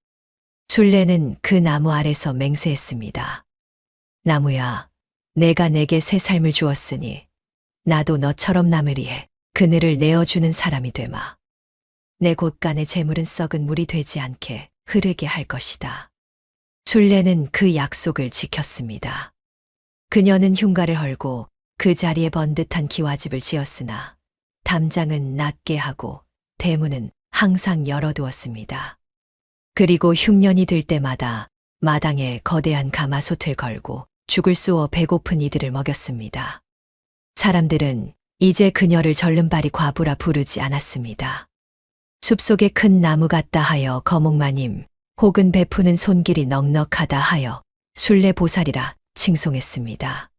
순례는 그 나무 아래서 맹세했습니다. 나무야, 내가 내게 새 삶을 주었으니 나도 너처럼 남을 위해 그늘을 내어주는 사람이 되마. 내 곳간의 재물은 썩은 물이 되지 않게 흐르게 할 것이다. 순례는 그 약속을 지켰습니다. 그녀는 흉가를 헐고 그 자리에 번듯한 기와집을 지었으나 담장은 낮게 하고 대문은 항상 열어두었습니다. 그리고 흉년이 들 때마다 마당에 거대한 가마솥을 걸고 죽을 쏘어 배고픈 이들을 먹였습니다. 사람들은 이제 그녀를 절름발이 과부라 부르지 않았습니다. 숲속에 큰 나무 같다 하여 거목마님, 혹은 베푸는 손길이 넉넉하다 하여 순례보살이라 칭송했습니다.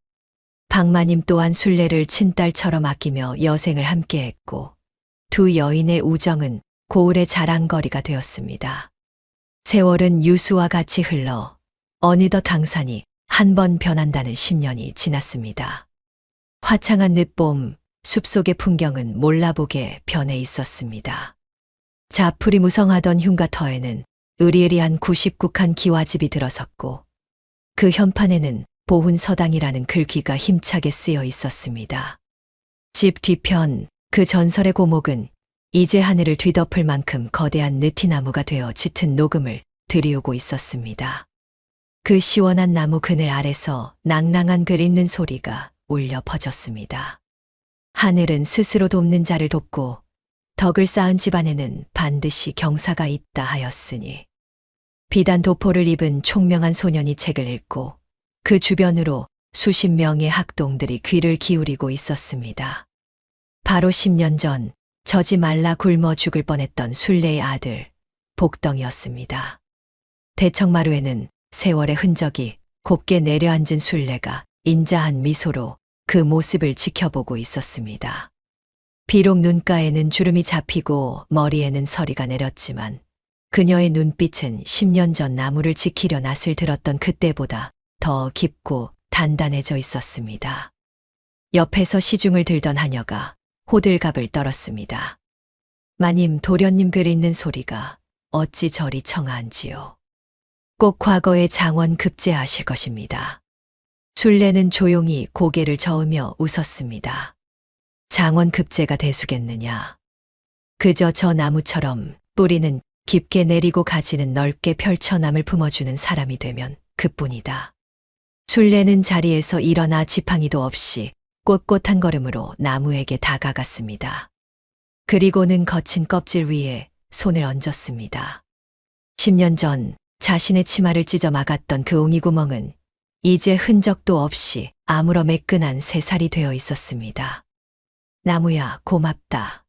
박마님 또한 순례를 친딸처럼 아끼며 여생을 함께했고 두 여인의 우정은 고을의 자랑거리가 되었습니다. 세월은 유수와 같이 흘러 어느덧 당산이 한 번 변한다는 10년이 지났습니다. 화창한 늦봄, 숲속의 풍경은 몰라보게 변해 있었습니다. 자풀이 무성하던 흉가터에는 으리으리한 99칸 기와집이 들어섰고 그 현판에는 보훈서당이라는 글귀가 힘차게 쓰여 있었습니다. 집 뒤편 그 전설의 고목은 이제 하늘을 뒤덮을 만큼 거대한 느티나무가 되어 짙은 녹음을 들이우고 있었습니다. 그 시원한 나무 그늘 아래서 낭낭한 글 읽는 소리가 울려 퍼졌습니다. 하늘은 스스로 돕는 자를 돕고 덕을 쌓은 집안에는 반드시 경사가 있다 하였으니 비단 도포를 입은 총명한 소년이 책을 읽고 그 주변으로 수십 명의 학동들이 귀를 기울이고 있었습니다. 바로 10년 전 젖이 말라 굶어 죽을 뻔했던 순례의 아들 복덩이였습니다. 대청마루에는 세월의 흔적이 곱게 내려앉은 순례가 인자한 미소로 그 모습을 지켜보고 있었습니다. 비록 눈가에는 주름이 잡히고 머리에는 서리가 내렸지만 그녀의 눈빛은 10년 전 나무를 지키려 낯을 들었던 그때보다 더 깊고 단단해져 있었습니다. 옆에서 시중을 들던 하녀가 호들갑을 떨었습니다. 마님, 도련님 글 읽는 소리가 어찌 저리 청아한지요. 꼭 과거의 장원 급제하실 것입니다. 순례는 조용히 고개를 저으며 웃었습니다. 장원 급제가 대수겠느냐. 그저 저 나무처럼 뿌리는 깊게 내리고 가지는 넓게 펼쳐남을 품어주는 사람이 되면 그뿐이다. 순례는 자리에서 일어나 지팡이도 없이 꼿꼿한 걸음으로 나무에게 다가갔습니다. 그리고는 거친 껍질 위에 손을 얹었습니다. 10년 전 자신의 치마를 찢어 막았던 그 옹이구멍은 이제 흔적도 없이 아무러 매끈한 새살이 되어 있었습니다. 나무야, 고맙다.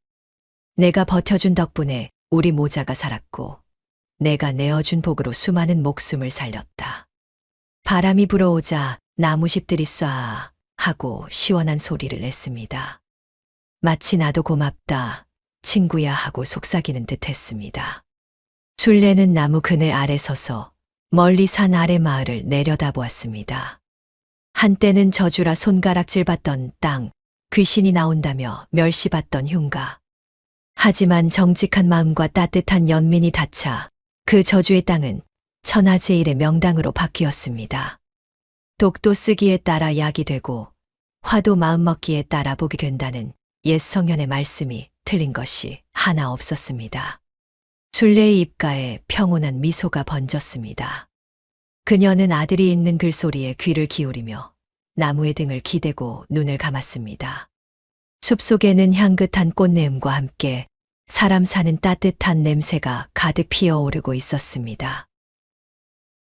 내가 버텨준 덕분에 우리 모자가 살았고 내가 내어준 복으로 수많은 목숨을 살렸다. 바람이 불어오자 나무십들이 쏴 하고 시원한 소리를 냈습니다. 마치 나도 고맙다, 친구야 하고 속삭이는 듯 했습니다. 순례는 나무 그늘 아래 서서 멀리 산 아래 마을을 내려다보았습니다. 한때는 저주라 손가락질 받던 땅, 귀신이 나온다며 멸시받던 흉가. 하지만 정직한 마음과 따뜻한 연민이 닿자 그 저주의 땅은 천하제일의 명당으로 바뀌었습니다. 독도 쓰기에 따라 약이 되고 화도 마음먹기에 따라 복이 된다는 옛 성현의 말씀이 틀린 것이 하나 없었습니다. 순례의 입가에 평온한 미소가 번졌습니다. 그녀는 아들이 읽는 글소리에 귀를 기울이며 나무의 등을 기대고 눈을 감았습니다. 숲속에는 향긋한 꽃내음과 함께 사람 사는 따뜻한 냄새가 가득 피어오르고 있었습니다.